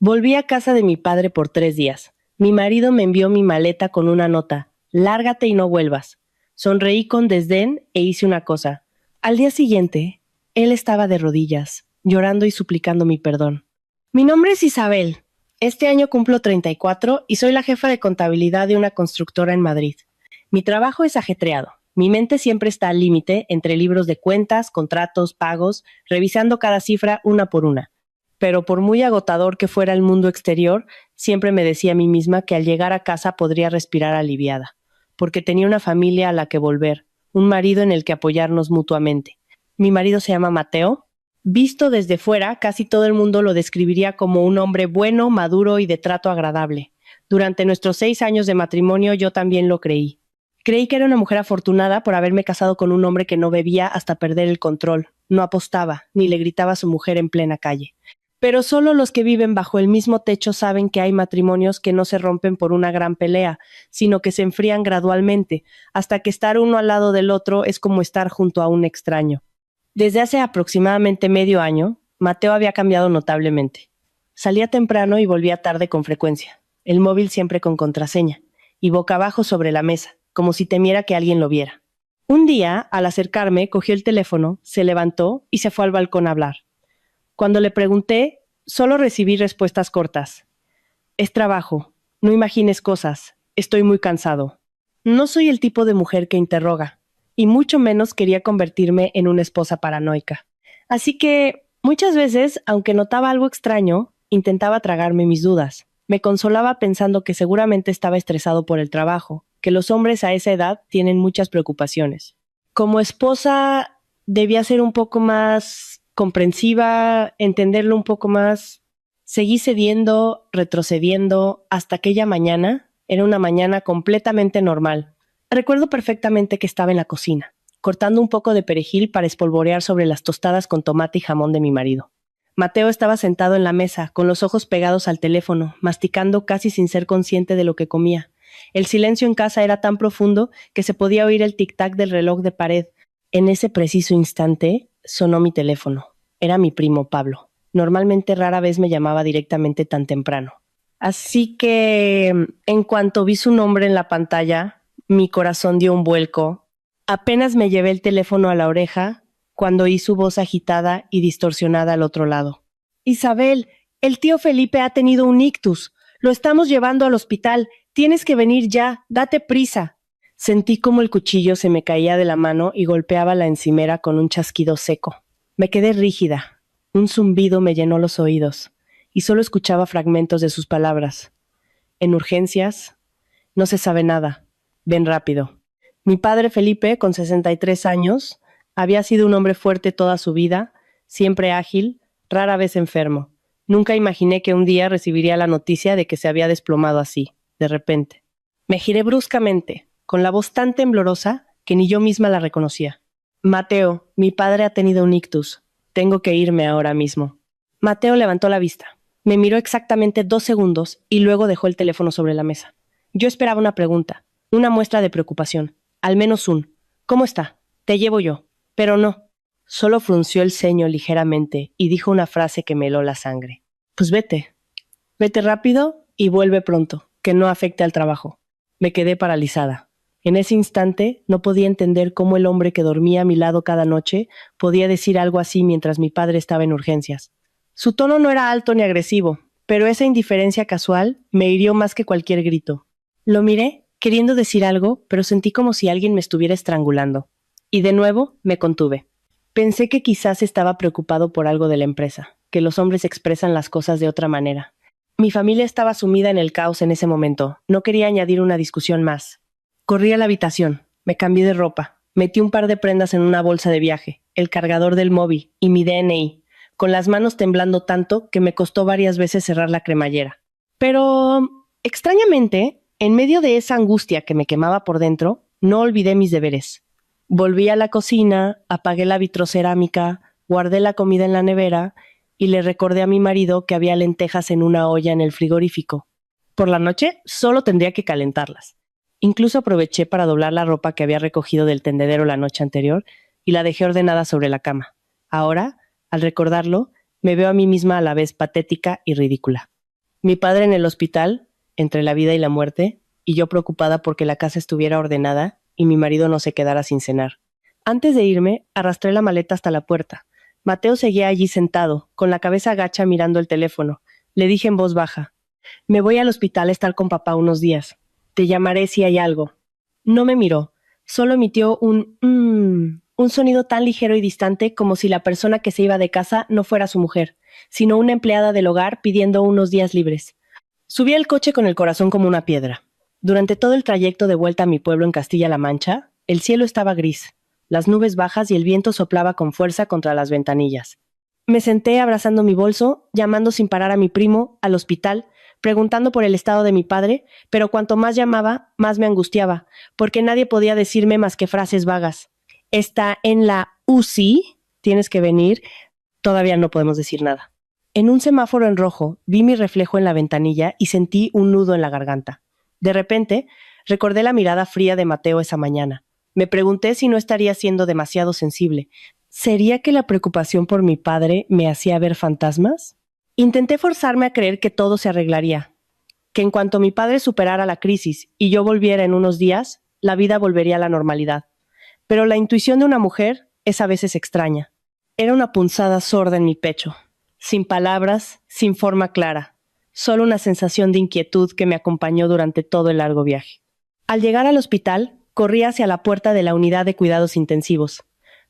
Volví a casa de mi padre por 3 días. Mi marido me envió mi maleta con una nota. Lárgate y no vuelvas. Sonreí con desdén e hice una cosa. Al día siguiente, él estaba de rodillas, llorando y suplicando mi perdón. Mi nombre es Isabel. Este año cumplo 34 y soy la jefa de contabilidad de una constructora en Madrid. Mi trabajo es ajetreado. Mi mente siempre está al límite entre libros de cuentas, contratos, pagos, revisando cada cifra una por una. Pero por muy agotador que fuera el mundo exterior, siempre me decía a mí misma que al llegar a casa podría respirar aliviada, porque tenía una familia a la que volver, un marido en el que apoyarnos mutuamente. Mi marido se llama Mateo. Visto desde fuera, casi todo el mundo lo describiría como un hombre bueno, maduro y de trato agradable. Durante nuestros 6 años de matrimonio yo también lo creí. Creí que era una mujer afortunada por haberme casado con un hombre que no bebía hasta perder el control, no apostaba, ni le gritaba a su mujer en plena calle. Pero solo los que viven bajo el mismo techo saben que hay matrimonios que no se rompen por una gran pelea, sino que se enfrían gradualmente, hasta que estar uno al lado del otro es como estar junto a un extraño. Desde hace aproximadamente medio año, Mateo había cambiado notablemente. Salía temprano y volvía tarde con frecuencia, el móvil siempre con contraseña, y boca abajo sobre la mesa, como si temiera que alguien lo viera. Un día, al acercarme, cogió el teléfono, se levantó y se fue al balcón a hablar. Cuando le pregunté, solo recibí respuestas cortas. Es trabajo, no imagines cosas, estoy muy cansado. No soy el tipo de mujer que interroga, y mucho menos quería convertirme en una esposa paranoica. Así que, muchas veces, aunque notaba algo extraño, intentaba tragarme mis dudas. Me consolaba pensando que seguramente estaba estresado por el trabajo, que los hombres a esa edad tienen muchas preocupaciones. Como esposa, debía ser un poco más comprensiva, entenderlo un poco más. Seguí cediendo, retrocediendo, hasta aquella mañana. Era una mañana completamente normal. Recuerdo perfectamente que estaba en la cocina, cortando un poco de perejil para espolvorear sobre las tostadas con tomate y jamón de mi marido. Mateo estaba sentado en la mesa, con los ojos pegados al teléfono, masticando casi sin ser consciente de lo que comía. El silencio en casa era tan profundo que se podía oír el tic-tac del reloj de pared. En ese preciso instante, sonó mi teléfono. Era mi primo Pablo. Normalmente rara vez me llamaba directamente tan temprano. Así que, en cuanto vi su nombre en la pantalla, mi corazón dio un vuelco. Apenas me llevé el teléfono a la oreja cuando oí su voz agitada y distorsionada al otro lado. Isabel, el tío Felipe ha tenido un ictus. Lo estamos llevando al hospital. Tienes que venir ya. Date prisa. Sentí como el cuchillo se me caía de la mano y golpeaba la encimera con un chasquido seco. Me quedé rígida. Un zumbido me llenó los oídos y solo escuchaba fragmentos de sus palabras. En urgencias, no se sabe nada. Ven rápido. Mi padre Felipe, con 63 años, había sido un hombre fuerte toda su vida, siempre ágil, rara vez enfermo. Nunca imaginé que un día recibiría la noticia de que se había desplomado así, de repente. Me giré bruscamente, con la voz tan temblorosa que ni yo misma la reconocía. Mateo, mi padre ha tenido un ictus. Tengo que irme ahora mismo. Mateo levantó la vista. Me miró exactamente 2 segundos y luego dejó el teléfono sobre la mesa. Yo esperaba una pregunta, una muestra de preocupación, al menos un ¿cómo está? Te llevo yo. Pero no. Solo frunció el ceño ligeramente y dijo una frase que me heló la sangre. Pues vete. Vete rápido y vuelve pronto, que no afecte al trabajo. Me quedé paralizada. En ese instante no podía entender cómo el hombre que dormía a mi lado cada noche podía decir algo así mientras mi padre estaba en urgencias. Su tono no era alto ni agresivo, pero esa indiferencia casual me hirió más que cualquier grito. Lo miré, queriendo decir algo, pero sentí como si alguien me estuviera estrangulando. Y de nuevo me contuve. Pensé que quizás estaba preocupado por algo de la empresa, que los hombres expresan las cosas de otra manera. Mi familia estaba sumida en el caos en ese momento. No quería añadir una discusión más. Corrí a la habitación, me cambié de ropa, metí un par de prendas en una bolsa de viaje, el cargador del móvil y mi DNI, con las manos temblando tanto que me costó varias veces cerrar la cremallera. Pero, extrañamente, en medio de esa angustia que me quemaba por dentro, no olvidé mis deberes. Volví a la cocina, apagué la vitrocerámica, guardé la comida en la nevera y le recordé a mi marido que había lentejas en una olla en el frigorífico. Por la noche solo tendría que calentarlas. Incluso aproveché para doblar la ropa que había recogido del tendedero la noche anterior y la dejé ordenada sobre la cama. Ahora, al recordarlo, me veo a mí misma a la vez patética y ridícula. Mi padre en el hospital, entre la vida y la muerte, y yo preocupada porque la casa estuviera ordenada y mi marido no se quedara sin cenar. Antes de irme, arrastré la maleta hasta la puerta. Mateo seguía allí sentado, con la cabeza agacha mirando el teléfono. Le dije en voz baja: me voy al hospital a estar con papá unos días. Te llamaré si hay algo. No me miró, solo emitió un sonido tan ligero y distante como si la persona que se iba de casa no fuera su mujer, sino una empleada del hogar pidiendo unos días libres. Subí al coche con el corazón como una piedra. Durante todo el trayecto de vuelta a mi pueblo en Castilla-La Mancha, el cielo estaba gris, las nubes bajas y el viento soplaba con fuerza contra las ventanillas. Me senté abrazando mi bolso, llamando sin parar a mi primo, al hospital, preguntando por el estado de mi padre, pero cuanto más llamaba, más me angustiaba, porque nadie podía decirme más que frases vagas. Está en la UCI, tienes que venir, todavía no podemos decir nada. En un semáforo en rojo, vi mi reflejo en la ventanilla y sentí un nudo en la garganta. De repente, recordé la mirada fría de Mateo esa mañana. Me pregunté si no estaría siendo demasiado sensible. ¿Sería que la preocupación por mi padre me hacía ver fantasmas? Intenté forzarme a creer que todo se arreglaría, que en cuanto mi padre superara la crisis y yo volviera en unos días, la vida volvería a la normalidad. Pero la intuición de una mujer es a veces extraña. Era una punzada sorda en mi pecho, sin palabras, sin forma clara, solo una sensación de inquietud que me acompañó durante todo el largo viaje. Al llegar al hospital, corrí hacia la puerta de la unidad de cuidados intensivos.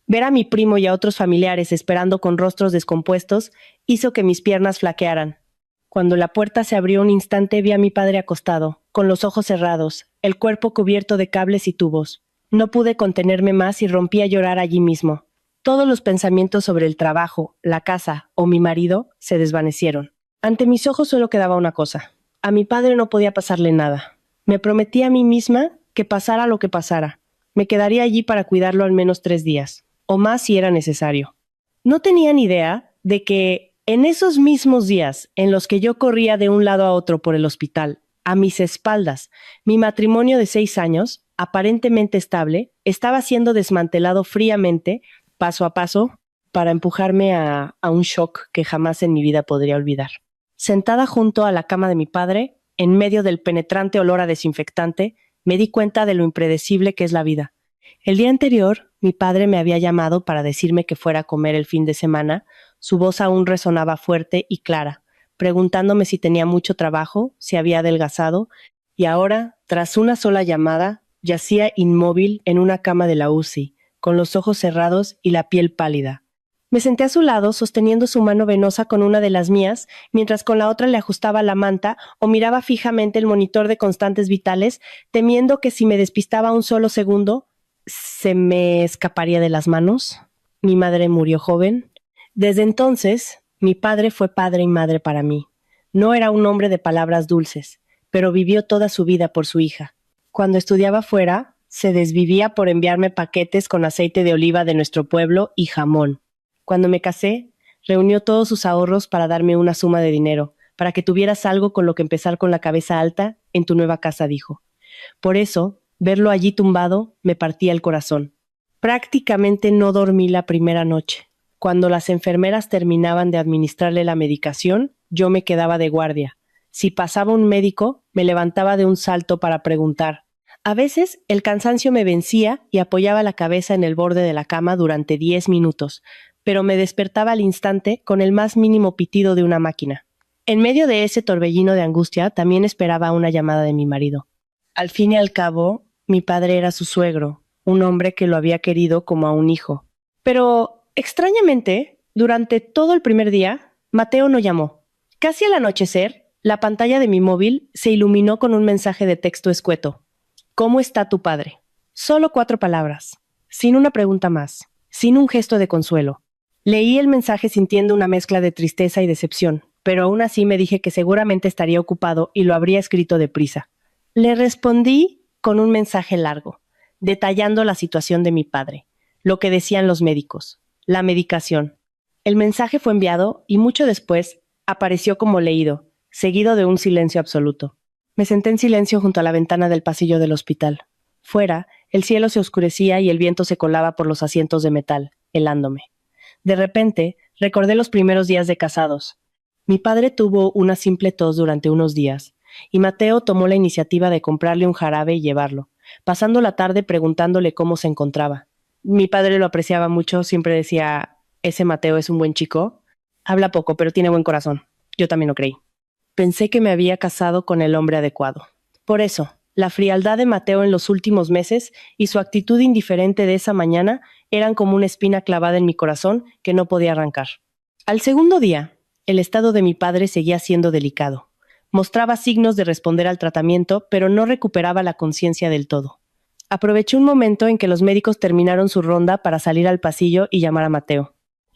Ver a mi primo y a otros familiares esperando con rostros descompuestos hizo que mis piernas flaquearan. Cuando la puerta se abrió un instante vi a mi padre acostado, con los ojos cerrados, el cuerpo cubierto de cables y tubos. No pude contenerme más y rompí a llorar allí mismo. Todos los pensamientos sobre el trabajo, la casa o mi marido se desvanecieron. Ante mis ojos solo quedaba una cosa. A mi padre no podía pasarle nada. Me prometí a mí misma que pasara lo que pasara. Me quedaría allí para cuidarlo al menos 3 días, o más si era necesario. No tenía ni idea de que en esos mismos días en los que yo corría de un lado a otro por el hospital, a mis espaldas, mi matrimonio de 6 años, aparentemente estable, estaba siendo desmantelado fríamente, paso a paso, para empujarme a un shock que jamás en mi vida podría olvidar. Sentada junto a la cama de mi padre, en medio del penetrante olor a desinfectante, me di cuenta de lo impredecible que es la vida. El día anterior, mi padre me había llamado para decirme que fuera a comer el fin de semana. Su voz aún resonaba fuerte y clara, preguntándome si tenía mucho trabajo, si había adelgazado, y ahora, tras una sola llamada, yacía inmóvil en una cama de la UCI, con los ojos cerrados y la piel pálida. Me senté a su lado, sosteniendo su mano venosa con una de las mías, mientras con la otra le ajustaba la manta o miraba fijamente el monitor de constantes vitales, temiendo que si me despistaba un solo segundo, se me escaparía de las manos. Mi madre murió joven. Desde entonces, mi padre fue padre y madre para mí. No era un hombre de palabras dulces, pero vivió toda su vida por su hija. Cuando estudiaba fuera, se desvivía por enviarme paquetes con aceite de oliva de nuestro pueblo y jamón. Cuando me casé, reunió todos sus ahorros para darme una suma de dinero, para que tuvieras algo con lo que empezar con la cabeza alta en tu nueva casa, dijo. Por eso, verlo allí tumbado me partía el corazón. Prácticamente no dormí la primera noche. Cuando las enfermeras terminaban de administrarle la medicación, yo me quedaba de guardia. Si pasaba un médico, me levantaba de un salto para preguntar. A veces el cansancio me vencía y apoyaba la cabeza en el borde de la cama durante 10 minutos, pero me despertaba al instante con el más mínimo pitido de una máquina. En medio de ese torbellino de angustia también esperaba una llamada de mi marido. Al fin y al cabo, mi padre era su suegro, un hombre que lo había querido como a un hijo. Pero, extrañamente, durante todo el primer día, Mateo no llamó. Casi al anochecer, la pantalla de mi móvil se iluminó con un mensaje de texto escueto. ¿Cómo está tu padre? Solo 4 palabras, sin una pregunta más, sin un gesto de consuelo. Leí el mensaje sintiendo una mezcla de tristeza y decepción, pero aún así me dije que seguramente estaría ocupado y lo habría escrito deprisa. Le respondí con un mensaje largo, detallando la situación de mi padre, lo que decían los médicos, la medicación. El mensaje fue enviado y mucho después apareció como leído, seguido de un silencio absoluto. Me senté en silencio junto a la ventana del pasillo del hospital. Fuera, el cielo se oscurecía y el viento se colaba por los asientos de metal, helándome. De repente, recordé los primeros días de casados. Mi padre tuvo una simple tos durante unos días, y Mateo tomó la iniciativa de comprarle un jarabe y llevarlo, pasando la tarde preguntándole cómo se encontraba. Mi padre lo apreciaba mucho, siempre decía, ese Mateo es un buen chico, habla poco, pero tiene buen corazón. Yo también lo creí. Pensé que me había casado con el hombre adecuado. Por eso, la frialdad de Mateo en los últimos meses y su actitud indiferente de esa mañana eran como una espina clavada en mi corazón que no podía arrancar. Al segundo día, el estado de mi padre seguía siendo delicado. Mostraba signos de responder al tratamiento, pero no recuperaba la conciencia del todo. Aproveché un momento en que los médicos terminaron su ronda para salir al pasillo y llamar a Mateo.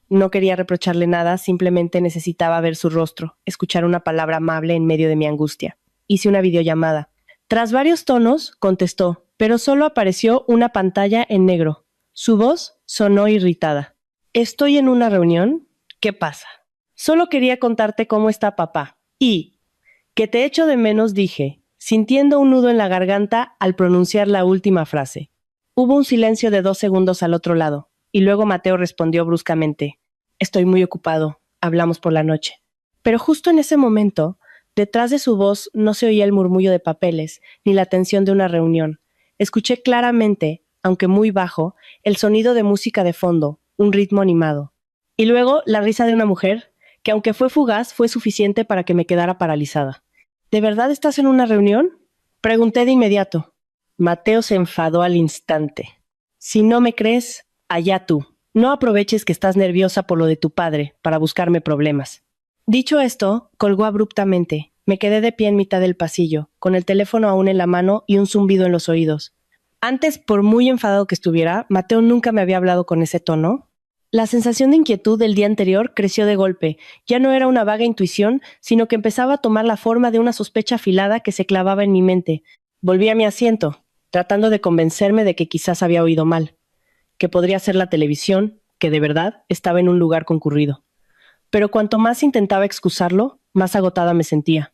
No quería reprocharle nada, simplemente necesitaba ver su rostro, escuchar una palabra amable en medio de mi angustia. Hice una videollamada. Tras varios tonos, contestó, pero solo apareció una pantalla en negro. Su voz sonó irritada. ¿Estoy en una reunión? ¿Qué pasa? Solo quería contarte cómo está papá. Y que te echo de menos, dije, sintiendo un nudo en la garganta al pronunciar la última frase. Hubo un silencio de 2 segundos al otro lado, y luego Mateo respondió bruscamente, estoy muy ocupado, hablamos por la noche. Pero justo en ese momento, detrás de su voz no se oía el murmullo de papeles, ni la tensión de una reunión. Escuché claramente, aunque muy bajo, el sonido de música de fondo, un ritmo animado. Y luego la risa de una mujer, que aunque fue fugaz, fue suficiente para que me quedara paralizada. ¿De verdad estás en una reunión? Pregunté de inmediato. Mateo se enfadó al instante. Si no me crees, allá tú. No aproveches que estás nerviosa por lo de tu padre para buscarme problemas. Dicho esto, colgó abruptamente. Me quedé de pie en mitad del pasillo, con el teléfono aún en la mano y un zumbido en los oídos. Antes, por muy enfadado que estuviera, Mateo nunca me había hablado con ese tono. La sensación de inquietud del día anterior creció de golpe. Ya no era una vaga intuición, sino que empezaba a tomar la forma de una sospecha afilada que se clavaba en mi mente. Volví a mi asiento, tratando de convencerme de que quizás había oído mal, que podría ser la televisión, que de verdad estaba en un lugar concurrido. Pero cuanto más intentaba excusarlo, más agotada me sentía.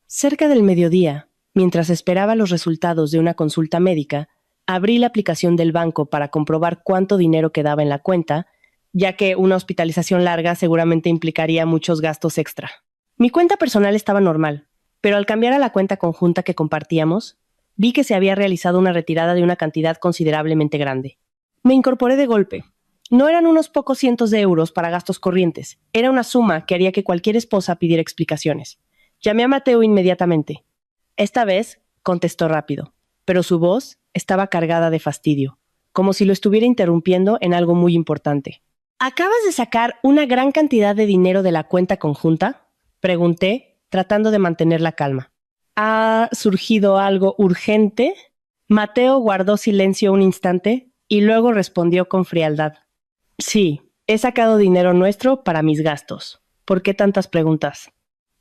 Cerca del mediodía, mientras esperaba los resultados de una consulta médica, abrí la aplicación del banco para comprobar cuánto dinero quedaba en la cuenta, ya que una hospitalización larga seguramente implicaría muchos gastos extra. Mi cuenta personal estaba normal, pero al cambiar a la cuenta conjunta que compartíamos, vi que se había realizado una retirada de una cantidad considerablemente grande. Me incorporé de golpe. No eran unos pocos cientos de euros para gastos corrientes, era una suma que haría que cualquier esposa pidiera explicaciones. Llamé a Mateo inmediatamente. Esta vez contestó rápido, pero su voz estaba cargada de fastidio, como si lo estuviera interrumpiendo en algo muy importante. ¿Acabas de sacar una gran cantidad de dinero de la cuenta conjunta? Pregunté, tratando de mantener la calma. ¿Ha surgido algo urgente? Mateo guardó silencio un instante y luego respondió con frialdad. Sí, he sacado dinero nuestro para mis gastos. ¿Por qué tantas preguntas?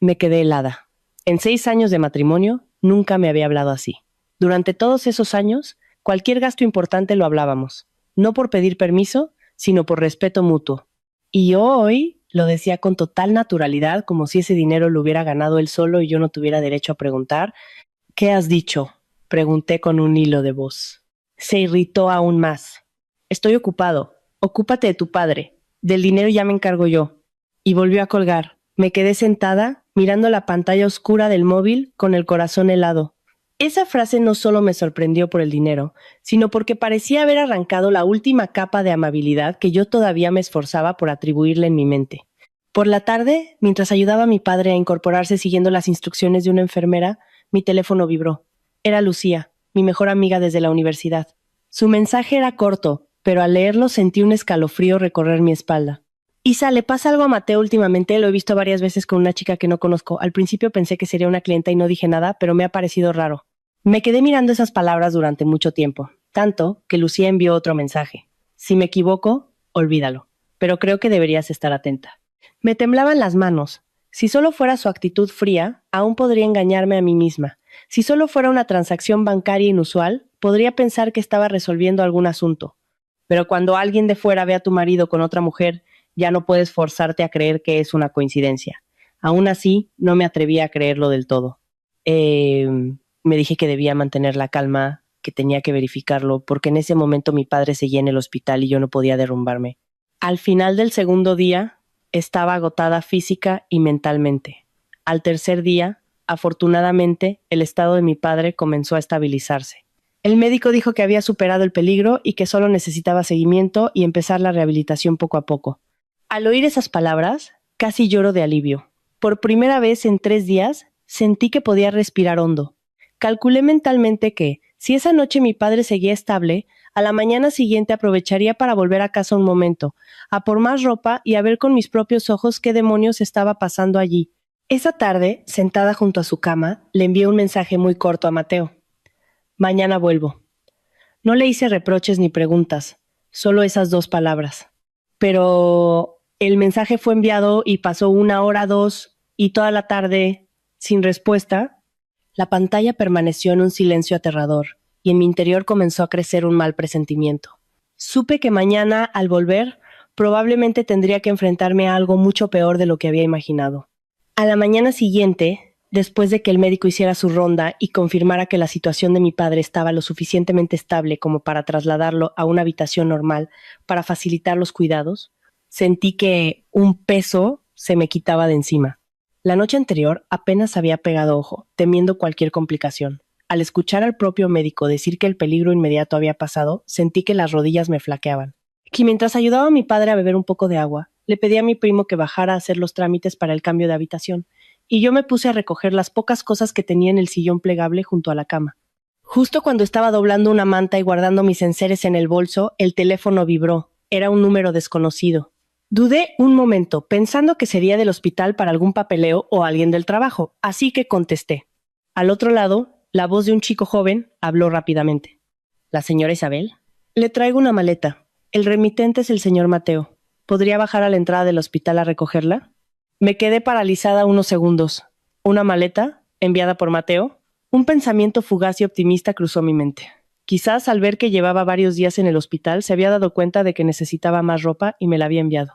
Me quedé helada. En 6 años de matrimonio, nunca me había hablado así. Durante todos esos años, cualquier gasto importante lo hablábamos. No por pedir permiso, sino por respeto mutuo. Y hoy lo decía con total naturalidad, como si ese dinero lo hubiera ganado él solo y yo no tuviera derecho a preguntar. ¿Qué has dicho? Pregunté con un hilo de voz. Se irritó aún más. Estoy ocupado. Ocúpate de tu padre. Del dinero ya me encargo yo. Y volvió a colgar. Me quedé sentada, mirando la pantalla oscura del móvil con el corazón helado. Esa frase no solo me sorprendió por el dinero, sino porque parecía haber arrancado la última capa de amabilidad que yo todavía me esforzaba por atribuirle en mi mente. Por la tarde, mientras ayudaba a mi padre a incorporarse siguiendo las instrucciones de una enfermera, mi teléfono vibró. Era Lucía, mi mejor amiga desde la universidad. Su mensaje era corto, pero al leerlo sentí un escalofrío recorrer mi espalda. Isa, ¿le pasa algo a Mateo últimamente? Lo he visto varias veces con una chica que no conozco. Al principio pensé que sería una clienta y no dije nada, pero me ha parecido raro. Me quedé mirando esas palabras durante mucho tiempo, tanto que Lucía envió otro mensaje. Si me equivoco, olvídalo, pero creo que deberías estar atenta. Me temblaban las manos. Si solo fuera su actitud fría, aún podría engañarme a mí misma. Si solo fuera una transacción bancaria inusual, podría pensar que estaba resolviendo algún asunto. Pero cuando alguien de fuera ve a tu marido con otra mujer, ya no puedes forzarte a creer que es una coincidencia. Aún así, no me atreví a creerlo del todo. Me dije que debía mantener la calma, que tenía que verificarlo, porque en ese momento mi padre seguía en el hospital y yo no podía derrumbarme. Al final del segundo día, Estaba agotada física y mentalmente. Al tercer día, afortunadamente, el estado de mi padre comenzó a estabilizarse. El médico dijo que había superado el peligro y que solo necesitaba seguimiento y empezar la rehabilitación poco a poco. Al oír esas palabras, casi lloro de alivio. Por primera vez en 3 días, sentí que podía respirar hondo. Calculé mentalmente que, si esa noche mi padre seguía estable, a la mañana siguiente aprovecharía para volver a casa un momento, a por más ropa y a ver con mis propios ojos qué demonios estaba pasando allí. Esa tarde, sentada junto a su cama, le envié un mensaje muy corto a Mateo. Mañana vuelvo. No le hice reproches ni preguntas, solo esas 2 palabras. Pero el mensaje fue enviado y pasó 1 hora, 2, y toda la tarde, sin respuesta. La pantalla permaneció en un silencio aterrador, y en mi interior comenzó a crecer un mal presentimiento. Supe que mañana, al volver, probablemente tendría que enfrentarme a algo mucho peor de lo que había imaginado. A la mañana siguiente, después de que el médico hiciera su ronda y confirmara que la situación de mi padre estaba lo suficientemente estable como para trasladarlo a una habitación normal para facilitar los cuidados, sentí que un peso se me quitaba de encima. La noche anterior apenas había pegado ojo, temiendo cualquier complicación. Al escuchar al propio médico decir que el peligro inmediato había pasado, sentí que las rodillas me flaqueaban. Y mientras ayudaba a mi padre a beber un poco de agua, le pedí a mi primo que bajara a hacer los trámites para el cambio de habitación, y yo me puse a recoger las pocas cosas que tenía en el sillón plegable junto a la cama. Justo cuando estaba doblando una manta y guardando mis enseres en el bolso, el teléfono vibró. Era un número desconocido. Dudé un momento, pensando que sería del hospital para algún papeleo o alguien del trabajo, así que contesté. Al otro lado, la voz de un chico joven habló rápidamente. ¿La señora Isabel? Le traigo una maleta. El remitente es el señor Mateo. ¿Podría bajar a la entrada del hospital a recogerla? Me quedé paralizada unos segundos. ¿Una maleta? ¿Enviada por Mateo? Un pensamiento fugaz y optimista cruzó mi mente. Quizás al ver que llevaba varios días en el hospital se había dado cuenta de que necesitaba más ropa y me la había enviado.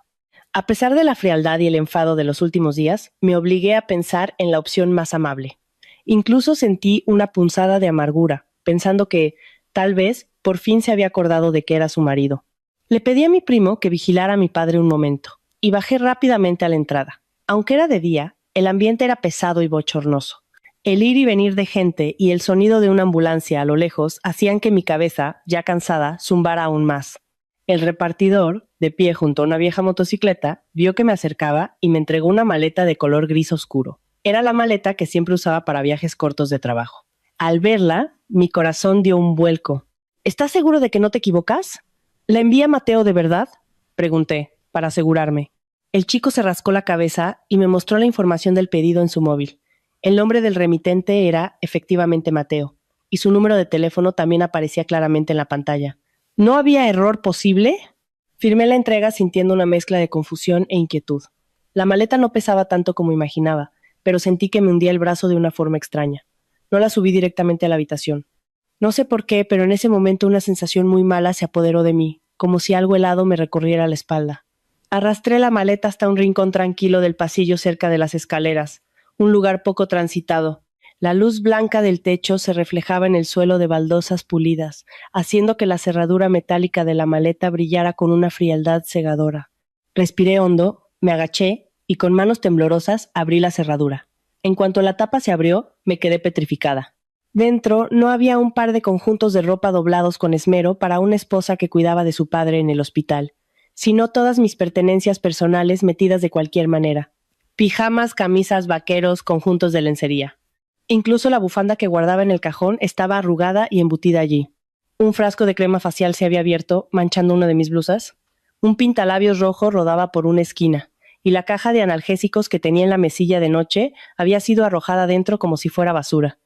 A pesar de la frialdad y el enfado de los últimos días, me obligué a pensar en la opción más amable. Incluso sentí una punzada de amargura, pensando que, tal vez, por fin se había acordado de que era su marido. Le pedí a mi primo que vigilara a mi padre un momento, y bajé rápidamente a la entrada. Aunque era de día, el ambiente era pesado y bochornoso. El ir y venir de gente y el sonido de una ambulancia a lo lejos hacían que mi cabeza, ya cansada, zumbara aún más. El repartidor, de pie junto a una vieja motocicleta, vio que me acercaba y me entregó una maleta de color gris oscuro. Era la maleta que siempre usaba para viajes cortos de trabajo. Al verla, mi corazón dio un vuelco. ¿Estás seguro de que no te equivocas? ¿La envía Mateo de verdad? Pregunté, para asegurarme. El chico se rascó la cabeza y me mostró la información del pedido en su móvil. El nombre del remitente era, efectivamente, Mateo, y su número de teléfono también aparecía claramente en la pantalla. ¿No había error posible? Firmé la entrega sintiendo una mezcla de confusión e inquietud. La maleta no pesaba tanto como imaginaba, pero sentí que me hundía el brazo de una forma extraña. No la subí directamente a la habitación. No sé por qué, pero en ese momento una sensación muy mala se apoderó de mí, como si algo helado me recorriera la espalda. Arrastré la maleta hasta un rincón tranquilo del pasillo cerca de las escaleras, un lugar poco transitado. La luz blanca del techo se reflejaba en el suelo de baldosas pulidas, haciendo que la cerradura metálica de la maleta brillara con una frialdad cegadora. Respiré hondo, me agaché y con manos temblorosas abrí la cerradura. En cuanto la tapa se abrió, me quedé petrificada. Dentro no había un par de conjuntos de ropa doblados con esmero para una esposa que cuidaba de su padre en el hospital, sino todas mis pertenencias personales metidas de cualquier manera. Pijamas, camisas, vaqueros, conjuntos de lencería. Incluso la bufanda que guardaba en el cajón estaba arrugada y embutida allí. Un frasco de crema facial se había abierto, manchando una de mis blusas. Un pintalabios rojo rodaba por una esquina, y la caja de analgésicos que tenía en la mesilla de noche había sido arrojada dentro como si fuera basura.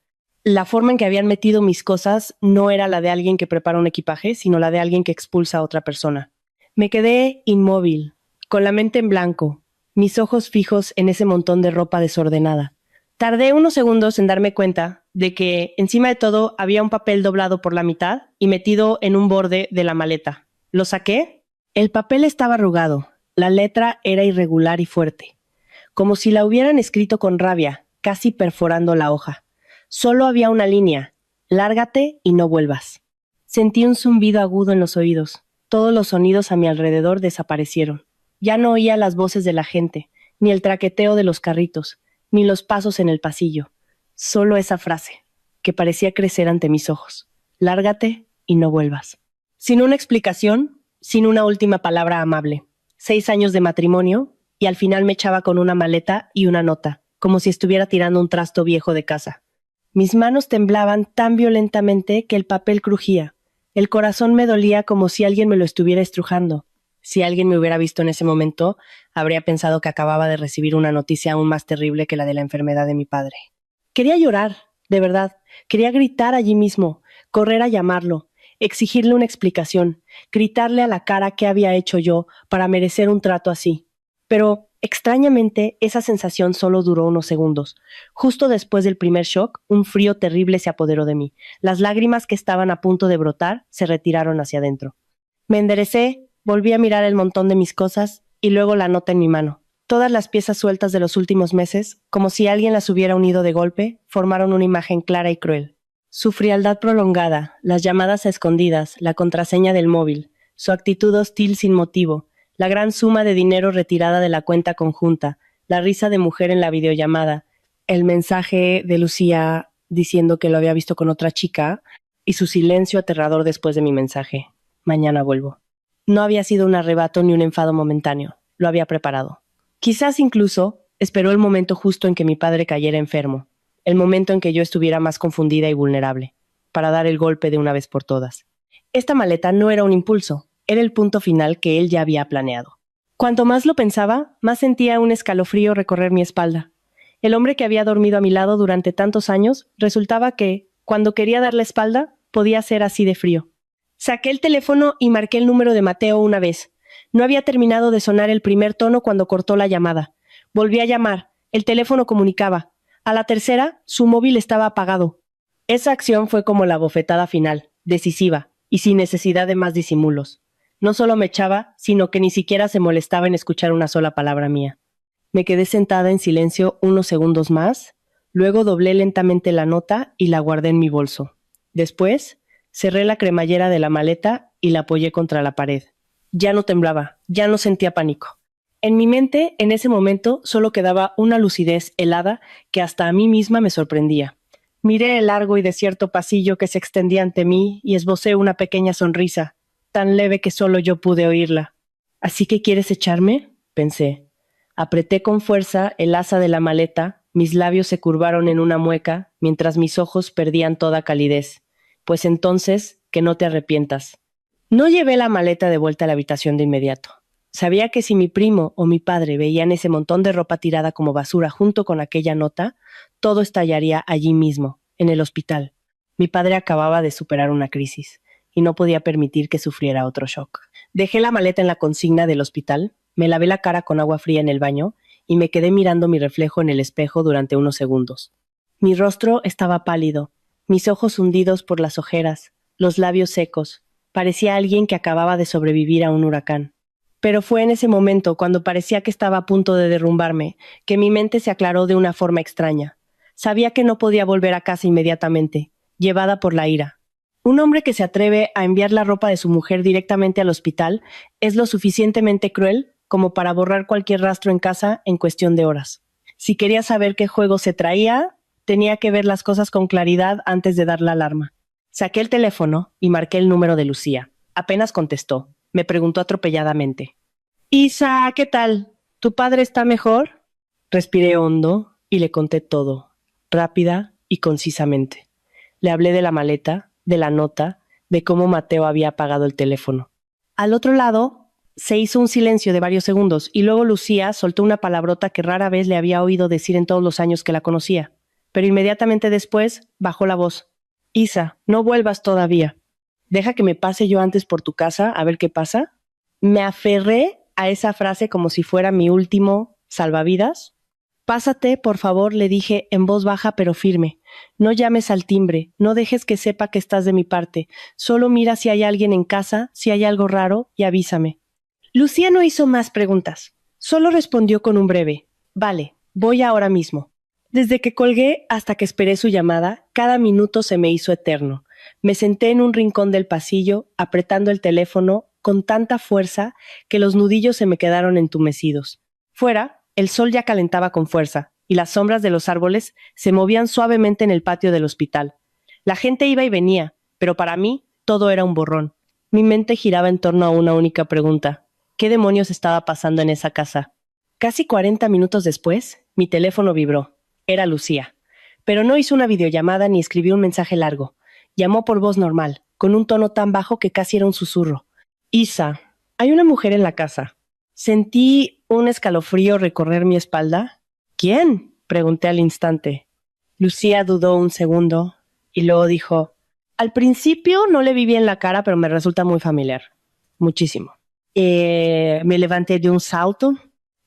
La forma en que habían metido mis cosas no era la de alguien que prepara un equipaje, sino la de alguien que expulsa a otra persona. Me quedé inmóvil, con la mente en blanco, mis ojos fijos en ese montón de ropa desordenada. Tardé unos segundos en darme cuenta de que, encima de todo, había un papel doblado por la mitad y metido en un borde de la maleta. ¿Lo saqué? El papel estaba arrugado. La letra era irregular y fuerte, como si la hubieran escrito con rabia, casi perforando la hoja. Solo había una línea: lárgate y no vuelvas. Sentí un zumbido agudo en los oídos. Todos los sonidos a mi alrededor desaparecieron. Ya no oía las voces de la gente, ni el traqueteo de los carritos, ni los pasos en el pasillo. Solo esa frase, que parecía crecer ante mis ojos. Lárgate y no vuelvas. Sin una explicación, sin una última palabra amable. 6 años de matrimonio, y al final me echaba con una maleta y una nota, como si estuviera tirando un trasto viejo de casa. Mis manos temblaban tan violentamente que el papel crujía. El corazón me dolía como si alguien me lo estuviera estrujando. Si alguien me hubiera visto en ese momento, habría pensado que acababa de recibir una noticia aún más terrible que la de la enfermedad de mi padre. Quería llorar, de verdad. Quería gritar allí mismo, correr a llamarlo, exigirle una explicación, gritarle a la cara qué había hecho yo para merecer un trato así. Pero, extrañamente, esa sensación solo duró unos segundos. Justo después del primer shock, un frío terrible se apoderó de mí. Las lágrimas que estaban a punto de brotar se retiraron hacia adentro. Me enderecé, volví a mirar el montón de mis cosas y luego la nota en mi mano. Todas las piezas sueltas de los últimos meses, como si alguien las hubiera unido de golpe, formaron una imagen clara y cruel. Su frialdad prolongada, las llamadas a escondidas, la contraseña del móvil, su actitud hostil sin motivo, la gran suma de dinero retirada de la cuenta conjunta, la risa de mujer en la videollamada, el mensaje de Lucía diciendo que lo había visto con otra chica y su silencio aterrador después de mi mensaje. Mañana vuelvo. No había sido un arrebato ni un enfado momentáneo. Lo había preparado. Quizás incluso esperó el momento justo en que mi padre cayera enfermo, el momento en que yo estuviera más confundida y vulnerable, para dar el golpe de una vez por todas. Esta maleta no era un impulso, era el punto final que él ya había planeado. Cuanto más lo pensaba, más sentía un escalofrío recorrer mi espalda. El hombre que había dormido a mi lado durante tantos años resultaba que, cuando quería dar la espalda, podía ser así de frío. Saqué el teléfono y marqué el número de Mateo una vez. No había terminado de sonar el primer tono cuando cortó la llamada. Volví a llamar. El teléfono comunicaba. A la tercera, su móvil estaba apagado. Esa acción fue como la bofetada final, decisiva, y sin necesidad de más disimulos. No solo me echaba, sino que ni siquiera se molestaba en escuchar una sola palabra mía. Me quedé sentada en silencio unos segundos más, luego doblé lentamente la nota y la guardé en mi bolso. Después, cerré la cremallera de la maleta y la apoyé contra la pared. Ya no temblaba, ya no sentía pánico. En mi mente, en ese momento, solo quedaba una lucidez helada que hasta a mí misma me sorprendía. Miré el largo y desierto pasillo que se extendía ante mí y esbocé una pequeña sonrisa, tan leve que solo yo pude oírla. ¿Así que quieres echarme?, pensé. Apreté con fuerza el asa de la maleta, mis labios se curvaron en una mueca, mientras mis ojos perdían toda calidez. Pues entonces, que no te arrepientas. No llevé la maleta de vuelta a la habitación de inmediato. Sabía que si mi primo o mi padre veían ese montón de ropa tirada como basura junto con aquella nota, todo estallaría allí mismo, en el hospital. Mi padre acababa de superar una crisis y no podía permitir que sufriera otro shock. Dejé la maleta en la consigna del hospital, me lavé la cara con agua fría en el baño y me quedé mirando mi reflejo en el espejo durante unos segundos. Mi rostro estaba pálido, mis ojos hundidos por las ojeras, los labios secos. Parecía alguien que acababa de sobrevivir a un huracán. Pero fue en ese momento, cuando parecía que estaba a punto de derrumbarme, que mi mente se aclaró de una forma extraña. Sabía que no podía volver a casa inmediatamente, llevada por la ira. Un hombre que se atreve a enviar la ropa de su mujer directamente al hospital es lo suficientemente cruel como para borrar cualquier rastro en casa en cuestión de horas. Si quería saber qué juego se traía, tenía que ver las cosas con claridad antes de dar la alarma. Saqué el teléfono y marqué el número de Lucía. Apenas contestó. Me preguntó atropelladamente. Isa, ¿qué tal? ¿Tu padre está mejor? Respiré hondo y le conté todo, rápida y concisamente. Le hablé de la maleta, de la nota, de cómo Mateo había apagado el teléfono. Al otro lado, se hizo un silencio de varios segundos y luego Lucía soltó una palabrota que rara vez le había oído decir en todos los años que la conocía. Pero inmediatamente después bajó la voz. Isa, no vuelvas todavía. Deja que me pase yo antes por tu casa a ver qué pasa. Me aferré a esa frase como si fuera mi último salvavidas. Pásate, por favor, le dije en voz baja pero firme. No llames al timbre, no dejes que sepa que estás de mi parte. Solo mira si hay alguien en casa, si hay algo raro, y avísame. Lucía no hizo más preguntas. Solo respondió con un breve: Vale, voy ahora mismo. Desde que colgué hasta que esperé su llamada, cada minuto se me hizo eterno. Me senté en un rincón del pasillo, apretando el teléfono, con tanta fuerza que los nudillos se me quedaron entumecidos. Fuera, el sol ya calentaba con fuerza, y las sombras de los árboles se movían suavemente en el patio del hospital. La gente iba y venía, pero para mí todo era un borrón. Mi mente giraba en torno a una única pregunta: ¿qué demonios estaba pasando en esa casa? Casi 40 minutos después, mi teléfono vibró. Era Lucía. Pero no hizo una videollamada ni escribió un mensaje largo. Llamó por voz normal, con un tono tan bajo que casi era un susurro. Isa, hay una mujer en la casa. Sentí un escalofrío recorrer mi espalda. ¿Quién? Pregunté al instante. Lucía dudó un segundo y luego dijo: al principio no le vi bien la cara, pero me resulta muy familiar. Muchísimo. Me levanté de un salto.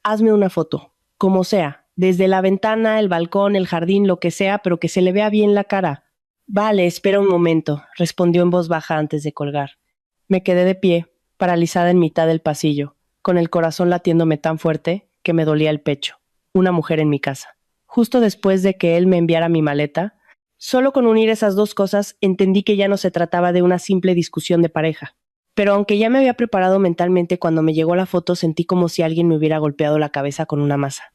Hazme una foto, como sea, desde la ventana, el balcón, el jardín, lo que sea, pero que se le vea bien la cara. Vale, espera un momento, respondió en voz baja antes de colgar. Me quedé de pie, paralizada en mitad del pasillo, con el corazón latiéndome tan fuerte que me dolía el pecho. Una mujer en mi casa. Justo después de que él me enviara mi maleta, solo con unir esas dos cosas entendí que ya no se trataba de una simple discusión de pareja. Pero aunque ya me había preparado mentalmente, cuando me llegó la foto sentí como si alguien me hubiera golpeado la cabeza con una masa.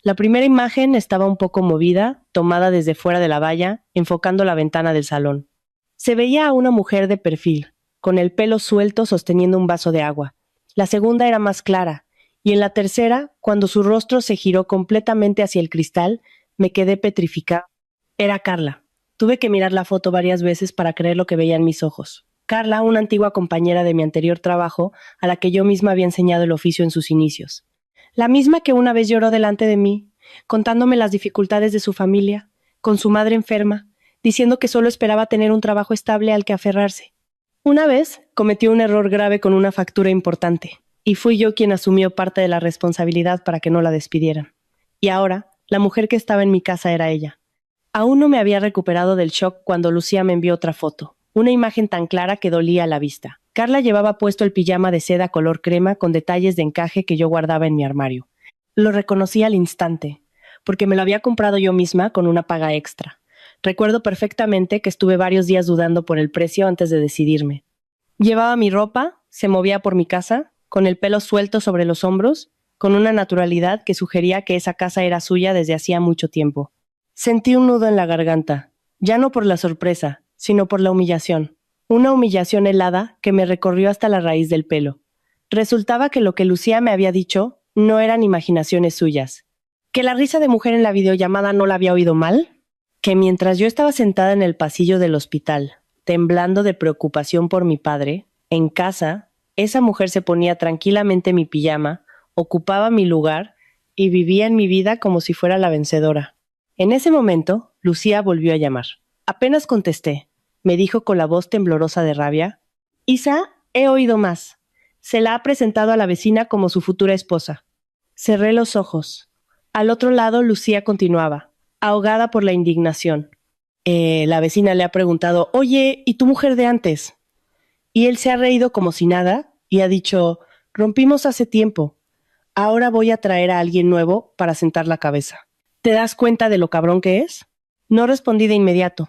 La primera imagen estaba un poco movida, tomada desde fuera de la valla, enfocando la ventana del salón. Se veía a una mujer de perfil, con el pelo suelto sosteniendo un vaso de agua. La segunda era más clara, y en la tercera, cuando su rostro se giró completamente hacia el cristal, me quedé petrificada. Era Carla. Tuve que mirar la foto varias veces para creer lo que veía en mis ojos. Carla, una antigua compañera de mi anterior trabajo, a la que yo misma había enseñado el oficio en sus inicios. La misma que una vez lloró delante de mí, contándome las dificultades de su familia, con su madre enferma, diciendo que solo esperaba tener un trabajo estable al que aferrarse. Una vez cometió un error grave con una factura importante, y fui yo quien asumió parte de la responsabilidad para que no la despidieran. Y ahora, la mujer que estaba en mi casa era ella. Aún no me había recuperado del shock cuando Lucía me envió otra foto. Una imagen tan clara que dolía a la vista. Carla llevaba puesto el pijama de seda color crema con detalles de encaje que yo guardaba en mi armario. Lo reconocí al instante, porque me lo había comprado yo misma con una paga extra. Recuerdo perfectamente que estuve varios días dudando por el precio antes de decidirme. Llevaba mi ropa, se movía por mi casa, con el pelo suelto sobre los hombros, con una naturalidad que sugería que esa casa era suya desde hacía mucho tiempo. Sentí un nudo en la garganta, ya no por la sorpresa, sino por la humillación. Una humillación helada que me recorrió hasta la raíz del pelo. Resultaba que lo que Lucía me había dicho no eran imaginaciones suyas. ¿Que la risa de mujer en la videollamada no la había oído mal? ¿Que mientras yo estaba sentada en el pasillo del hospital, temblando de preocupación por mi padre, en casa, esa mujer se ponía tranquilamente mi pijama, ocupaba mi lugar y vivía en mi vida como si fuera la vencedora? En ese momento, Lucía volvió a llamar. Apenas contesté. Me dijo con la voz temblorosa de rabia: Isa, he oído más. Se la ha presentado a la vecina como su futura esposa. Cerré los ojos. Al otro lado, Lucía continuaba, ahogada por la indignación. La vecina le ha preguntado: oye, ¿y tu mujer de antes? Y él se ha reído como si nada y ha dicho: rompimos hace tiempo. Ahora voy a traer a alguien nuevo para sentar la cabeza. ¿Te das cuenta de lo cabrón que es? No respondí de inmediato.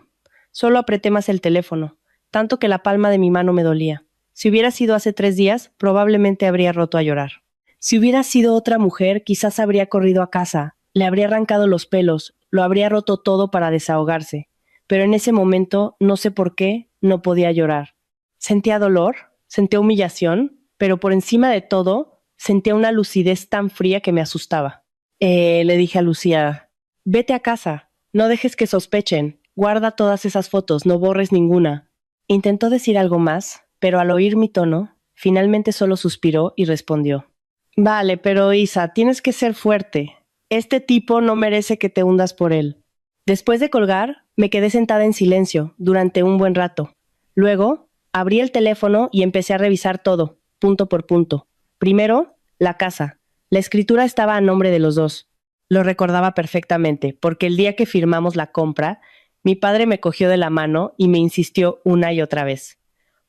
Solo apreté más el teléfono, tanto que la palma de mi mano me dolía. Si hubiera sido hace 3 días, probablemente habría roto a llorar. Si hubiera sido otra mujer, quizás habría corrido a casa, le habría arrancado los pelos, lo habría roto todo para desahogarse. Pero en ese momento, no sé por qué, no podía llorar. Sentía dolor, sentía humillación, pero por encima de todo, sentía una lucidez tan fría que me asustaba. Le dije a Lucía: vete a casa, no dejes que sospechen. Guarda todas esas fotos, no borres ninguna. Intentó decir algo más, pero al oír mi tono, finalmente solo suspiró y respondió: vale, pero Isa, tienes que ser fuerte. Este tipo no merece que te hundas por él. Después de colgar, me quedé sentada en silencio durante un buen rato. Luego, abrí el teléfono y empecé a revisar todo, punto por punto. Primero, la casa. La escritura estaba a nombre de los dos. Lo recordaba perfectamente, porque el día que firmamos la compra, mi padre me cogió de la mano y me insistió una y otra vez: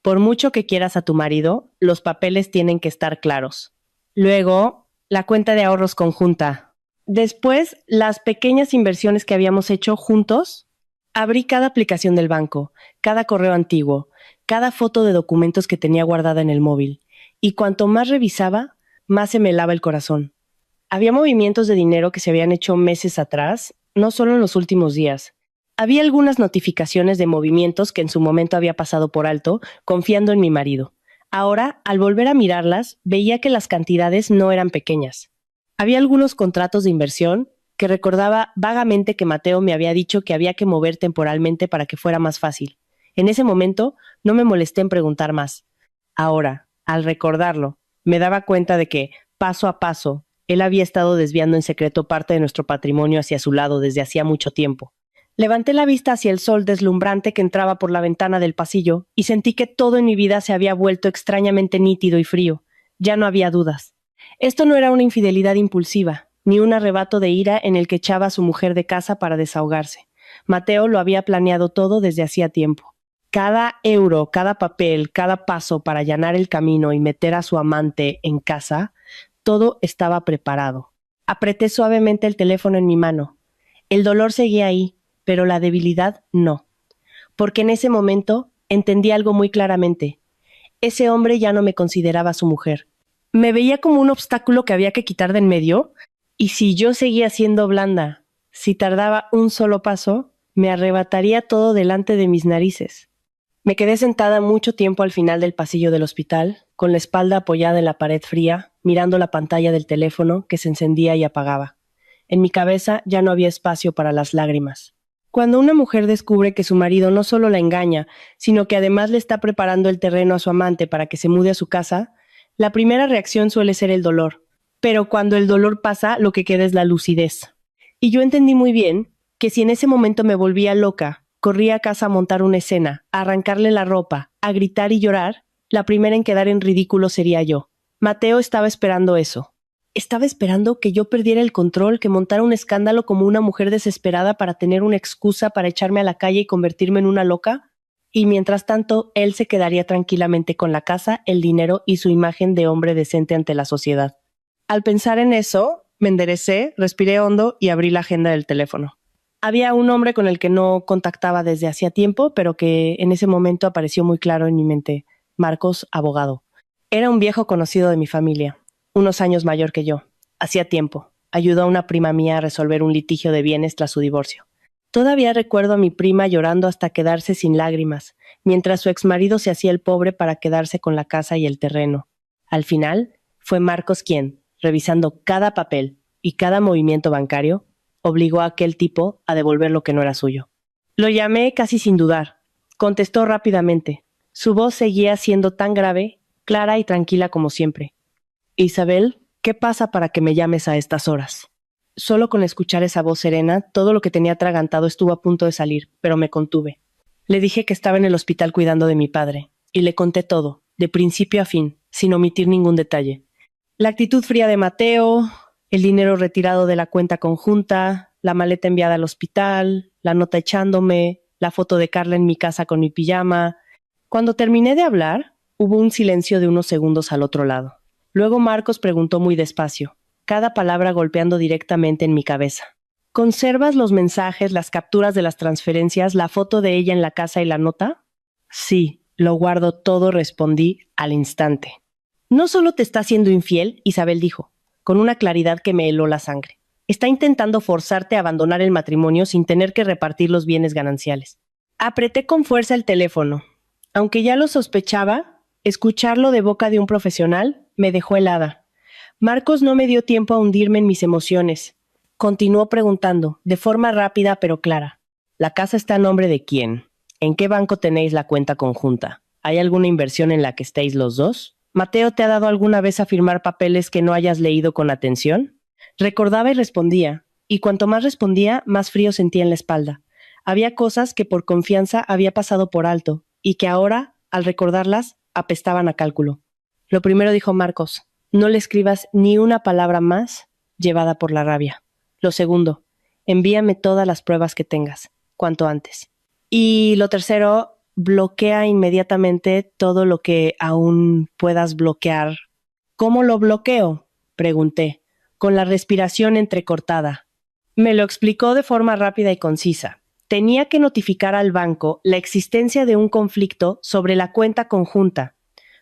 por mucho que quieras a tu marido, los papeles tienen que estar claros. Luego, la cuenta de ahorros conjunta. Después, las pequeñas inversiones que habíamos hecho juntos. Abrí cada aplicación del banco, cada correo antiguo, cada foto de documentos que tenía guardada en el móvil. y cuanto más revisaba, más se me helaba el corazón. Había movimientos de dinero que se habían hecho meses atrás, no solo en los últimos días. Había algunas notificaciones de movimientos que en su momento había pasado por alto, confiando en mi marido. Ahora, al volver a mirarlas, veía que las cantidades no eran pequeñas. Había algunos contratos de inversión que recordaba vagamente que Mateo me había dicho que había que mover temporalmente para que fuera más fácil. En ese momento, no me molesté en preguntar más. Ahora, al recordarlo, me daba cuenta de que, paso a paso, él había estado desviando en secreto parte de nuestro patrimonio hacia su lado desde hacía mucho tiempo. Levanté la vista hacia el sol deslumbrante que entraba por la ventana del pasillo y sentí que todo en mi vida se había vuelto extrañamente nítido y frío. Ya no había dudas. Esto no era una infidelidad impulsiva, ni un arrebato de ira en el que echaba a su mujer de casa para desahogarse. Mateo lo había planeado todo desde hacía tiempo. Cada euro, cada papel, cada paso para allanar el camino y meter a su amante en casa, todo estaba preparado. Apreté suavemente el teléfono en mi mano. El dolor seguía ahí, pero la debilidad no. Porque en ese momento entendí algo muy claramente. Ese hombre ya no me consideraba su mujer. Me veía como un obstáculo que había que quitar de en medio, y si yo seguía siendo blanda, si tardaba un solo paso, me arrebataría todo delante de mis narices. Me quedé sentada mucho tiempo al final del pasillo del hospital, con la espalda apoyada en la pared fría, mirando la pantalla del teléfono que se encendía y apagaba. En mi cabeza ya no había espacio para las lágrimas. Cuando una mujer descubre que su marido no solo la engaña, sino que además le está preparando el terreno a su amante para que se mude a su casa, la primera reacción suele ser el dolor. Pero cuando el dolor pasa, lo que queda es la lucidez. Y yo entendí muy bien que si en ese momento me volvía loca, corría a casa a montar una escena, a arrancarle la ropa, a gritar y llorar, la primera en quedar en ridículo sería yo. Mateo estaba esperando eso. Estaba esperando que yo perdiera el control, que montara un escándalo como una mujer desesperada para tener una excusa para echarme a la calle y convertirme en una loca. Y mientras tanto, él se quedaría tranquilamente con la casa, el dinero y su imagen de hombre decente ante la sociedad. Al pensar en eso, me enderecé, respiré hondo y abrí la agenda del teléfono. Había un hombre con el que no contactaba desde hacía tiempo, pero que en ese momento apareció muy claro en mi mente. Marcos, abogado. Era un viejo conocido de mi familia, unos años mayor que yo. Hacía tiempo. Ayudó a una prima mía a resolver un litigio de bienes tras su divorcio. Todavía recuerdo a mi prima llorando hasta quedarse sin lágrimas, mientras su exmarido se hacía el pobre para quedarse con la casa y el terreno. Al final, fue Marcos quien, revisando cada papel y cada movimiento bancario, obligó a aquel tipo a devolver lo que no era suyo. Lo llamé casi sin dudar. Contestó rápidamente. Su voz seguía siendo tan grave, clara y tranquila como siempre. Isabel, ¿qué pasa para que me llames a estas horas? Solo con escuchar esa voz serena, todo lo que tenía atragantado estuvo a punto de salir, pero me contuve. Le dije que estaba en el hospital cuidando de mi padre, y le conté todo, de principio a fin, sin omitir ningún detalle. La actitud fría de Mateo, el dinero retirado de la cuenta conjunta, la maleta enviada al hospital, la nota echándome, la foto de Carla en mi casa con mi pijama. Cuando terminé de hablar, hubo un silencio de unos segundos al otro lado. Luego Marcos preguntó muy despacio, cada palabra golpeando directamente en mi cabeza. ¿Conservas los mensajes, las capturas de las transferencias, la foto de ella en la casa y la nota? Sí, lo guardo todo, respondí al instante. No solo te está haciendo infiel, Isabel dijo, con una claridad que me heló la sangre. Está intentando forzarte a abandonar el matrimonio sin tener que repartir los bienes gananciales. Apreté con fuerza el teléfono. Aunque ya lo sospechaba, escucharlo de boca de un profesional me dejó helada. Marcos no me dio tiempo a hundirme en mis emociones. Continuó preguntando, de forma rápida pero clara. ¿La casa está a nombre de quién? ¿En qué banco tenéis la cuenta conjunta? ¿Hay alguna inversión en la que estéis los dos? ¿Mateo te ha dado alguna vez a firmar papeles que no hayas leído con atención? Recordaba y respondía, y cuanto más respondía, más frío sentía en la espalda. Había cosas que por confianza había pasado por alto, y que ahora, al recordarlas, apestaban a cálculo. Lo primero dijo Marcos, no le escribas ni una palabra más llevada por la rabia. Lo segundo, envíame todas las pruebas que tengas, cuanto antes. Y lo tercero, bloquea inmediatamente todo lo que aún puedas bloquear. ¿Cómo lo bloqueo?, pregunté, con la respiración entrecortada. Me lo explicó de forma rápida y concisa. Tenía que notificar al banco la existencia de un conflicto sobre la cuenta conjunta.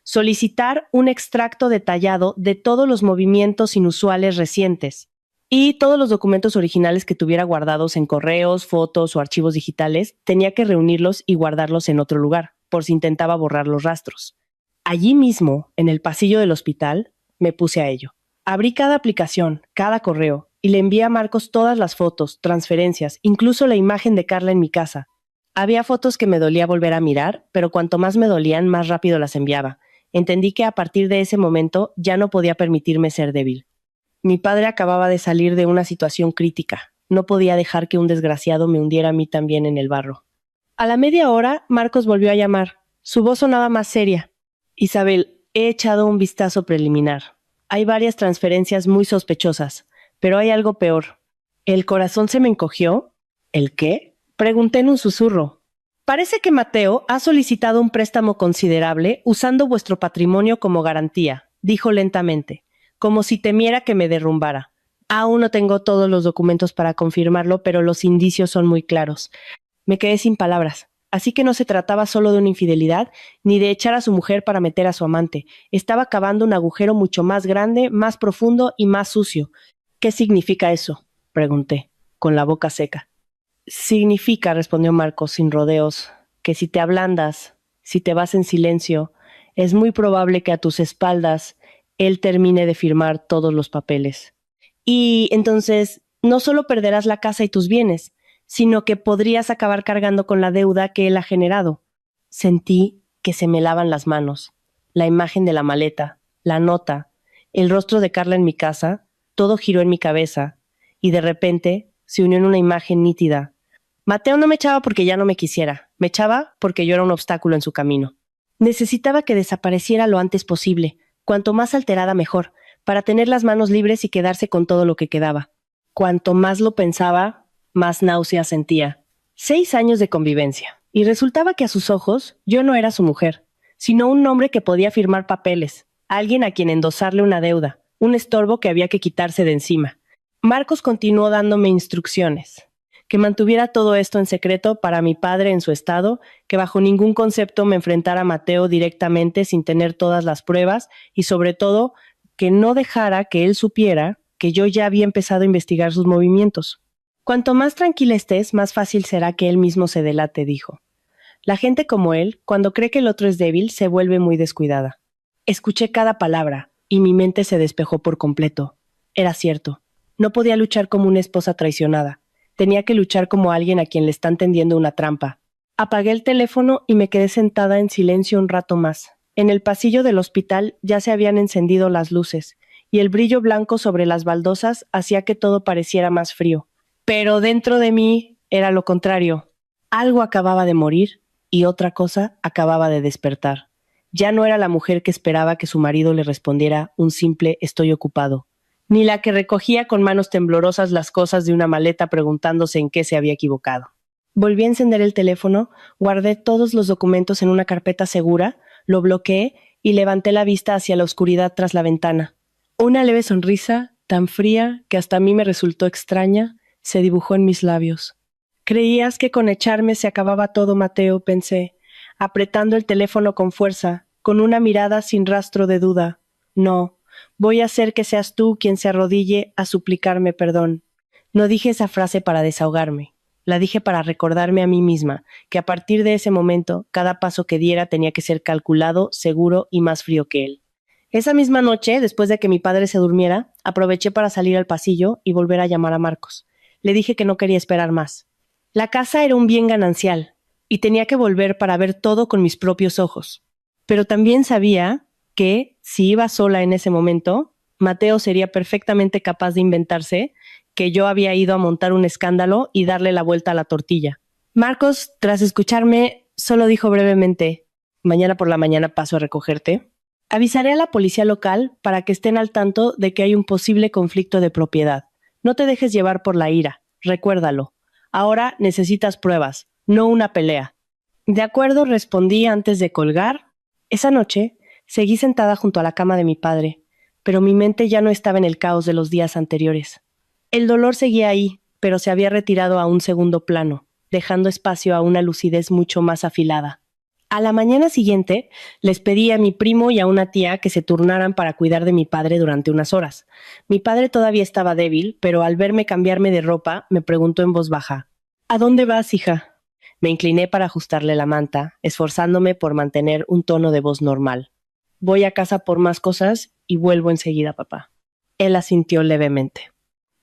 solicitar un extracto detallado de todos los movimientos inusuales recientes y todos los documentos originales que tuviera guardados en correos, fotos o archivos digitales, tenía que reunirlos y guardarlos en otro lugar, por si intentaba borrar los rastros. Allí mismo, en el pasillo del hospital, me puse a ello. Abrí cada aplicación, cada correo, y le envié a Marcos todas las fotos, transferencias, incluso la imagen de Carla en mi casa. Había fotos que me dolía volver a mirar, pero cuanto más me dolían, más rápido las enviaba. Entendí que a partir de ese momento ya no podía permitirme ser débil. Mi padre acababa de salir de una situación crítica. No podía dejar que un desgraciado me hundiera a mí también en el barro. A la media hora, Marcos volvió a llamar. Su voz sonaba más seria. Isabel, he echado un vistazo preliminar. Hay varias transferencias muy sospechosas, pero hay algo peor. El corazón se me encogió. ¿El qué? Pregunté en un susurro. Parece que Mateo ha solicitado un préstamo considerable usando vuestro patrimonio como garantía, dijo lentamente, como si temiera que me derrumbara. Aún no tengo todos los documentos para confirmarlo, pero los indicios son muy claros. Me quedé sin palabras. Así que no se trataba solo de una infidelidad, ni de echar a su mujer para meter a su amante. Estaba cavando un agujero mucho más grande, más profundo y más sucio. ¿Qué significa eso?, pregunté, con la boca seca. Significa, respondió Marcos sin rodeos, que si te ablandas, si te vas en silencio, es muy probable que a tus espaldas él termine de firmar todos los papeles. Y entonces, no solo perderás la casa y tus bienes, sino que podrías acabar cargando con la deuda que él ha generado. Sentí que se me helaban las manos. La imagen de la maleta, la nota, el rostro de Carla en mi casa, todo giró en mi cabeza, y de repente se unió en una imagen nítida. Mateo no me echaba porque ya no me quisiera, me echaba porque yo era un obstáculo en su camino. Necesitaba que desapareciera lo antes posible, cuanto más alterada mejor, para tener las manos libres y quedarse con todo lo que quedaba. Cuanto más lo pensaba, más náusea sentía. 6 años de convivencia, y resultaba que a sus ojos yo no era su mujer, sino un hombre que podía firmar papeles, alguien a quien endosarle una deuda, un estorbo que había que quitarse de encima. Marcos continuó dándome instrucciones, que mantuviera todo esto en secreto para mi padre en su estado, que bajo ningún concepto me enfrentara a Mateo directamente sin tener todas las pruebas y sobre todo que no dejara que él supiera que yo ya había empezado a investigar sus movimientos. Cuanto más tranquila estés, más fácil será que él mismo se delate, dijo. La gente como él, cuando cree que el otro es débil, se vuelve muy descuidada. Escuché cada palabra, y mi mente se despejó por completo. Era cierto. No podía luchar como una esposa traicionada. Tenía que luchar como alguien a quien le están tendiendo una trampa. Apagué el teléfono y me quedé sentada en silencio un rato más. En el pasillo del hospital ya se habían encendido las luces, y el brillo blanco sobre las baldosas hacía que todo pareciera más frío. Pero dentro de mí era lo contrario. Algo acababa de morir y otra cosa acababa de despertar. Ya no era la mujer que esperaba que su marido le respondiera un simple «estoy ocupado», ni la que recogía con manos temblorosas las cosas de una maleta preguntándose en qué se había equivocado. Volví a encender el teléfono, guardé todos los documentos en una carpeta segura, lo bloqueé y levanté la vista hacia la oscuridad tras la ventana. Una leve sonrisa, tan fría que hasta a mí me resultó extraña, se dibujó en mis labios. Creías que con echarme se acababa todo, Mateo, pensé, apretando el teléfono con fuerza, con una mirada sin rastro de duda. No, voy a hacer que seas tú quien se arrodille a suplicarme perdón. No dije esa frase para desahogarme. La dije para recordarme a mí misma que a partir de ese momento, cada paso que diera tenía que ser calculado, seguro y más frío que él. Esa misma noche, después de que mi padre se durmiera, aproveché para salir al pasillo y volver a llamar a Marcos. Le dije que no quería esperar más. La casa era un bien ganancial, y tenía que volver para ver todo con mis propios ojos. Pero también sabía que, si iba sola en ese momento, Mateo sería perfectamente capaz de inventarse que yo había ido a montar un escándalo y darle la vuelta a la tortilla. Marcos, tras escucharme, solo dijo brevemente: «Mañana por la mañana paso a recogerte. Avisaré a la policía local para que estén al tanto de que hay un posible conflicto de propiedad. No te dejes llevar por la ira, recuérdalo. Ahora necesitas pruebas, no una pelea». De acuerdo, respondí antes de colgar. Esa noche seguí sentada junto a la cama de mi padre, pero mi mente ya no estaba en el caos de los días anteriores. El dolor seguía ahí, pero se había retirado a un segundo plano, dejando espacio a una lucidez mucho más afilada. A la mañana siguiente, les pedí a mi primo y a una tía que se turnaran para cuidar de mi padre durante unas horas. Mi padre todavía estaba débil, pero al verme cambiarme de ropa, me preguntó en voz baja: ¿A dónde vas, hija? Me incliné para ajustarle la manta, esforzándome por mantener un tono de voz normal. Voy a casa por más cosas y vuelvo enseguida, papá. Él asintió levemente.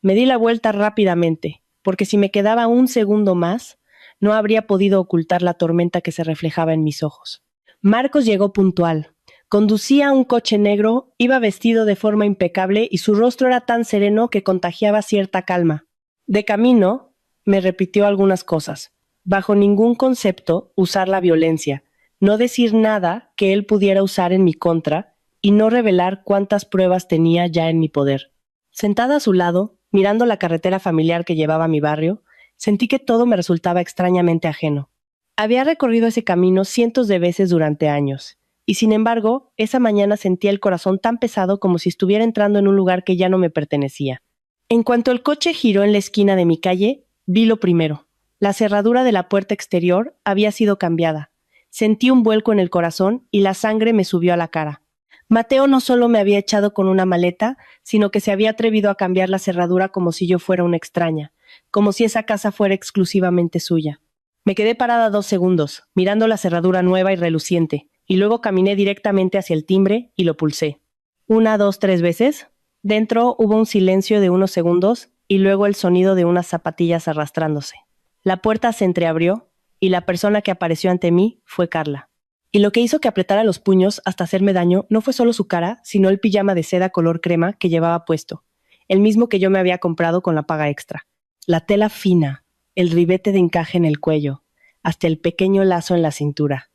Me di la vuelta rápidamente, porque si me quedaba un segundo más, no habría podido ocultar la tormenta que se reflejaba en mis ojos. Marcos llegó puntual. Conducía un coche negro, iba vestido de forma impecable y su rostro era tan sereno que contagiaba cierta calma. De camino, me repitió algunas cosas. Bajo ningún concepto usar la violencia, no decir nada que él pudiera usar en mi contra y no revelar cuántas pruebas tenía ya en mi poder. Sentada a su lado, mirando la carretera familiar que llevaba a mi barrio, sentí que todo me resultaba extrañamente ajeno. Había recorrido ese camino cientos de veces durante años, y sin embargo, esa mañana sentía el corazón tan pesado como si estuviera entrando en un lugar que ya no me pertenecía. En cuanto el coche giró en la esquina de mi calle, vi lo primero. La cerradura de la puerta exterior había sido cambiada. Sentí un vuelco en el corazón y la sangre me subió a la cara. Mateo no solo me había echado con una maleta, sino que se había atrevido a cambiar la cerradura como si yo fuera una extraña, como si esa casa fuera exclusivamente suya. Me quedé parada 2 segundos, mirando la cerradura nueva y reluciente, y luego caminé directamente hacia el timbre y lo pulsé. 1, 2, 3 veces. Dentro hubo un silencio de unos segundos y luego el sonido de unas zapatillas arrastrándose. La puerta se entreabrió y la persona que apareció ante mí fue Carla. Y lo que hizo que apretara los puños hasta hacerme daño no fue solo su cara, sino el pijama de seda color crema que llevaba puesto, el mismo que yo me había comprado con la paga extra. La tela fina, el ribete de encaje en el cuello, hasta el pequeño lazo en la cintura.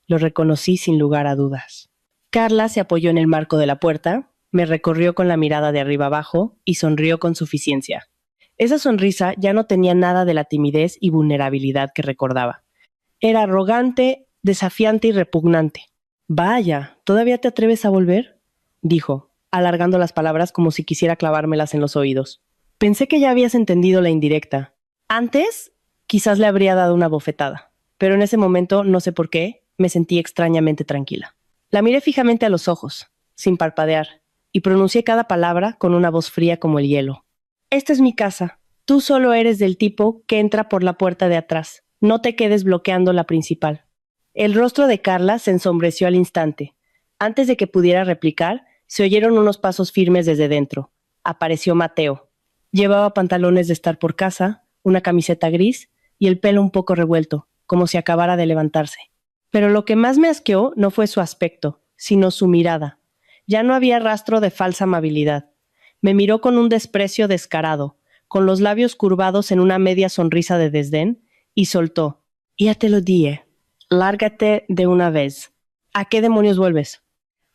Lo reconocí sin lugar a dudas. Carla se apoyó en el marco de la puerta, me recorrió con la mirada de arriba abajo y sonrió con suficiencia. Esa sonrisa ya no tenía nada de la timidez y vulnerabilidad que recordaba. Era arrogante, desafiante y repugnante. «Vaya, ¿todavía te atreves a volver?», dijo, alargando las palabras como si quisiera clavármelas en los oídos. Pensé que ya habías entendido la indirecta. Antes, quizás le habría dado una bofetada, pero en ese momento, no sé por qué, me sentí extrañamente tranquila. La miré fijamente a los ojos, sin parpadear, y pronuncié cada palabra con una voz fría como el hielo. «Esta es mi casa. Tú solo eres del tipo que entra por la puerta de atrás. No te quedes bloqueando la principal». El rostro de Carla se ensombreció al instante. Antes de que pudiera replicar, se oyeron unos pasos firmes desde dentro. Apareció Mateo. Llevaba pantalones de estar por casa, una camiseta gris y el pelo un poco revuelto, como si acabara de levantarse. Pero lo que más me asqueó no fue su aspecto, sino su mirada. Ya no había rastro de falsa amabilidad. Me miró con un desprecio descarado, con los labios curvados en una media sonrisa de desdén, y soltó: «Ya te lo dije. Lárgate de una vez. ¿A qué demonios vuelves?».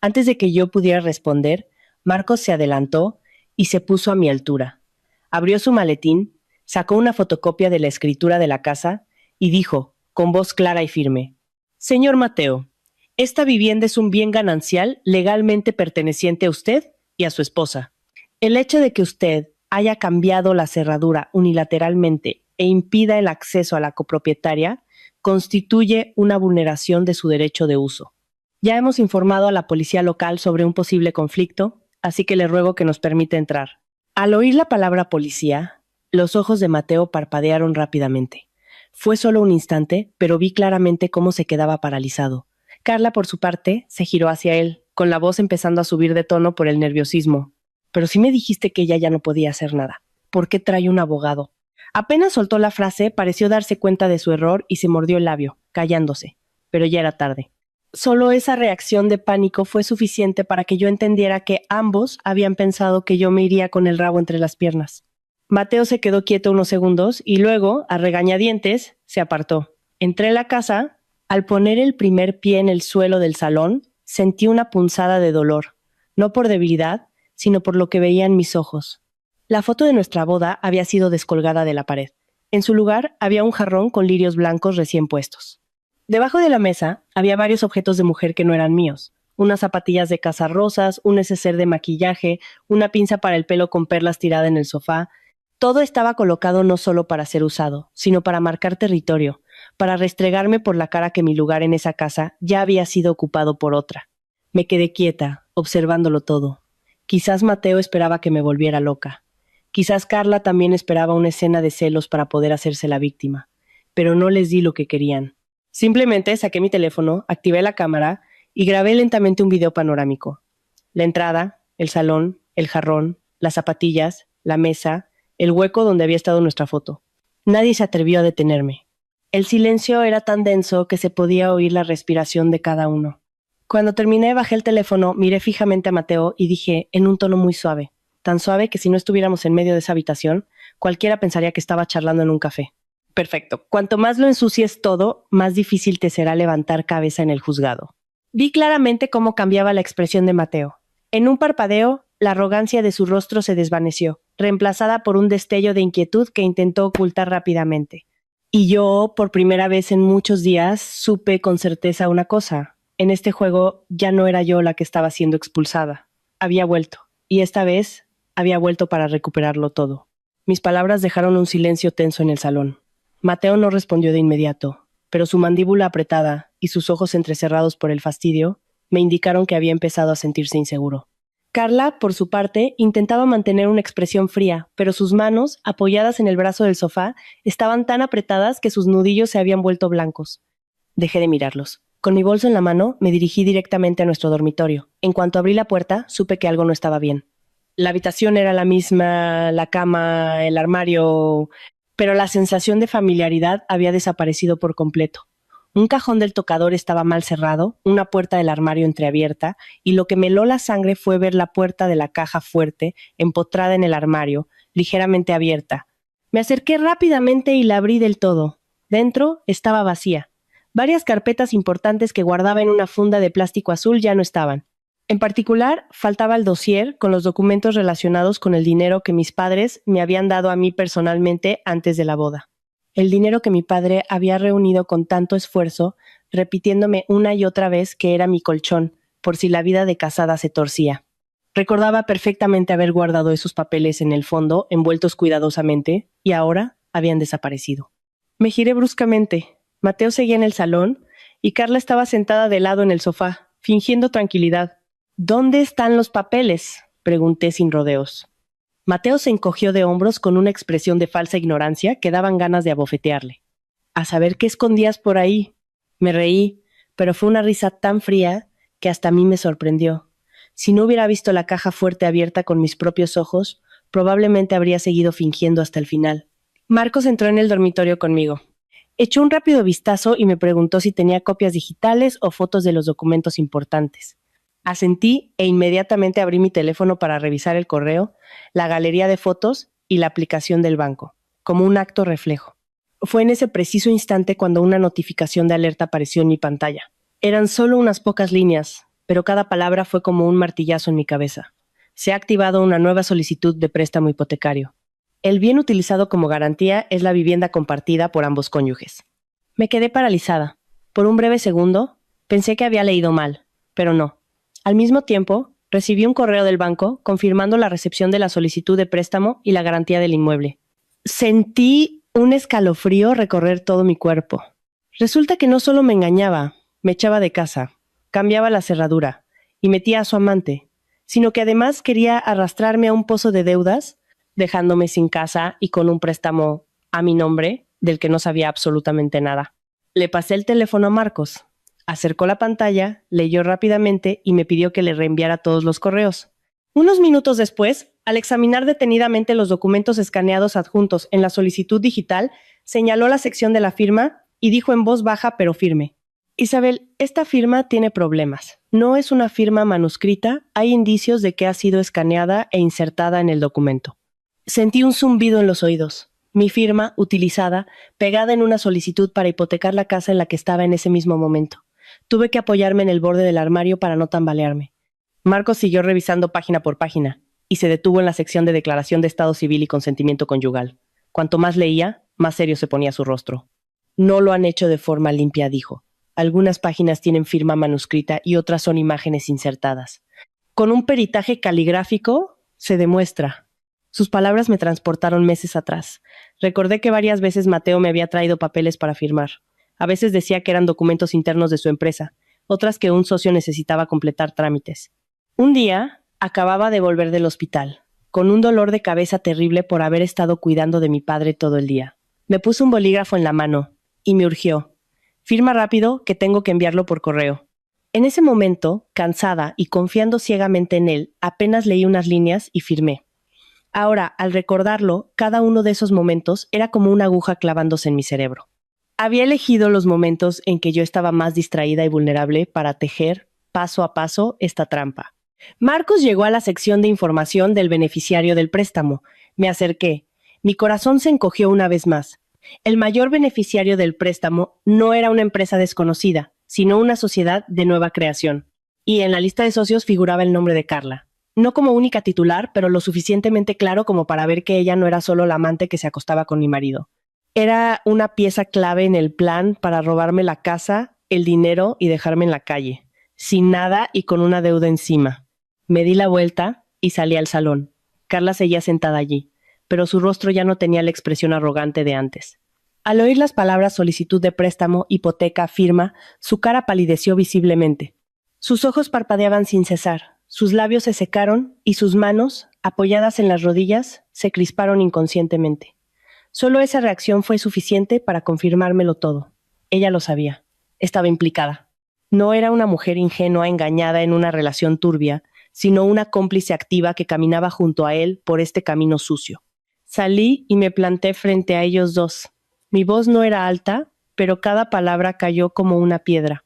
Antes de que yo pudiera responder, Marcos se adelantó y se puso a mi altura. Abrió su maletín, sacó una fotocopia de la escritura de la casa y dijo, con voz clara y firme: «Señor Mateo, esta vivienda es un bien ganancial legalmente perteneciente a usted y a su esposa. El hecho de que usted haya cambiado la cerradura unilateralmente e impida el acceso a la copropietaria constituye una vulneración de su derecho de uso. Ya hemos informado a la policía local sobre un posible conflicto, así que le ruego que nos permita entrar». Al oír la palabra policía, los ojos de Mateo parpadearon rápidamente. Fue solo un instante, pero vi claramente cómo se quedaba paralizado. Carla, por su parte, se giró hacia él, con la voz empezando a subir de tono por el nerviosismo. «Pero si me dijiste que ella ya no podía hacer nada. ¿Por qué trae un abogado?». Apenas soltó la frase, pareció darse cuenta de su error y se mordió el labio, callándose. Pero ya era tarde. Solo esa reacción de pánico fue suficiente para que yo entendiera que ambos habían pensado que yo me iría con el rabo entre las piernas. Mateo se quedó quieto unos segundos y luego, a regañadientes, se apartó. Entré en la casa. Al poner el primer pie en el suelo del salón, sentí una punzada de dolor, no por debilidad, sino por lo que veía en mis ojos. La foto de nuestra boda había sido descolgada de la pared. En su lugar había un jarrón con lirios blancos recién puestos. Debajo de la mesa había varios objetos de mujer que no eran míos. Unas zapatillas de casa rosas, un neceser de maquillaje, una pinza para el pelo con perlas tirada en el sofá. Todo estaba colocado no solo para ser usado, sino para marcar territorio, para restregarme por la cara que mi lugar en esa casa ya había sido ocupado por otra. Me quedé quieta, observándolo todo. Quizás Mateo esperaba que me volviera loca. Quizás Carla también esperaba una escena de celos para poder hacerse la víctima. Pero no les di lo que querían. Simplemente saqué mi teléfono, activé la cámara y grabé lentamente un video panorámico. La entrada, el salón, el jarrón, las zapatillas, la mesa, el hueco donde había estado nuestra foto. Nadie se atrevió a detenerme. El silencio era tan denso que se podía oír la respiración de cada uno. Cuando terminé, bajé el teléfono, miré fijamente a Mateo y dije, en un tono muy suave, tan suave que si no estuviéramos en medio de esa habitación, cualquiera pensaría que estaba charlando en un café. Perfecto. Cuanto más lo ensucies todo, más difícil te será levantar cabeza en el juzgado. Vi claramente cómo cambiaba la expresión de Mateo. En un parpadeo, la arrogancia de su rostro se desvaneció, reemplazada por un destello de inquietud que intentó ocultar rápidamente. Y yo, por primera vez en muchos días, supe con certeza una cosa. En este juego ya no era yo la que estaba siendo expulsada. Había vuelto, y esta vez había vuelto para recuperarlo todo. Mis palabras dejaron un silencio tenso en el salón. Mateo no respondió de inmediato, pero su mandíbula apretada y sus ojos entrecerrados por el fastidio me indicaron que había empezado a sentirse inseguro. Carla, por su parte, intentaba mantener una expresión fría, pero sus manos, apoyadas en el brazo del sofá, estaban tan apretadas que sus nudillos se habían vuelto blancos. Dejé de mirarlos. Con mi bolso en la mano, me dirigí directamente a nuestro dormitorio. En cuanto abrí la puerta, supe que algo no estaba bien. La habitación era la misma, la cama, el armario, pero la sensación de familiaridad había desaparecido por completo. Un cajón del tocador estaba mal cerrado, una puerta del armario entreabierta, y lo que me heló la sangre fue ver la puerta de la caja fuerte, empotrada en el armario, ligeramente abierta. Me acerqué rápidamente y la abrí del todo. Dentro estaba vacía. Varias carpetas importantes que guardaba en una funda de plástico azul ya no estaban. En particular, faltaba el dossier con los documentos relacionados con el dinero que mis padres me habían dado a mí personalmente antes de la boda. El dinero que mi padre había reunido con tanto esfuerzo, repitiéndome una y otra vez que era mi colchón, por si la vida de casada se torcía. Recordaba perfectamente haber guardado esos papeles en el fondo, envueltos cuidadosamente, y ahora habían desaparecido. Me giré bruscamente. Mateo seguía en el salón, y Carla estaba sentada de lado en el sofá, fingiendo tranquilidad. ¿Dónde están los papeles?, pregunté sin rodeos. Mateo se encogió de hombros con una expresión de falsa ignorancia que daban ganas de abofetearle. A saber qué escondías por ahí. Me reí, pero fue una risa tan fría que hasta a mí me sorprendió. Si no hubiera visto la caja fuerte abierta con mis propios ojos, probablemente habría seguido fingiendo hasta el final. Marcos entró en el dormitorio conmigo. Echó un rápido vistazo y me preguntó si tenía copias digitales o fotos de los documentos importantes. Asentí e inmediatamente abrí mi teléfono para revisar el correo, la galería de fotos y la aplicación del banco, como un acto reflejo. Fue en ese preciso instante cuando una notificación de alerta apareció en mi pantalla. Eran solo unas pocas líneas, pero cada palabra fue como un martillazo en mi cabeza. Se ha activado una nueva solicitud de préstamo hipotecario. El bien utilizado como garantía es la vivienda compartida por ambos cónyuges. Me quedé paralizada. Por un breve segundo, pensé que había leído mal, pero no. Al mismo tiempo, recibí un correo del banco confirmando la recepción de la solicitud de préstamo y la garantía del inmueble. Sentí un escalofrío recorrer todo mi cuerpo. Resulta que no solo me engañaba, me echaba de casa, cambiaba la cerradura y metía a su amante, sino que además quería arrastrarme a un pozo de deudas, dejándome sin casa y con un préstamo a mi nombre del que no sabía absolutamente nada. Le pasé el teléfono a Marcos. Acercó la pantalla, leyó rápidamente y me pidió que le reenviara todos los correos. Unos minutos después, al examinar detenidamente los documentos escaneados adjuntos en la solicitud digital, señaló la sección de la firma y dijo en voz baja pero firme: Isabel, esta firma tiene problemas. No es una firma manuscrita, hay indicios de que ha sido escaneada e insertada en el documento. Sentí un zumbido en los oídos. Mi firma, utilizada, pegada en una solicitud para hipotecar la casa en la que estaba en ese mismo momento. Tuve que apoyarme en el borde del armario para no tambalearme. Marcos siguió revisando página por página y se detuvo en la sección de declaración de estado civil y consentimiento conyugal. Cuanto más leía, más serio se ponía su rostro. No lo han hecho de forma limpia, dijo. Algunas páginas tienen firma manuscrita y otras son imágenes insertadas. Con un peritaje caligráfico se demuestra. Sus palabras me transportaron meses atrás. Recordé que varias veces Mateo me había traído papeles para firmar. A veces decía que eran documentos internos de su empresa, otras que un socio necesitaba completar trámites. Un día, acababa de volver del hospital, con un dolor de cabeza terrible por haber estado cuidando de mi padre todo el día. Me puso un bolígrafo en la mano y me urgió: firma rápido, que tengo que enviarlo por correo. En ese momento, cansada y confiando ciegamente en él, apenas leí unas líneas y firmé. Ahora, al recordarlo, cada uno de esos momentos era como una aguja clavándose en mi cerebro. Había elegido los momentos en que yo estaba más distraída y vulnerable para tejer, paso a paso, esta trampa. Marcos llegó a la sección de información del beneficiario del préstamo. Me acerqué. Mi corazón se encogió una vez más. El mayor beneficiario del préstamo no era una empresa desconocida, sino una sociedad de nueva creación. Y en la lista de socios figuraba el nombre de Carla. No como única titular, pero lo suficientemente claro como para ver que ella no era solo la amante que se acostaba con mi marido. Era una pieza clave en el plan para robarme la casa, el dinero y dejarme en la calle, sin nada y con una deuda encima. Me di la vuelta y salí al salón. Carla seguía sentada allí, pero su rostro ya no tenía la expresión arrogante de antes. Al oír las palabras solicitud de préstamo, hipoteca, firma, su cara palideció visiblemente. Sus ojos parpadeaban sin cesar, sus labios se secaron y sus manos, apoyadas en las rodillas, se crisparon inconscientemente. Solo esa reacción fue suficiente para confirmármelo todo. Ella lo sabía. Estaba implicada. No era una mujer ingenua engañada en una relación turbia, sino una cómplice activa que caminaba junto a él por este camino sucio. Salí y me planté frente a ellos dos. Mi voz no era alta, pero cada palabra cayó como una piedra.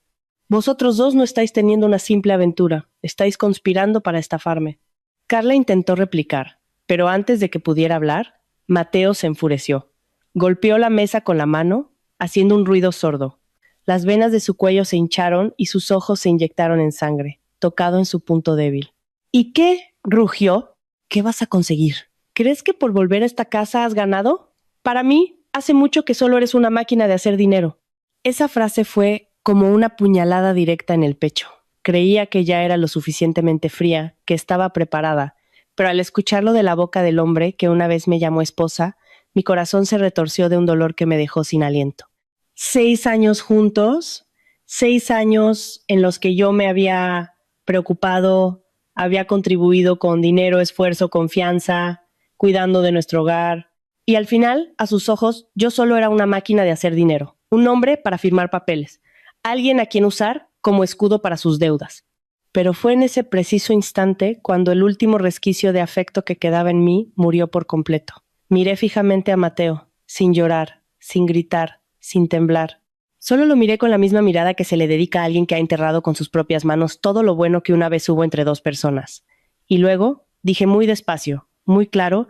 Vosotros dos no estáis teniendo una simple aventura, estáis conspirando para estafarme. Carla intentó replicar, pero antes de que pudiera hablar, Mateo se enfureció. Golpeó la mesa con la mano, haciendo un ruido sordo. Las venas de su cuello se hincharon y sus ojos se inyectaron en sangre, tocado en su punto débil. ¿Y qué? Rugió. ¿Qué vas a conseguir? ¿Crees que por volver a esta casa has ganado? Para mí, hace mucho que solo eres una máquina de hacer dinero. Esa frase fue como una puñalada directa en el pecho. Creía que ya era lo suficientemente fría, que estaba preparada, pero al escucharlo de la boca del hombre que una vez me llamó esposa, mi corazón se retorció de un dolor que me dejó sin aliento. 6 años juntos, 6 años en los que yo me había preocupado, había contribuido con dinero, esfuerzo, confianza, cuidando de nuestro hogar. Y al final, a sus ojos, yo solo era una máquina de hacer dinero, un hombre para firmar papeles, alguien a quien usar como escudo para sus deudas. Pero fue en ese preciso instante cuando el último resquicio de afecto que quedaba en mí murió por completo. Miré fijamente a Mateo, sin llorar, sin gritar, sin temblar. Solo lo miré con la misma mirada que se le dedica a alguien que ha enterrado con sus propias manos todo lo bueno que una vez hubo entre dos personas. Y luego dije muy despacio, muy claro: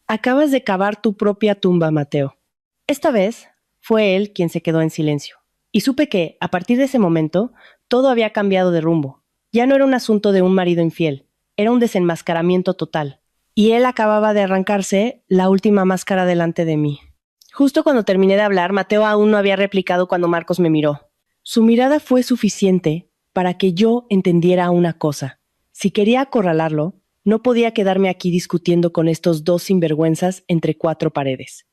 acabas de cavar tu propia tumba, Mateo. Esta vez fue él quien se quedó en silencio. Y supe que, a partir de ese momento, todo había cambiado de rumbo. Ya no era un asunto de un marido infiel, era un desenmascaramiento total. Y él acababa de arrancarse la última máscara delante de mí. Justo cuando terminé de hablar, Mateo aún no había replicado cuando Marcos me miró. Su mirada fue suficiente para que yo entendiera una cosa. Si quería acorralarlo, no podía quedarme aquí discutiendo con estos dos sinvergüenzas entre 4 paredes.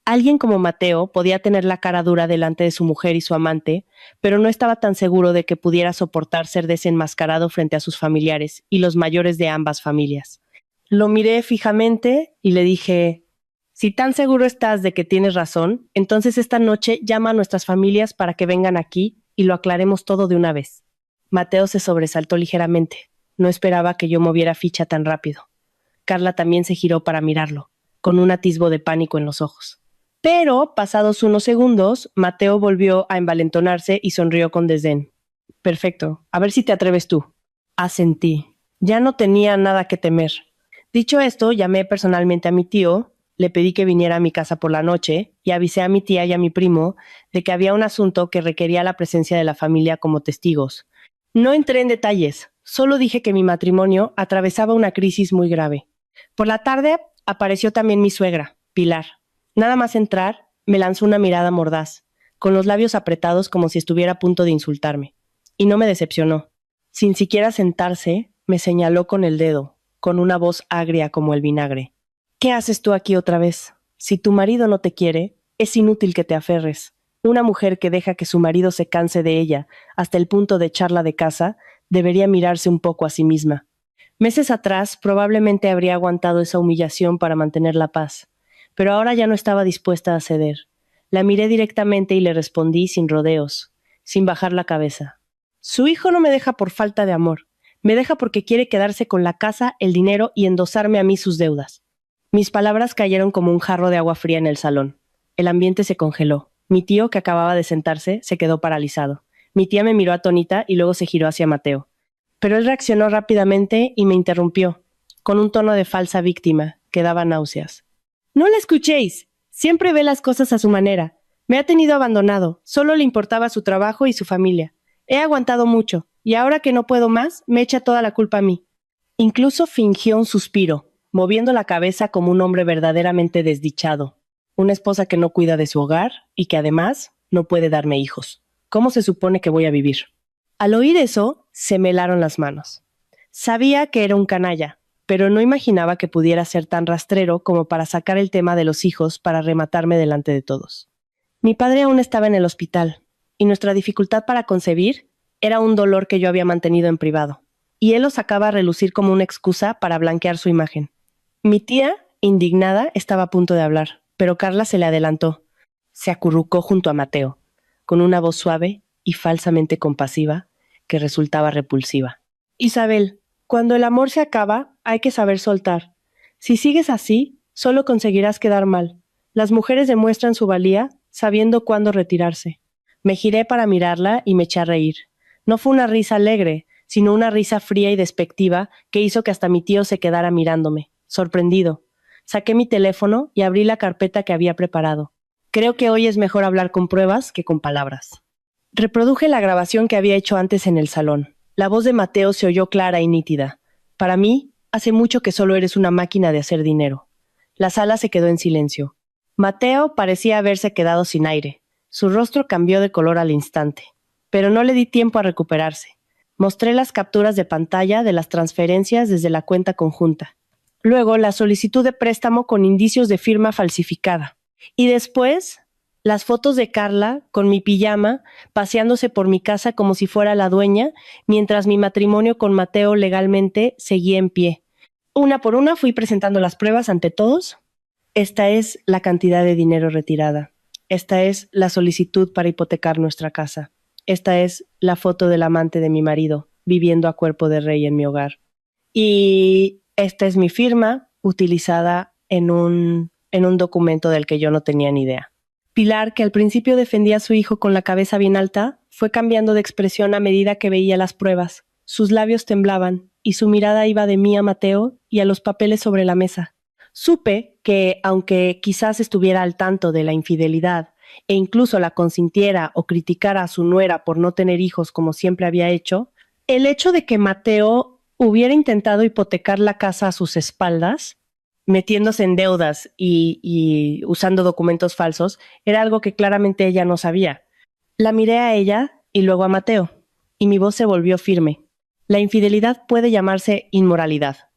Alguien como Mateo podía tener la cara dura delante de su mujer y su amante, pero no estaba tan seguro de que pudiera soportar ser desenmascarado frente a sus familiares y los mayores de ambas familias. Lo miré fijamente y le dije: si tan seguro estás de que tienes razón, entonces esta noche llama a nuestras familias para que vengan aquí y lo aclaremos todo de una vez. Mateo se sobresaltó ligeramente. No esperaba que yo moviera ficha tan rápido. Carla también se giró para mirarlo, con un atisbo de pánico en los ojos. Pero, pasados unos segundos, Mateo volvió a envalentonarse y sonrió con desdén. Perfecto, a ver si te atreves tú. Asentí. Ya no tenía nada que temer. Dicho esto, llamé personalmente a mi tío, le pedí que viniera a mi casa por la noche y avisé a mi tía y a mi primo de que había un asunto que requería la presencia de la familia como testigos. No entré en detalles, solo dije que mi matrimonio atravesaba una crisis muy grave. Por la tarde apareció también mi suegra, Pilar. Nada más entrar, me lanzó una mirada mordaz, con los labios apretados como si estuviera a punto de insultarme. Y no me decepcionó. Sin siquiera sentarse, me señaló con el dedo, con una voz agria como el vinagre. ¿Qué haces tú aquí otra vez? Si tu marido no te quiere, es inútil que te aferres. Una mujer que deja que su marido se canse de ella hasta el punto de echarla de casa, debería mirarse un poco a sí misma. Meses atrás probablemente habría aguantado esa humillación para mantener la paz, pero ahora ya no estaba dispuesta a ceder. La miré directamente y le respondí sin rodeos, sin bajar la cabeza. Su hijo no me deja por falta de amor, me deja porque quiere quedarse con la casa, el dinero y endosarme a mí sus deudas. Mis palabras cayeron como un jarro de agua fría en el salón. El ambiente se congeló. Mi tío, que acababa de sentarse, se quedó paralizado. Mi tía me miró atónita y luego se giró hacia Mateo. Pero él reaccionó rápidamente y me interrumpió, con un tono de falsa víctima que daba náuseas. No la escuchéis. Siempre ve las cosas a su manera. Me ha tenido abandonado. Solo le importaba su trabajo y su familia. He aguantado mucho, y ahora que no puedo más, me echa toda la culpa a mí. Incluso fingió un suspiro, moviendo la cabeza como un hombre verdaderamente desdichado. Una esposa que no cuida de su hogar y que además no puede darme hijos. ¿Cómo se supone que voy a vivir? Al oír eso, se me helaron las manos. Sabía que era un canalla, pero no imaginaba que pudiera ser tan rastrero como para sacar el tema de los hijos para rematarme delante de todos. Mi padre aún estaba en el hospital, y nuestra dificultad para concebir era un dolor que yo había mantenido en privado, y él lo sacaba a relucir como una excusa para blanquear su imagen. Mi tía, indignada, estaba a punto de hablar, pero Carla se le adelantó. Se acurrucó junto a Mateo, con una voz suave y falsamente compasiva que resultaba repulsiva. Isabel, cuando el amor se acaba, hay que saber soltar. Si sigues así, solo conseguirás quedar mal. Las mujeres demuestran su valía sabiendo cuándo retirarse. Me giré para mirarla y me eché a reír. No fue una risa alegre, sino una risa fría y despectiva que hizo que hasta mi tío se quedara mirándome, sorprendido. Saqué mi teléfono y abrí la carpeta que había preparado. Creo que hoy es mejor hablar con pruebas que con palabras. Reproduje la grabación que había hecho antes en el salón. La voz de Mateo se oyó clara y nítida. Para mí, hace mucho que solo eres una máquina de hacer dinero. La sala se quedó en silencio. Mateo parecía haberse quedado sin aire. Su rostro cambió de color al instante. Pero no le di tiempo a recuperarse. Mostré las capturas de pantalla de las transferencias desde la cuenta conjunta. Luego, la solicitud de préstamo con indicios de firma falsificada. Y después, las fotos de Carla, con mi pijama, paseándose por mi casa como si fuera la dueña, mientras mi matrimonio con Mateo legalmente seguía en pie. Una por una fui presentando las pruebas ante todos. Esta es la cantidad de dinero retirada. Esta es la solicitud para hipotecar nuestra casa. Esta es la foto del amante de mi marido, viviendo a cuerpo de rey en mi hogar. Y esta es mi firma, utilizada en un documento del que yo no tenía ni idea. Pilar, que al principio defendía a su hijo con la cabeza bien alta, fue cambiando de expresión a medida que veía las pruebas. Sus labios temblaban, y su mirada iba de mí a Mateo y a los papeles sobre la mesa. Supe que, aunque quizás estuviera al tanto de la infidelidad e incluso la consintiera o criticara a su nuera por no tener hijos como siempre había hecho, el hecho de que Mateo hubiera intentado hipotecar la casa a sus espaldas, metiéndose en deudas y usando documentos falsos, era algo que claramente ella no sabía. La miré a ella y luego a Mateo, y mi voz se volvió firme. La infidelidad puede llamarse inmoralidad,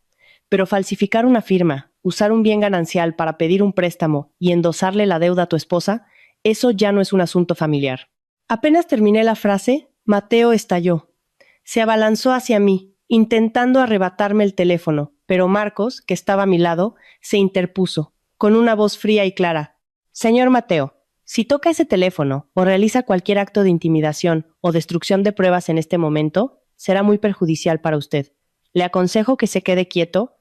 pero falsificar una firma, usar un bien ganancial para pedir un préstamo y endosarle la deuda a tu esposa, eso ya no es un asunto familiar. Apenas terminé la frase, Mateo estalló. Se abalanzó hacia mí, intentando arrebatarme el teléfono, pero Marcos, que estaba a mi lado, se interpuso, con una voz fría y clara. Señor Mateo, si toca ese teléfono o realiza cualquier acto de intimidación o destrucción de pruebas en este momento, será muy perjudicial para usted. Le aconsejo que se quede quieto.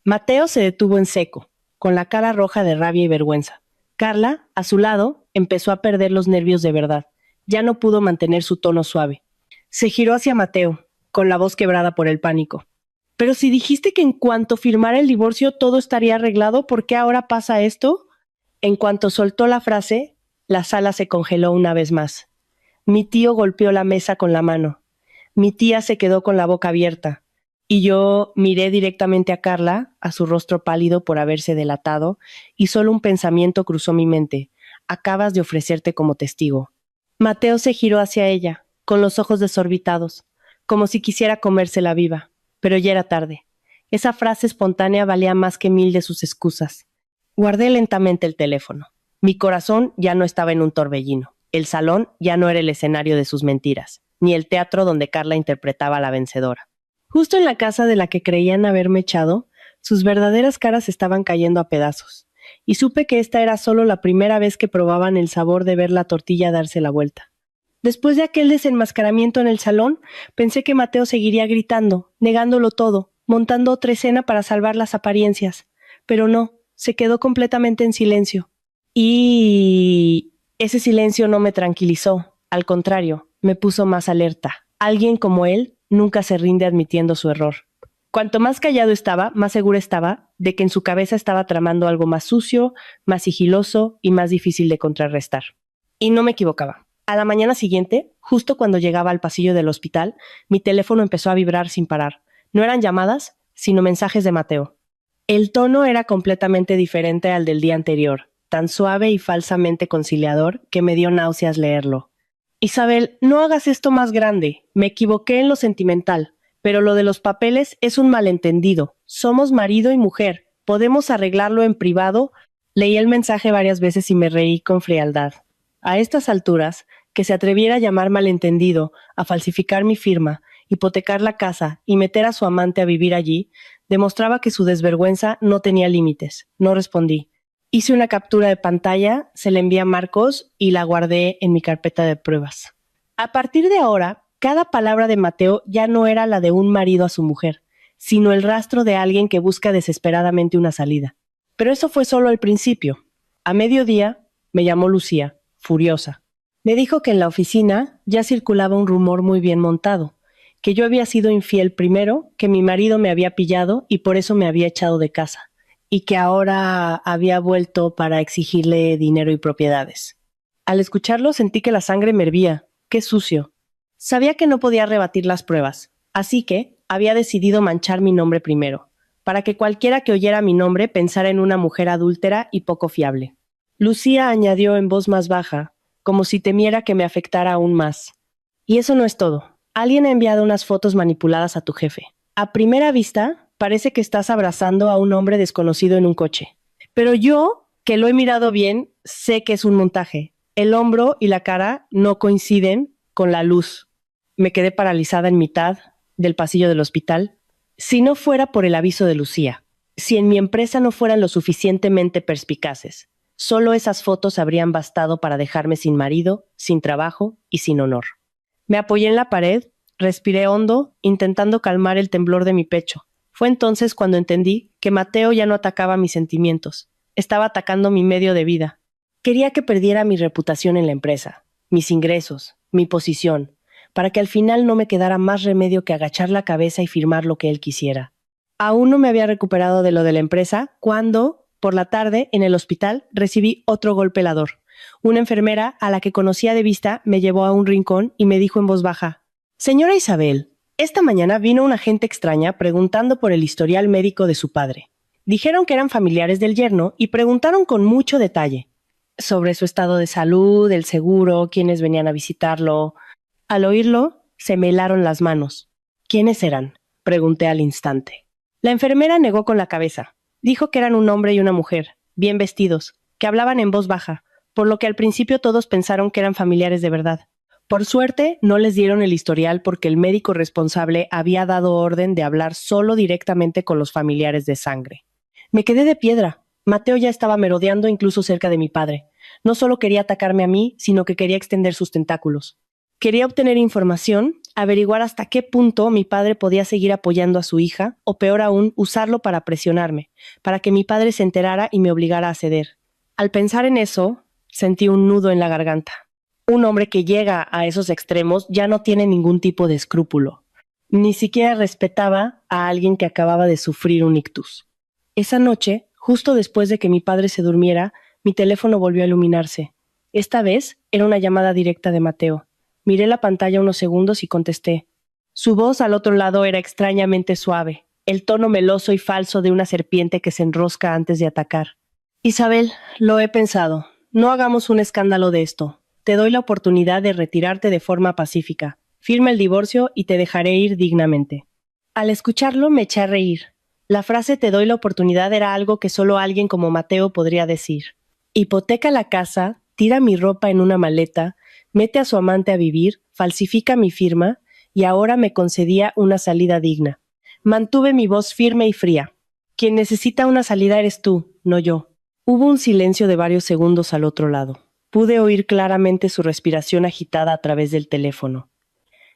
Mateo se detuvo en seco, con la cara roja de rabia y vergüenza. Carla, a su lado, empezó a perder los nervios de verdad. Ya no pudo mantener su tono suave. Se giró hacia Mateo, con la voz quebrada por el pánico. Pero si dijiste que en cuanto firmara el divorcio todo estaría arreglado, ¿por qué ahora pasa esto? En cuanto soltó la frase, la sala se congeló una vez más. Mi tío golpeó la mesa con la mano. Mi tía se quedó con la boca abierta. Y yo miré directamente a Carla, a su rostro pálido por haberse delatado, y solo un pensamiento cruzó mi mente. Acabas de ofrecerte como testigo. Mateo se giró hacia ella, con los ojos desorbitados, como si quisiera comérsela viva. Pero ya era tarde. Esa frase espontánea valía más que 1000 de sus excusas. Guardé lentamente el teléfono. Mi corazón ya no estaba en un torbellino. El salón ya no era el escenario de sus mentiras, ni el teatro donde Carla interpretaba a la vencedora. Justo en la casa de la que creían haberme echado, sus verdaderas caras estaban cayendo a pedazos, y supe que esta era solo la primera vez que probaban el sabor de ver la tortilla darse la vuelta. Después de aquel desenmascaramiento en el salón, pensé que Mateo seguiría gritando, negándolo todo, montando otra escena para salvar las apariencias. Pero no, se quedó completamente en silencio. Y ese silencio no me tranquilizó, al contrario, me puso más alerta. Alguien como él nunca se rinde admitiendo su error. Cuanto más callado estaba, más segura estaba de que en su cabeza estaba tramando algo más sucio, más sigiloso y más difícil de contrarrestar. Y no me equivocaba. A la mañana siguiente, justo cuando llegaba al pasillo del hospital, mi teléfono empezó a vibrar sin parar. No eran llamadas, sino mensajes de Mateo. El tono era completamente diferente al del día anterior, tan suave y falsamente conciliador que me dio náuseas leerlo. Isabel, no hagas esto más grande. Me equivoqué en lo sentimental, pero lo de los papeles es un malentendido. Somos marido y mujer. Podemos arreglarlo en privado. Leí el mensaje varias veces y me reí con frialdad. A estas alturas, que se atreviera a llamar malentendido, a falsificar mi firma, hipotecar la casa y meter a su amante a vivir allí, demostraba que su desvergüenza no tenía límites. No respondí. Hice una captura de pantalla, se la envié a Marcos y la guardé en mi carpeta de pruebas. A partir de ahora, cada palabra de Mateo ya no era la de un marido a su mujer, sino el rastro de alguien que busca desesperadamente una salida. Pero eso fue solo al principio. A mediodía, me llamó Lucía, furiosa. Me dijo que en la oficina ya circulaba un rumor muy bien montado, que yo había sido infiel primero, que mi marido me había pillado y por eso me había echado de casa, y que ahora había vuelto para exigirle dinero y propiedades. Al escucharlo sentí que la sangre me hervía. ¡Qué sucio! Sabía que no podía rebatir las pruebas, así que había decidido manchar mi nombre primero, para que cualquiera que oyera mi nombre pensara en una mujer adúltera y poco fiable. Lucía añadió en voz más baja, como si temiera que me afectara aún más. Y eso no es todo. Alguien ha enviado unas fotos manipuladas a tu jefe. A primera vista, parece que estás abrazando a un hombre desconocido en un coche. Pero yo, que lo he mirado bien, sé que es un montaje. El hombro y la cara no coinciden con la luz. Me quedé paralizada en mitad del pasillo del hospital. Si no fuera por el aviso de Lucía, si en mi empresa no fueran lo suficientemente perspicaces, solo esas fotos habrían bastado para dejarme sin marido, sin trabajo y sin honor. Me apoyé en la pared, respiré hondo, intentando calmar el temblor de mi pecho. Fue entonces cuando entendí que Mateo ya no atacaba mis sentimientos, estaba atacando mi medio de vida. Quería que perdiera mi reputación en la empresa, mis ingresos, mi posición, para que al final no me quedara más remedio que agachar la cabeza y firmar lo que él quisiera. Aún no me había recuperado de lo de la empresa cuando, por la tarde, en el hospital, recibí otro golpe helador. Una enfermera, a la que conocía de vista, me llevó a un rincón y me dijo en voz baja: «Señora Isabel, esta mañana vino una gente extraña preguntando por el historial médico de su padre. Dijeron que eran familiares del yerno y preguntaron con mucho detalle sobre su estado de salud, el seguro, quiénes venían a visitarlo». Al oírlo, se me helaron las manos. «¿Quiénes eran?», pregunté al instante. La enfermera negó con la cabeza. Dijo que eran un hombre y una mujer, bien vestidos, que hablaban en voz baja, por lo que al principio todos pensaron que eran familiares de verdad. Por suerte, no les dieron el historial porque el médico responsable había dado orden de hablar solo directamente con los familiares de sangre. Me quedé de piedra. Mateo ya estaba merodeando incluso cerca de mi padre. No solo quería atacarme a mí, sino que quería extender sus tentáculos. Quería obtener información, averiguar hasta qué punto mi padre podía seguir apoyando a su hija, o peor aún, usarlo para presionarme, para que mi padre se enterara y me obligara a ceder. Al pensar en eso, sentí un nudo en la garganta. Un hombre que llega a esos extremos ya no tiene ningún tipo de escrúpulo. Ni siquiera respetaba a alguien que acababa de sufrir un ictus. Esa noche, justo después de que mi padre se durmiera, mi teléfono volvió a iluminarse. Esta vez era una llamada directa de Mateo. Miré la pantalla unos segundos y contesté. Su voz al otro lado era extrañamente suave, el tono meloso y falso de una serpiente que se enrosca antes de atacar. «Isabel, lo he pensado. No hagamos un escándalo de esto. Te doy la oportunidad de retirarte de forma pacífica. Firma el divorcio y te dejaré ir dignamente». Al escucharlo me eché a reír. La frase «te doy la oportunidad» era algo que solo alguien como Mateo podría decir. Hipoteca la casa, tira mi ropa en una maleta, mete a su amante a vivir, falsifica mi firma y ahora me concedía una salida digna. Mantuve mi voz firme y fría. Quien necesita una salida eres tú, no yo. Hubo un silencio de varios segundos al otro lado. Pude oír claramente su respiración agitada a través del teléfono.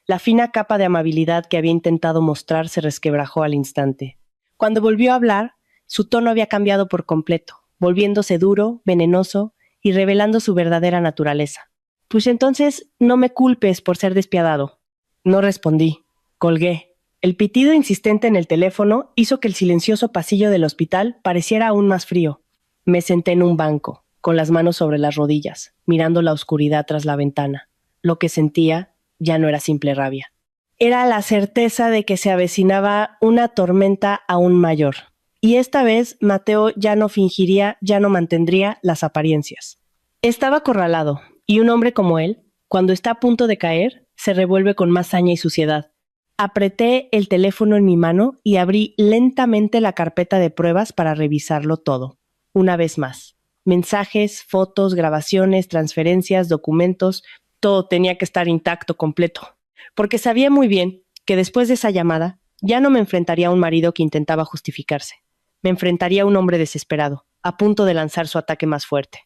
La fina capa de amabilidad que había intentado mostrar se resquebrajó al instante. Cuando volvió a hablar, su tono había cambiado por completo, volviéndose duro, venenoso y revelando su verdadera naturaleza. Pues entonces no me culpes por ser despiadado. No respondí. Colgué. El pitido insistente en el teléfono hizo que el silencioso pasillo del hospital pareciera aún más frío. Me senté en un banco, con las manos sobre las rodillas, mirando la oscuridad tras la ventana. Lo que sentía ya no era simple rabia. Era la certeza de que se avecinaba una tormenta aún mayor. Y esta vez Mateo ya no fingiría, ya no mantendría las apariencias. Estaba acorralado, y un hombre como él, cuando está a punto de caer, se revuelve con más saña y suciedad. Apreté el teléfono en mi mano y abrí lentamente la carpeta de pruebas para revisarlo todo. Una vez más. Mensajes, fotos, grabaciones, transferencias, documentos, todo tenía que estar intacto, completo. Porque sabía muy bien que después de esa llamada ya no me enfrentaría a un marido que intentaba justificarse. Me enfrentaría a un hombre desesperado, a punto de lanzar su ataque más fuerte.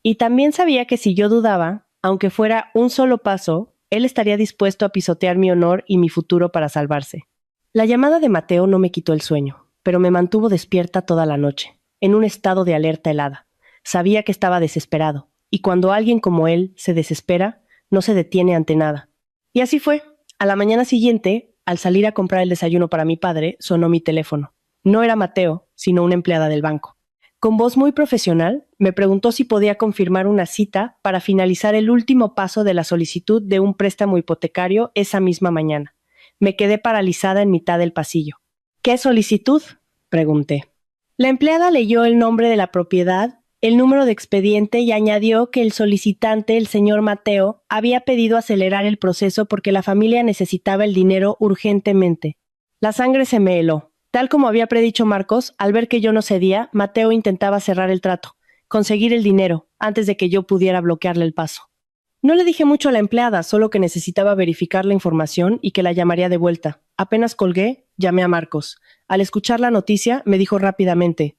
Y también sabía que si yo dudaba, aunque fuera un solo paso, él estaría dispuesto a pisotear mi honor y mi futuro para salvarse. La llamada de Mateo no me quitó el sueño, pero me mantuvo despierta toda la noche, en un estado de alerta helada. Sabía que estaba desesperado, y cuando alguien como él se desespera, no se detiene ante nada. Y así fue. A la mañana siguiente, al salir a comprar el desayuno para mi padre, sonó mi teléfono. No era Mateo, sino una empleada del banco. Con voz muy profesional, me preguntó si podía confirmar una cita para finalizar el último paso de la solicitud de un préstamo hipotecario esa misma mañana. Me quedé paralizada en mitad del pasillo. ¿Qué solicitud?, pregunté. La empleada leyó el nombre de la propiedad, el número de expediente y añadió que el solicitante, el señor Mateo, había pedido acelerar el proceso porque la familia necesitaba el dinero urgentemente. La sangre se me heló. Tal como había predicho Marcos, al ver que yo no cedía, Mateo intentaba cerrar el trato, conseguir el dinero, antes de que yo pudiera bloquearle el paso. No le dije mucho a la empleada, solo que necesitaba verificar la información y que la llamaría de vuelta. Apenas colgué, llamé a Marcos. Al escuchar la noticia, me dijo rápidamente: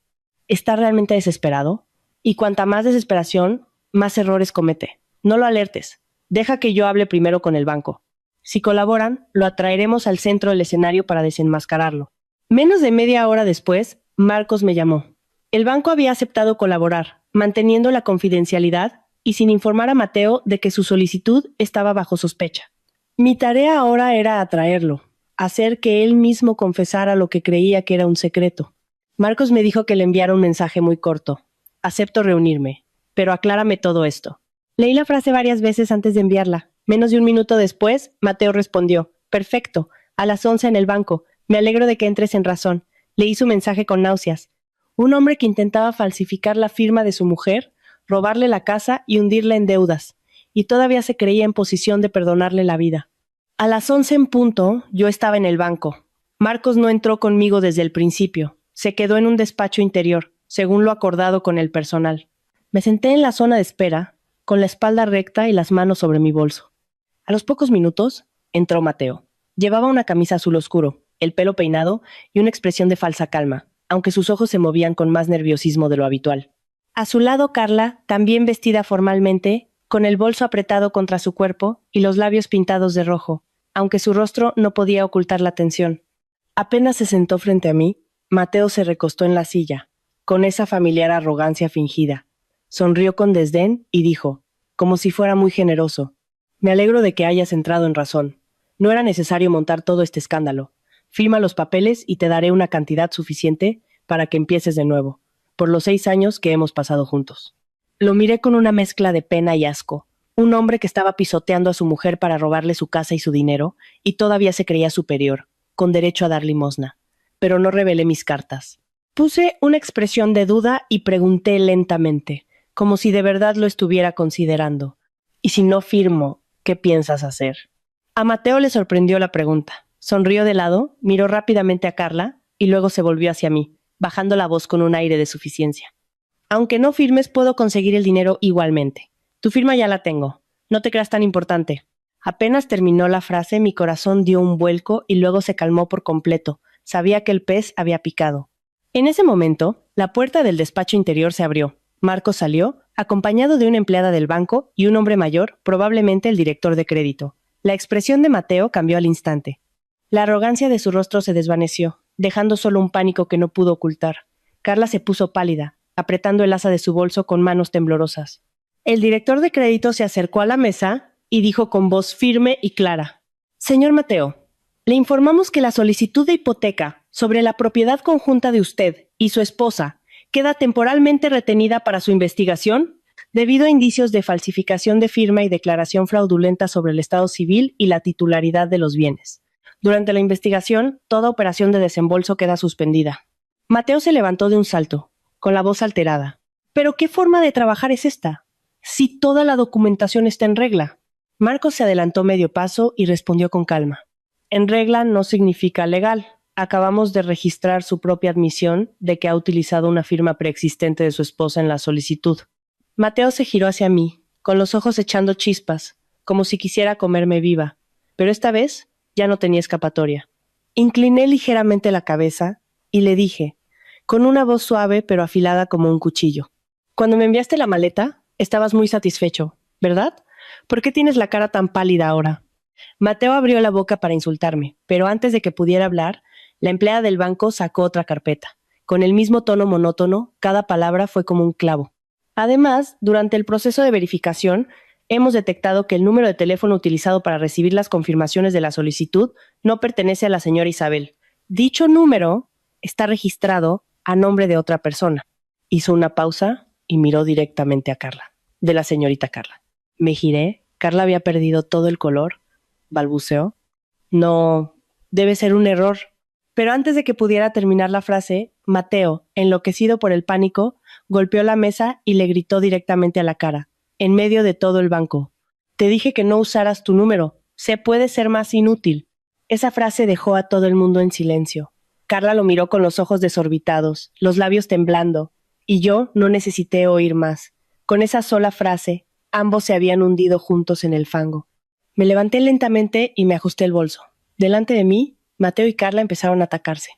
¿está realmente desesperado? Y cuanta más desesperación, más errores comete. No lo alertes. Deja que yo hable primero con el banco. Si colaboran, lo atraeremos al centro del escenario para desenmascararlo. Menos de media hora después, Marcos me llamó. El banco había aceptado colaborar, manteniendo la confidencialidad y sin informar a Mateo de que su solicitud estaba bajo sospecha. Mi tarea ahora era atraerlo, hacer que él mismo confesara lo que creía que era un secreto. Marcos me dijo que le enviara un mensaje muy corto. Acepto reunirme, pero aclárame todo esto. Leí la frase varias veces antes de enviarla. Menos de un minuto después, Mateo respondió: perfecto, a las 11 en el banco. Me alegro de que entres en razón. Leí su mensaje con náuseas. Un hombre que intentaba falsificar la firma de su mujer, robarle la casa y hundirla en deudas, y todavía se creía en posición de perdonarle la vida. A las 11 en punto, yo estaba en el banco. Marcos no entró conmigo desde el principio. Se quedó en un despacho interior, según lo acordado con el personal. Me senté en la zona de espera, con la espalda recta y las manos sobre mi bolso. A los pocos minutos, entró Mateo. Llevaba una camisa azul oscuro, el pelo peinado y una expresión de falsa calma, aunque sus ojos se movían con más nerviosismo de lo habitual. A su lado Carla, también vestida formalmente, con el bolso apretado contra su cuerpo y los labios pintados de rojo, aunque su rostro no podía ocultar la tensión. Apenas se sentó frente a mí, Mateo se recostó en la silla, con esa familiar arrogancia fingida. Sonrió con desdén y dijo, como si fuera muy generoso: me alegro de que hayas entrado en razón. No era necesario montar todo este escándalo. Firma los papeles y te daré una cantidad suficiente para que empieces de nuevo, por los 6 años que hemos pasado juntos. Lo miré con una mezcla de pena y asco. Un hombre que estaba pisoteando a su mujer para robarle su casa y su dinero, y todavía se creía superior, con derecho a dar limosna. Pero no revelé mis cartas. Puse una expresión de duda y pregunté lentamente, como si de verdad lo estuviera considerando: ¿y si no firmo, qué piensas hacer? A Mateo le sorprendió la pregunta. Sonrió de lado, miró rápidamente a Carla y luego se volvió hacia mí, bajando la voz con un aire de suficiencia. Aunque no firmes, puedo conseguir el dinero igualmente. Tu firma ya la tengo. No te creas tan importante. Apenas terminó la frase, mi corazón dio un vuelco y luego se calmó por completo. Sabía que el pez había picado. En ese momento, la puerta del despacho interior se abrió. Marcos salió, acompañado de una empleada del banco y un hombre mayor, probablemente el director de crédito. La expresión de Mateo cambió al instante. La arrogancia de su rostro se desvaneció, dejando solo un pánico que no pudo ocultar. Carla se puso pálida, apretando el asa de su bolso con manos temblorosas. El director de crédito se acercó a la mesa y dijo con voz firme y clara: Señor Mateo, le informamos que la solicitud de hipoteca sobre la propiedad conjunta de usted y su esposa queda temporalmente retenida para su investigación debido a indicios de falsificación de firma y declaración fraudulenta sobre el estado civil y la titularidad de los bienes. Durante la investigación, toda operación de desembolso queda suspendida. Mateo se levantó de un salto, con la voz alterada. ¿Pero qué forma de trabajar es esta? Si toda la documentación está en regla. Marcos se adelantó medio paso y respondió con calma. En regla no significa legal. Acabamos de registrar su propia admisión de que ha utilizado una firma preexistente de su esposa en la solicitud. Mateo se giró hacia mí, con los ojos echando chispas, como si quisiera comerme viva, pero esta vez ya no tenía escapatoria. Incliné ligeramente la cabeza y le dije, con una voz suave pero afilada como un cuchillo: Cuando me enviaste la maleta, estabas muy satisfecho, ¿verdad? ¿Por qué tienes la cara tan pálida ahora? Mateo abrió la boca para insultarme, pero antes de que pudiera hablar, la empleada del banco sacó otra carpeta. Con el mismo tono monótono, cada palabra fue como un clavo. Además, durante el proceso de verificación, hemos detectado que el número de teléfono utilizado para recibir las confirmaciones de la solicitud no pertenece a la señora Isabel. Dicho número está registrado a nombre de otra persona. Hizo una pausa y miró directamente a Carla, de la señorita Carla. Me giré, Carla había perdido todo el color, balbuceó. No, debe ser un error. Pero antes de que pudiera terminar la frase, Mateo, enloquecido por el pánico, golpeó la mesa y le gritó directamente a la cara, en medio de todo el banco: Te dije que no usaras tu número, se puede ser más inútil. Esa frase dejó a todo el mundo en silencio. Carla lo miró con los ojos desorbitados, los labios temblando, y yo no necesité oír más. Con esa sola frase, ambos se habían hundido juntos en el fango. Me levanté lentamente y me ajusté el bolso. Delante de mí, Mateo y Carla empezaron a atacarse.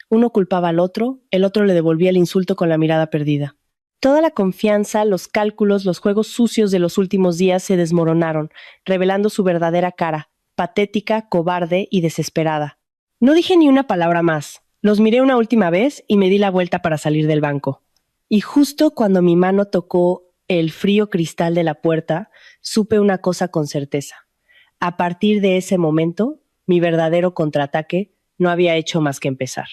Uno culpaba al otro, el otro le devolvía el insulto con la mirada perdida. Toda la confianza, los cálculos, los juegos sucios de los últimos días se desmoronaron, revelando su verdadera cara, patética, cobarde y desesperada. No dije ni una palabra más. Los miré una última vez y me di la vuelta para salir del banco. Y justo cuando mi mano tocó el frío cristal de la puerta, supe una cosa con certeza. A partir de ese momento, mi verdadero contraataque no había hecho más que empezar.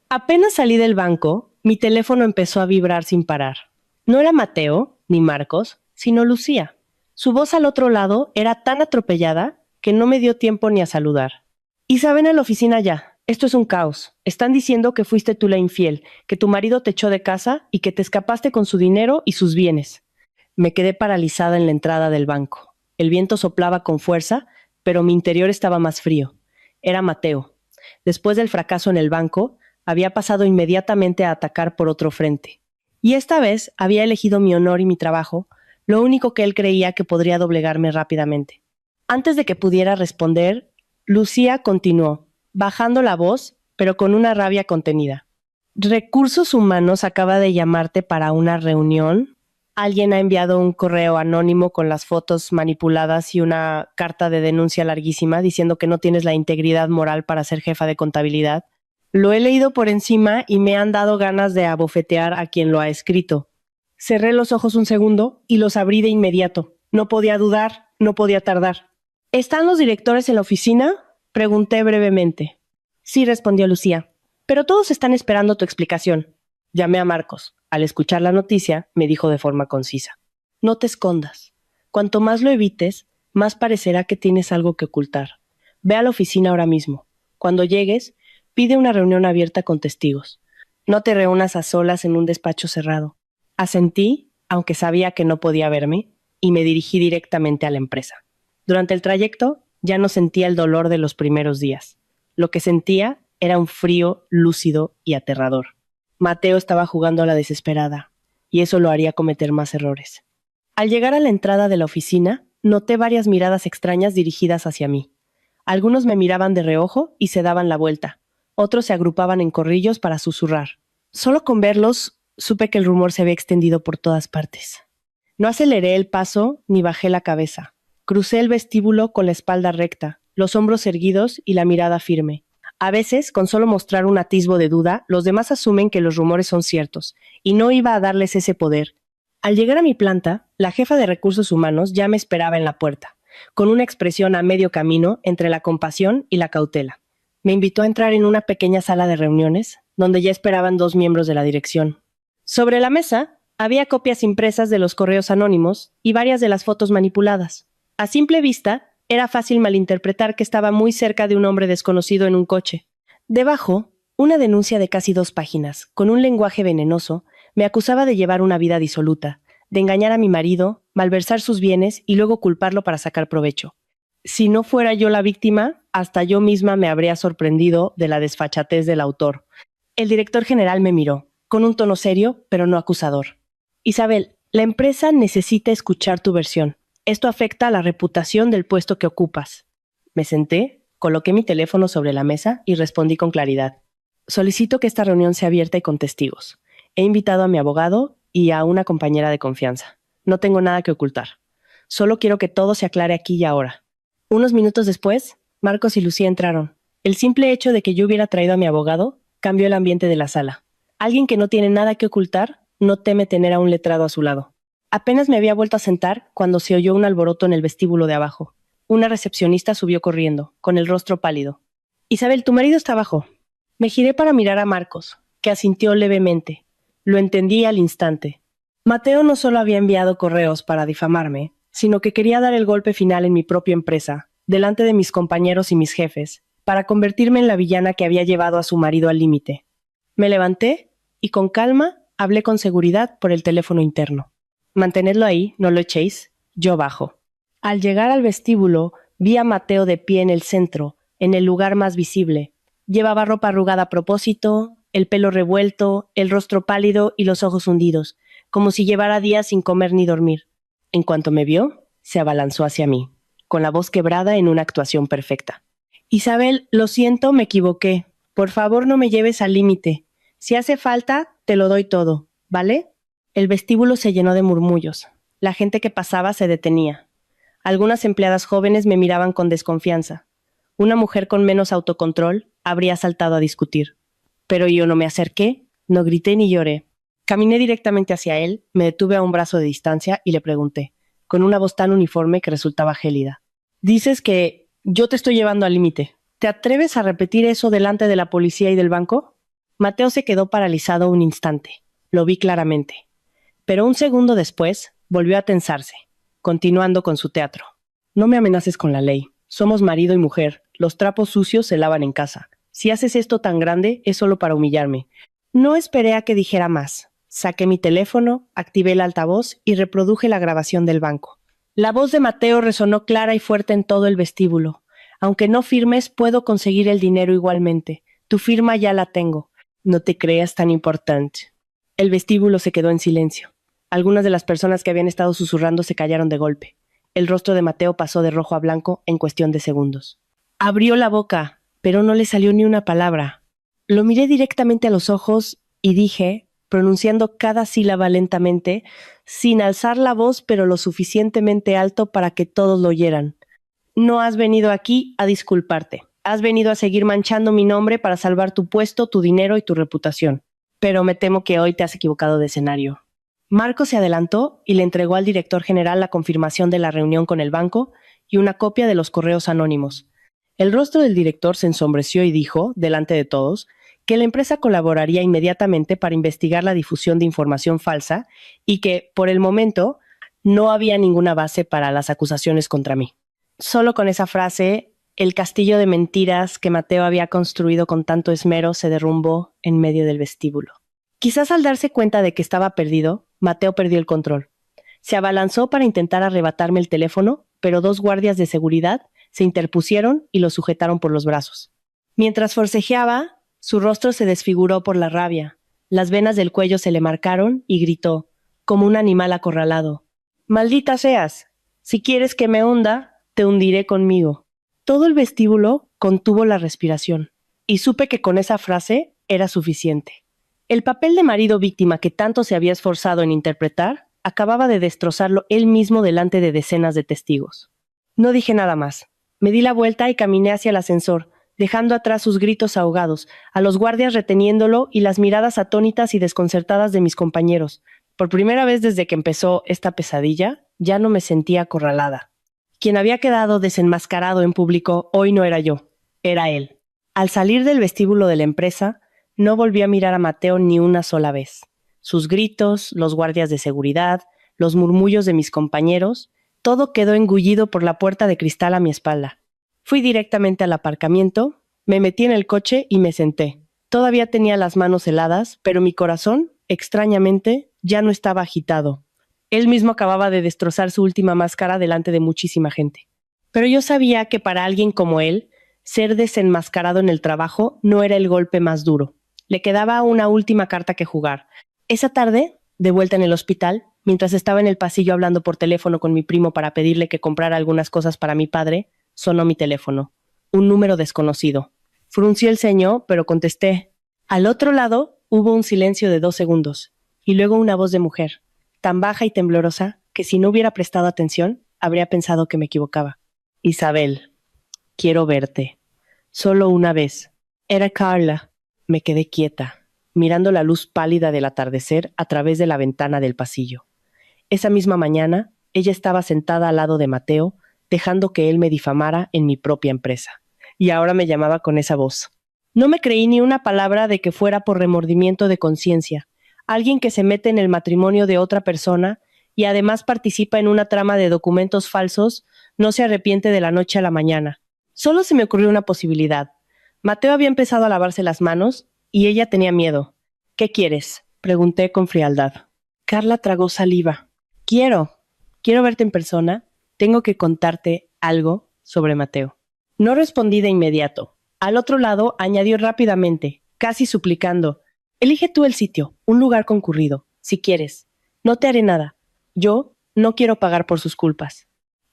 Apenas salí del banco, mi teléfono empezó a vibrar sin parar. No era Mateo, ni Marcos, sino Lucía. Su voz al otro lado era tan atropellada que no me dio tiempo ni a saludar. Ven a la oficina ya. Esto es un caos. Están diciendo que fuiste tú la infiel, que tu marido te echó de casa y que te escapaste con su dinero y sus bienes. Me quedé paralizada en la entrada del banco. El viento soplaba con fuerza, pero mi interior estaba más frío. Era Mateo. Después del fracaso en el banco, había pasado inmediatamente a atacar por otro frente. Y esta vez había elegido mi honor y mi trabajo, lo único que él creía que podría doblegarme rápidamente. Antes de que pudiera responder, Lucía continuó, bajando la voz, pero con una rabia contenida. Recursos Humanos acaba de llamarte para una reunión. Alguien ha enviado un correo anónimo con las fotos manipuladas y una carta de denuncia larguísima diciendo que no tienes la integridad moral para ser jefa de contabilidad. Lo he leído por encima y me han dado ganas de abofetear a quien lo ha escrito. Cerré los ojos un segundo y los abrí de inmediato. No podía dudar, no podía tardar. ¿Están los directores en la oficina?, pregunté brevemente. Sí, respondió Lucía, pero todos están esperando tu explicación. Llamé a Marcos. Al escuchar la noticia, me dijo de forma concisa: No te escondas. Cuanto más lo evites, más parecerá que tienes algo que ocultar. Ve a la oficina ahora mismo. Cuando llegues, pide una reunión abierta con testigos. No te reúnas a solas en un despacho cerrado. Asentí, aunque sabía que no podía verme, y me dirigí directamente a la empresa. Durante el trayecto, ya no sentía el dolor de los primeros días. Lo que sentía era un frío lúcido y aterrador. Mateo estaba jugando a la desesperada, y eso lo haría cometer más errores. Al llegar a la entrada de la oficina, noté varias miradas extrañas dirigidas hacia mí. Algunos me miraban de reojo y se daban la vuelta. Otros se agrupaban en corrillos para susurrar. Solo con verlos, supe que el rumor se había extendido por todas partes. No aceleré el paso ni bajé la cabeza. Crucé el vestíbulo con la espalda recta, los hombros erguidos y la mirada firme. A veces, con solo mostrar un atisbo de duda, los demás asumen que los rumores son ciertos, y no iba a darles ese poder. Al llegar a mi planta, la jefa de recursos humanos ya me esperaba en la puerta, con una expresión a medio camino entre la compasión y la cautela. Me invitó a entrar en una pequeña sala de reuniones, donde ya esperaban 2 miembros de la dirección. Sobre la mesa, había copias impresas de los correos anónimos y varias de las fotos manipuladas. A simple vista, era fácil malinterpretar que estaba muy cerca de un hombre desconocido en un coche. Debajo, una denuncia de casi 2 páginas, con un lenguaje venenoso, me acusaba de llevar una vida disoluta, de engañar a mi marido, malversar sus bienes y luego culparlo para sacar provecho. Si no fuera yo la víctima, hasta yo misma me habría sorprendido de la desfachatez del autor. El director general me miró, con un tono serio, pero no acusador. Isabel, la empresa necesita escuchar tu versión. Esto afecta a la reputación del puesto que ocupas. Me senté, coloqué mi teléfono sobre la mesa y respondí con claridad. Solicito que esta reunión sea abierta y con testigos. He invitado a mi abogado y a una compañera de confianza. No tengo nada que ocultar. Solo quiero que todo se aclare aquí y ahora. Unos minutos después, Marcos y Lucía entraron. El simple hecho de que yo hubiera traído a mi abogado cambió el ambiente de la sala. Alguien que no tiene nada que ocultar no teme tener a un letrado a su lado. Apenas me había vuelto a sentar cuando se oyó un alboroto en el vestíbulo de abajo. Una recepcionista subió corriendo, con el rostro pálido. «Isabel, tu marido está abajo». Me giré para mirar a Marcos, que asintió levemente. Lo entendí al instante. Mateo no solo había enviado correos para difamarme, sino que quería dar el golpe final en mi propia empresa, delante de mis compañeros y mis jefes, para convertirme en la villana que había llevado a su marido al límite. Me levanté y con calma hablé con seguridad por el teléfono interno. «Mantenedlo ahí, no lo echéis, yo bajo». Al llegar al vestíbulo, vi a Mateo de pie en el centro, en el lugar más visible. Llevaba ropa arrugada a propósito, el pelo revuelto, el rostro pálido y los ojos hundidos, como si llevara días sin comer ni dormir. En cuanto me vio, se abalanzó hacia mí, con la voz quebrada en una actuación perfecta. «Isabel, lo siento, me equivoqué. Por favor, no me lleves al límite. Si hace falta, te lo doy todo, ¿vale?» El vestíbulo se llenó de murmullos. La gente que pasaba se detenía. Algunas empleadas jóvenes me miraban con desconfianza. Una mujer con menos autocontrol habría saltado a discutir. Pero yo no me acerqué, no grité ni lloré. Caminé directamente hacia él, me detuve a un brazo de distancia y le pregunté, con una voz tan uniforme que resultaba gélida. «Dices que yo te estoy llevando al límite. ¿Te atreves a repetir eso delante de la policía y del banco?» Mateo se quedó paralizado un instante. Lo vi claramente. Pero un segundo después, volvió a tensarse, continuando con su teatro. «No me amenaces con la ley. Somos marido y mujer. Los trapos sucios se lavan en casa. Si haces esto tan grande, es solo para humillarme». No esperé a que dijera más. Saqué mi teléfono, activé el altavoz y reproduje la grabación del banco. La voz de Mateo resonó clara y fuerte en todo el vestíbulo. «Aunque no firmes, puedo conseguir el dinero igualmente. Tu firma ya la tengo. No te creas tan importante». El vestíbulo se quedó en silencio. Algunas de las personas que habían estado susurrando se callaron de golpe. El rostro de Mateo pasó de rojo a blanco en cuestión de segundos. Abrió la boca, pero no le salió ni una palabra. Lo miré directamente a los ojos y dije, pronunciando cada sílaba lentamente, sin alzar la voz pero lo suficientemente alto para que todos lo oyeran. «No has venido aquí a disculparte. Has venido a seguir manchando mi nombre para salvar tu puesto, tu dinero y tu reputación. Pero me temo que hoy te has equivocado de escenario». Marcos se adelantó y le entregó al director general la confirmación de la reunión con el banco y una copia de los correos anónimos. El rostro del director se ensombreció y dijo, delante de todos, que la empresa colaboraría inmediatamente para investigar la difusión de información falsa y que, por el momento, no había ninguna base para las acusaciones contra mí. Solo con esa frase, el castillo de mentiras que Mateo había construido con tanto esmero se derrumbó en medio del vestíbulo. Quizás al darse cuenta de que estaba perdido, Mateo perdió el control. Se abalanzó para intentar arrebatarme el teléfono, pero 2 guardias de seguridad se interpusieron y lo sujetaron por los brazos. Mientras forcejeaba, su rostro se desfiguró por la rabia. Las venas del cuello se le marcaron y gritó, como un animal acorralado: «¡Maldita seas! Si quieres que me hunda, te hundiré conmigo. Todo el vestíbulo contuvo la respiración, y supe que con esa frase era suficiente. El papel de marido víctima que tanto se había esforzado en interpretar, acababa de destrozarlo él mismo delante de decenas de testigos. No dije nada más. Me di la vuelta y caminé hacia el ascensor, dejando atrás sus gritos ahogados, a los guardias reteniéndolo y las miradas atónitas y desconcertadas de mis compañeros. Por primera vez desde que empezó esta pesadilla, ya no me sentía acorralada. Quien había quedado desenmascarado en público hoy no era yo, era él. Al salir del vestíbulo de la empresa, no volví a mirar a Mateo ni una sola vez. Sus gritos, los guardias de seguridad, los murmullos de mis compañeros, todo quedó engullido por la puerta de cristal a mi espalda. Fui directamente al aparcamiento, me metí en el coche y me senté. Todavía tenía las manos heladas, pero mi corazón, extrañamente, ya no estaba agitado. Él mismo acababa de destrozar su última máscara delante de muchísima gente. Pero yo sabía que para alguien como él, ser desenmascarado en el trabajo no era el golpe más duro. Le quedaba una última carta que jugar. Esa tarde, de vuelta en el hospital, mientras estaba en el pasillo hablando por teléfono con mi primo para pedirle que comprara algunas cosas para mi padre, sonó mi teléfono. Un número desconocido. Fruncí el ceño, pero contesté. Al otro lado hubo un silencio de 2 segundos, y luego una voz de mujer, tan baja y temblorosa que si no hubiera prestado atención, habría pensado que me equivocaba. Isabel, quiero verte. Solo una vez. Era Carla. Me quedé quieta, mirando la luz pálida del atardecer a través de la ventana del pasillo. Esa misma mañana, ella estaba sentada al lado de Mateo, dejando que él me difamara en mi propia empresa. Y ahora me llamaba con esa voz. No me creí ni una palabra de que fuera por remordimiento de conciencia. Alguien que se mete en el matrimonio de otra persona y además participa en una trama de documentos falsos no se arrepiente de la noche a la mañana. Solo se me ocurrió una posibilidad. Mateo había empezado a lavarse las manos y ella tenía miedo. ¿Qué quieres?, pregunté con frialdad. Carla tragó saliva. Quiero verte en persona. Tengo que contarte algo sobre Mateo. No respondí de inmediato. Al otro lado añadió rápidamente, casi suplicando. Elige tú el sitio, un lugar concurrido, si quieres. No te haré nada. Yo no quiero pagar por sus culpas.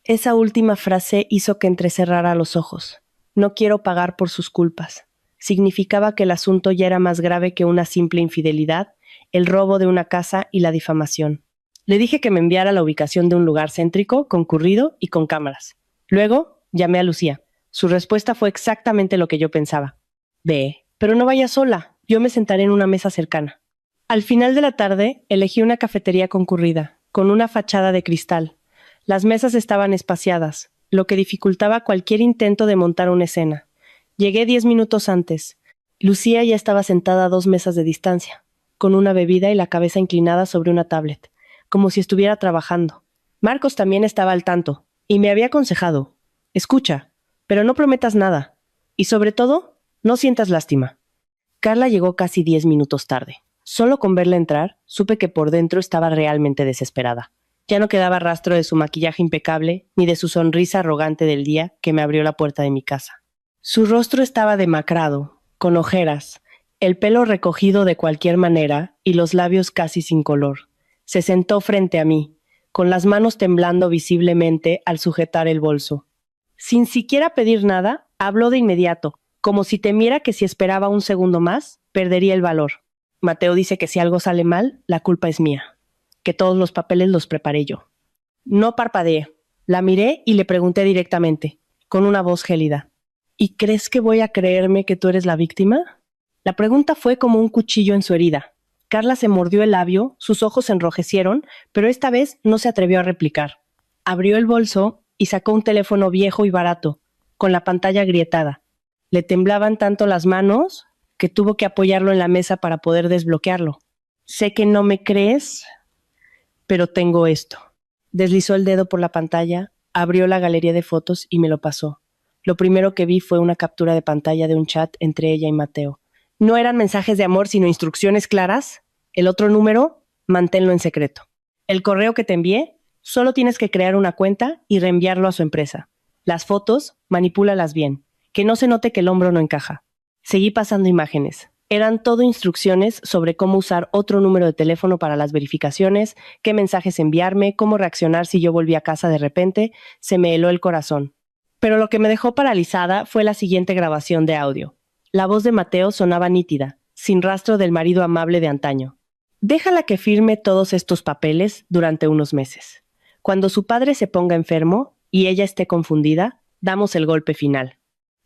Esa última frase hizo que entrecerrara los ojos. No quiero pagar por sus culpas. Significaba que el asunto ya era más grave que una simple infidelidad, el robo de una casa y la difamación. Le dije que me enviara la ubicación de un lugar céntrico, concurrido y con cámaras. Luego llamé a Lucía. Su respuesta fue exactamente lo que yo pensaba. Ve, pero no vayas sola. Yo me sentaré en una mesa cercana. Al final de la tarde, elegí una cafetería concurrida, con una fachada de cristal. Las mesas estaban espaciadas, lo que dificultaba cualquier intento de montar una escena. Llegué 10 minutos antes. Lucía ya estaba sentada a 2 mesas de distancia, con una bebida y la cabeza inclinada sobre una tablet, como si estuviera trabajando. Marcos también estaba al tanto, y me había aconsejado, escucha, pero no prometas nada, y sobre todo, no sientas lástima. Carla llegó casi 10 minutos tarde. Solo con verla entrar, supe que por dentro estaba realmente desesperada. Ya no quedaba rastro de su maquillaje impecable, ni de su sonrisa arrogante del día que me abrió la puerta de mi casa. Su rostro estaba demacrado, con ojeras, el pelo recogido de cualquier manera y los labios casi sin color. Se sentó frente a mí, con las manos temblando visiblemente al sujetar el bolso. Sin siquiera pedir nada, habló de inmediato, como si temiera que si esperaba un segundo más, perdería el valor. Mateo dice que si algo sale mal, la culpa es mía, que todos los papeles los preparé yo. No parpadeé. La miré y le pregunté directamente, con una voz gélida. ¿Y crees que voy a creerme que tú eres la víctima? La pregunta fue como un cuchillo en su herida. Carla se mordió el labio, sus ojos se enrojecieron, pero esta vez no se atrevió a replicar. Abrió el bolso y sacó un teléfono viejo y barato, con la pantalla agrietada. Le temblaban tanto las manos que tuvo que apoyarlo en la mesa para poder desbloquearlo. Sé que no me crees, pero tengo esto. Deslizó el dedo por la pantalla, abrió la galería de fotos y me lo pasó. Lo primero que vi fue una captura de pantalla de un chat entre ella y Mateo. No eran mensajes de amor, sino instrucciones claras. El otro número, manténlo en secreto. El correo que te envié, solo tienes que crear una cuenta y reenviarlo a su empresa. Las fotos, manipúlalas bien, que no se note que el hombro no encaja. Seguí pasando imágenes. Eran todo instrucciones sobre cómo usar otro número de teléfono para las verificaciones, qué mensajes enviarme, cómo reaccionar si yo volví a casa de repente. Se me heló el corazón. Pero lo que me dejó paralizada fue la siguiente grabación de audio. La voz de Mateo sonaba nítida, sin rastro del marido amable de antaño. Déjala que firme todos estos papeles durante unos meses. Cuando su padre se ponga enfermo y ella esté confundida, damos el golpe final.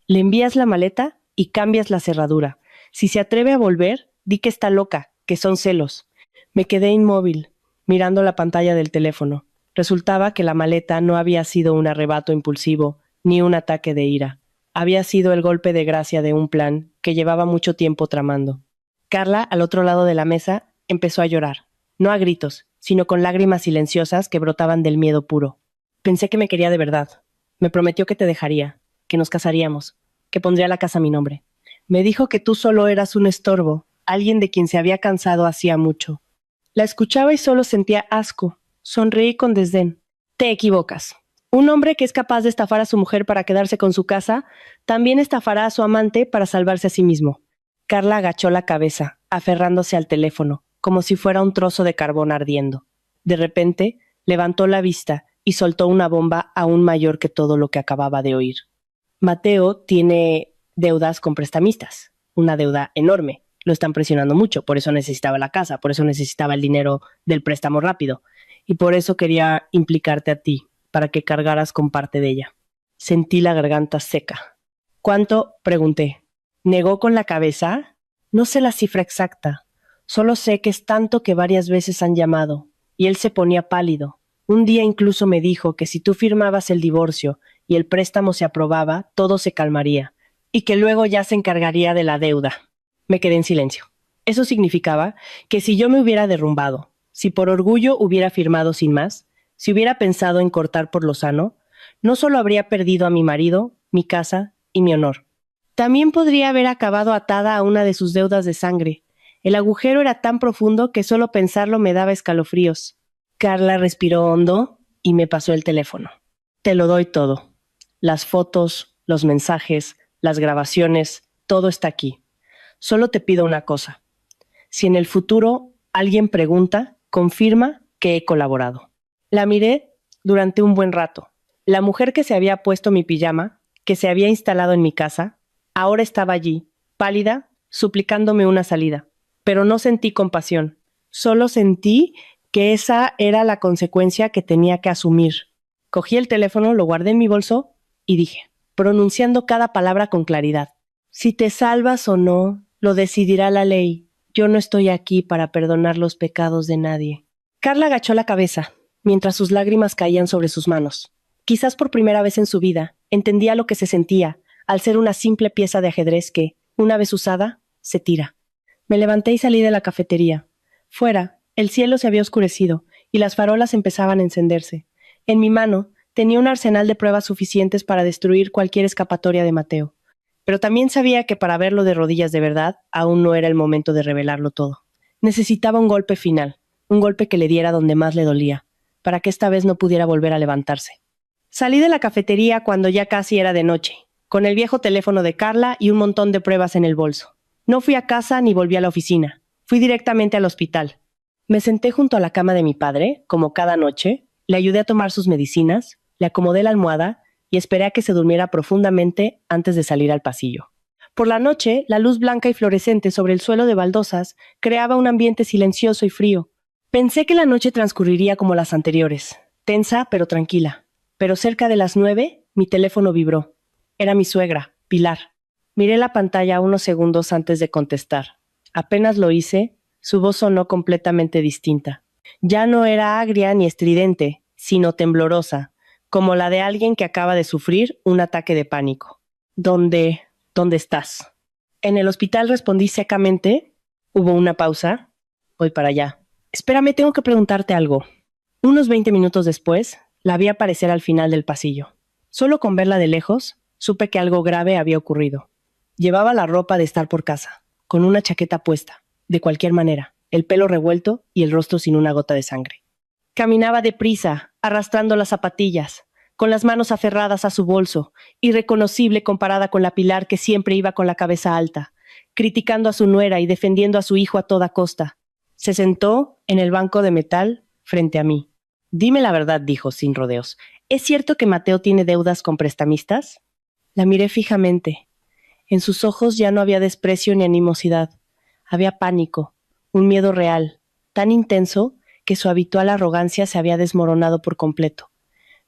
Le envías la maleta y cambias la cerradura. Si se atreve a volver, di que está loca, que son celos. Me quedé inmóvil, mirando la pantalla del teléfono. Resultaba que la maleta no había sido un arrebato impulsivo, ni un ataque de ira. Había sido el golpe de gracia de un plan que llevaba mucho tiempo tramando. Carla, al otro lado de la mesa, empezó a llorar. No a gritos, sino con lágrimas silenciosas que brotaban del miedo puro. Pensé que me quería de verdad. Me prometió que te dejaría, que nos casaríamos, que pondría la casa a mi nombre. Me dijo que tú solo eras un estorbo, alguien de quien se había cansado hacía mucho. La escuchaba y solo sentía asco. Sonreí con desdén. Te equivocas. Un hombre que es capaz de estafar a su mujer para quedarse con su casa, también estafará a su amante para salvarse a sí mismo. Carla agachó la cabeza, aferrándose al teléfono, como si fuera un trozo de carbón ardiendo. De repente, levantó la vista y soltó una bomba aún mayor que todo lo que acababa de oír. Mateo tiene deudas con prestamistas, una deuda enorme. Lo están presionando mucho, por eso necesitaba la casa, por eso necesitaba el dinero del préstamo rápido. Y por eso quería implicarte a ti, para que cargaras con parte de ella. Sentí la garganta seca. ¿Cuánto? Pregunté. ¿Negó con la cabeza? No sé la cifra exacta. Solo sé que es tanto que varias veces han llamado. Y él se ponía pálido. Un día incluso me dijo que si tú firmabas el divorcio y el préstamo se aprobaba, todo se calmaría. Y que luego ya se encargaría de la deuda. Me quedé en silencio. Eso significaba que si yo me hubiera derrumbado, si por orgullo hubiera firmado sin más, si hubiera pensado en cortar por lo sano, no solo habría perdido a mi marido, mi casa y mi honor. También podría haber acabado atada a una de sus deudas de sangre. El agujero era tan profundo que solo pensarlo me daba escalofríos. Carla respiró hondo y me pasó el teléfono. Te lo doy todo. Las fotos, los mensajes, las grabaciones, todo está aquí. Solo te pido una cosa. Si en el futuro alguien pregunta, confirma que he colaborado. La miré durante un buen rato. La mujer que se había puesto mi pijama, que se había instalado en mi casa, ahora estaba allí, pálida, suplicándome una salida. Pero no sentí compasión. Solo sentí que esa era la consecuencia que tenía que asumir. Cogí el teléfono, lo guardé en mi bolso y dije, pronunciando cada palabra con claridad: si te salvas o no, lo decidirá la ley. Yo no estoy aquí para perdonar los pecados de nadie. Carla agachó la cabeza, mientras sus lágrimas caían sobre sus manos. Quizás por primera vez en su vida, entendía lo que se sentía al ser una simple pieza de ajedrez que, una vez usada, se tira. Me levanté y salí de la cafetería. Fuera, el cielo se había oscurecido y las farolas empezaban a encenderse. En mi mano tenía un arsenal de pruebas suficientes para destruir cualquier escapatoria de Mateo. Pero también sabía que para verlo de rodillas de verdad, aún no era el momento de revelarlo todo. Necesitaba un golpe final, un golpe que le diera donde más le dolía, para que esta vez no pudiera volver a levantarse. Salí de la cafetería cuando ya casi era de noche, con el viejo teléfono de Carla y un montón de pruebas en el bolso. No fui a casa ni volví a la oficina. Fui directamente al hospital. Me senté junto a la cama de mi padre, como cada noche, le ayudé a tomar sus medicinas, le acomodé la almohada y esperé a que se durmiera profundamente antes de salir al pasillo. Por la noche, la luz blanca y fluorescente sobre el suelo de baldosas creaba un ambiente silencioso y frío. Pensé que la noche transcurriría como las anteriores, tensa pero tranquila. Pero cerca de las 9, mi teléfono vibró. Era mi suegra, Pilar. Miré la pantalla unos segundos antes de contestar. Apenas lo hice, su voz sonó completamente distinta. Ya no era agria ni estridente, sino temblorosa, como la de alguien que acaba de sufrir un ataque de pánico. ¿Dónde estás? En el hospital, respondí secamente. Hubo una pausa. Voy para allá. Espérame, tengo que preguntarte algo. Unos 20 minutos después, la vi aparecer al final del pasillo. Solo con verla de lejos, supe que algo grave había ocurrido. Llevaba la ropa de estar por casa, con una chaqueta puesta, de cualquier manera, el pelo revuelto y el rostro sin una gota de sangre. Caminaba deprisa, arrastrando las zapatillas, con las manos aferradas a su bolso, irreconocible comparada con la Pilar que siempre iba con la cabeza alta. criticando a su nuera y defendiendo a su hijo a toda costa. Se sentó en el banco de metal frente a mí. Dime la verdad, dijo sin rodeos. ¿Es cierto que Mateo tiene deudas con prestamistas? La miré fijamente. En sus ojos ya no había desprecio ni animosidad. Había pánico, un miedo real, tan intenso que su habitual arrogancia se había desmoronado por completo.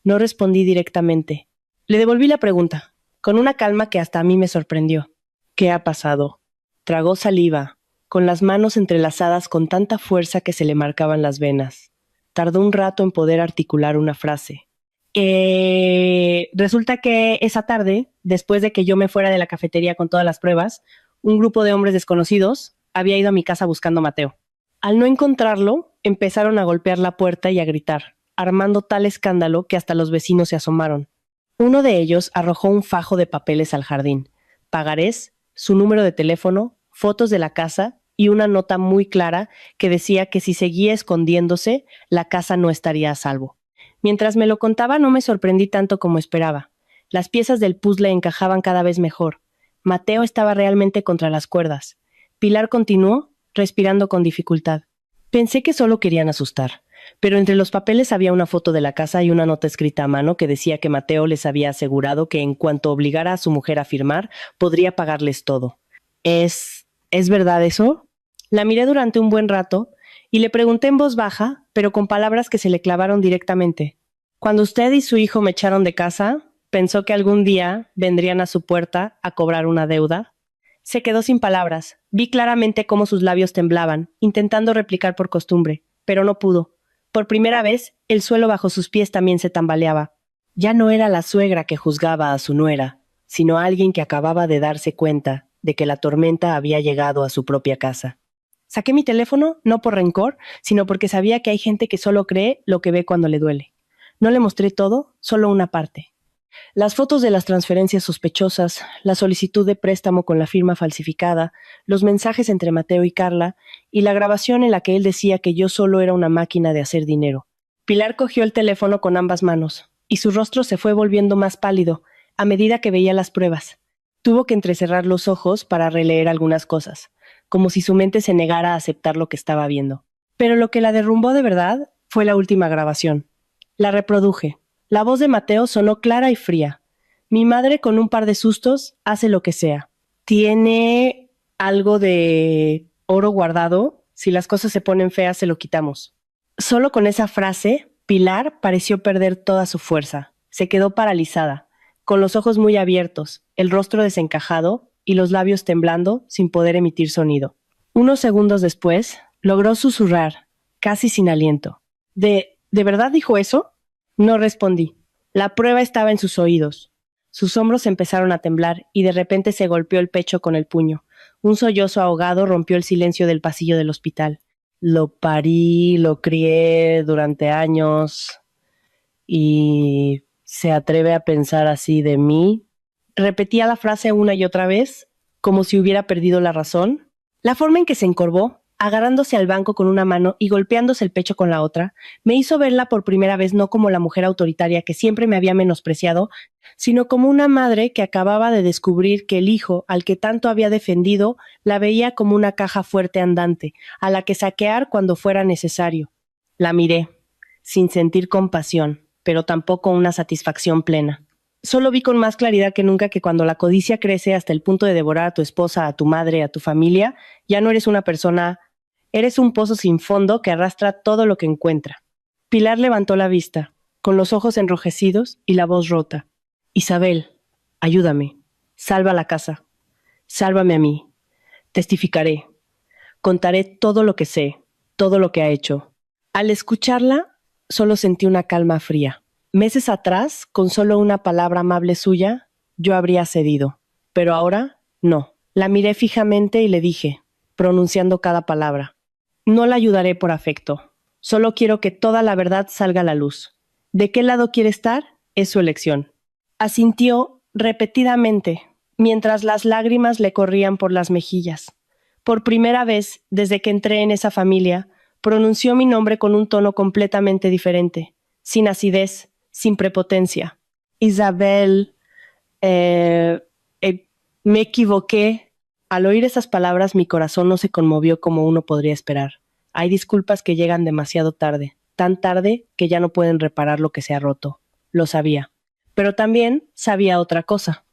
No respondí directamente. Le devolví la pregunta, con una calma que hasta a mí me sorprendió. ¿Qué ha pasado? Tragó saliva, con las manos entrelazadas con tanta fuerza que se le marcaban las venas. Tardó un rato en poder articular una frase. Resulta que esa tarde, después de que yo me fuera de la cafetería con todas las pruebas, un grupo de hombres desconocidos había ido a mi casa buscando a Mateo. Al no encontrarlo, empezaron a golpear la puerta y a gritar, armando tal escándalo que hasta los vecinos se asomaron. Uno de ellos arrojó un fajo de papeles al jardín, pagarés, su número de teléfono, fotos de la casa y una nota muy clara que decía que si seguía escondiéndose, la casa no estaría a salvo. Mientras me lo contaba no me sorprendí tanto como esperaba. Las piezas del puzzle encajaban cada vez mejor. Mateo estaba realmente contra las cuerdas. Pilar continuó, respirando con dificultad. Pensé que solo querían asustar, pero entre los papeles había una foto de la casa y una nota escrita a mano que decía que Mateo les había asegurado que en cuanto obligara a su mujer a firmar, podría pagarles todo. ¿Es verdad eso? La miré durante un buen rato y le pregunté en voz baja, pero con palabras que se le clavaron directamente. Cuando usted y su hijo me echaron de casa, ¿pensó que algún día vendrían a su puerta a cobrar una deuda? Se quedó sin palabras. Vi claramente cómo sus labios temblaban, intentando replicar por costumbre, pero no pudo. Por primera vez, el suelo bajo sus pies también se tambaleaba. Ya no era la suegra que juzgaba a su nuera, sino alguien que acababa de darse cuenta de que la tormenta había llegado a su propia casa. Saqué mi teléfono, no por rencor, sino porque sabía que hay gente que solo cree lo que ve cuando le duele. No le mostré todo, solo una parte. Las fotos de las transferencias sospechosas, la solicitud de préstamo con la firma falsificada, los mensajes entre Mateo y Carla, y la grabación en la que él decía que yo solo era una máquina de hacer dinero. Pilar cogió el teléfono con ambas manos, y su rostro se fue volviendo más pálido a medida que veía las pruebas. Tuvo que entrecerrar los ojos para releer algunas cosas, como si su mente se negara a aceptar lo que estaba viendo. Pero lo que la derrumbó de verdad fue la última grabación. La reproduje. La voz de Mateo sonó clara y fría. Mi madre, con un par de sustos, hace lo que sea. ¿Tiene algo de oro guardado? Si las cosas se ponen feas, se lo quitamos. Solo con esa frase, Pilar pareció perder toda su fuerza. Se quedó paralizada, con los ojos muy abiertos, el rostro desencajado y los labios temblando sin poder emitir sonido. Unos segundos después, logró susurrar, casi sin aliento. ¿De verdad dijo eso? No respondí. La prueba estaba en sus oídos. Sus hombros empezaron a temblar y de repente se golpeó el pecho con el puño. Un sollozo ahogado rompió el silencio del pasillo del hospital. Lo parí, lo crié durante años y se atreve a pensar así de mí. Repetía la frase una y otra vez, como si hubiera perdido la razón. La forma en que se encorvó, agarrándose al banco con una mano y golpeándose el pecho con la otra, me hizo verla por primera vez no como la mujer autoritaria que siempre me había menospreciado, sino como una madre que acababa de descubrir que el hijo, al que tanto había defendido, la veía como una caja fuerte andante, a la que saquear cuando fuera necesario. La miré, sin sentir compasión, pero tampoco una satisfacción plena. Solo vi con más claridad que nunca que cuando la codicia crece hasta el punto de devorar a tu esposa, a tu madre, a tu familia, ya no eres una persona. Eres un pozo sin fondo que arrastra todo lo que encuentra. Pilar levantó la vista, con los ojos enrojecidos y la voz rota. Isabel, ayúdame. Salva la casa. Sálvame a mí. Testificaré. Contaré todo lo que sé, todo lo que ha hecho. Al escucharla, solo sentí una calma fría. Meses atrás, con solo una palabra amable suya, yo habría cedido. Pero ahora, no. La miré fijamente y le dije, pronunciando cada palabra. No la ayudaré por afecto. Solo quiero que toda la verdad salga a la luz. ¿De qué lado quiere estar? Es su elección. Asintió repetidamente, mientras las lágrimas le corrían por las mejillas. Por primera vez, desde que entré en esa familia, pronunció mi nombre con un tono completamente diferente, sin acidez, sin prepotencia. Isabel, me equivoqué. Al oír esas palabras, mi corazón no se conmovió como uno podría esperar. Hay disculpas que llegan demasiado tarde, tan tarde que ya no pueden reparar lo que se ha roto. Lo sabía. Pero también sabía otra cosa.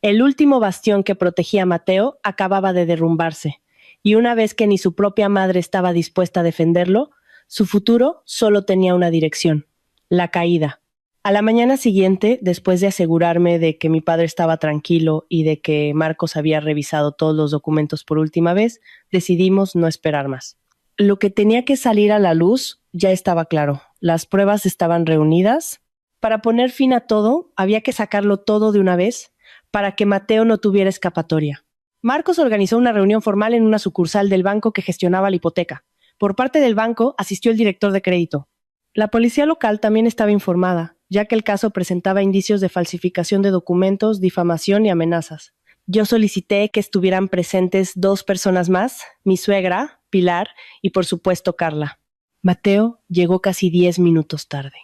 El último bastión que protegía a Mateo acababa de derrumbarse, y una vez que ni su propia madre estaba dispuesta a defenderlo, su futuro solo tenía una dirección: la caída. A la mañana siguiente, después de asegurarme de que mi padre estaba tranquilo y de que Marcos había revisado todos los documentos por última vez, decidimos no esperar más. Lo que tenía que salir a la luz ya estaba claro. Las pruebas estaban reunidas. Para poner fin a todo, había que sacarlo todo de una vez para que Mateo no tuviera escapatoria. Marcos organizó una reunión formal en una sucursal del banco que gestionaba la hipoteca. Por parte del banco asistió el director de crédito. La policía local también estaba informada, ya que el caso presentaba indicios de falsificación de documentos, difamación y amenazas. Yo solicité que estuvieran presentes 2 personas más, mi suegra, Pilar, y por supuesto Carla. Mateo llegó casi 10 minutos tarde.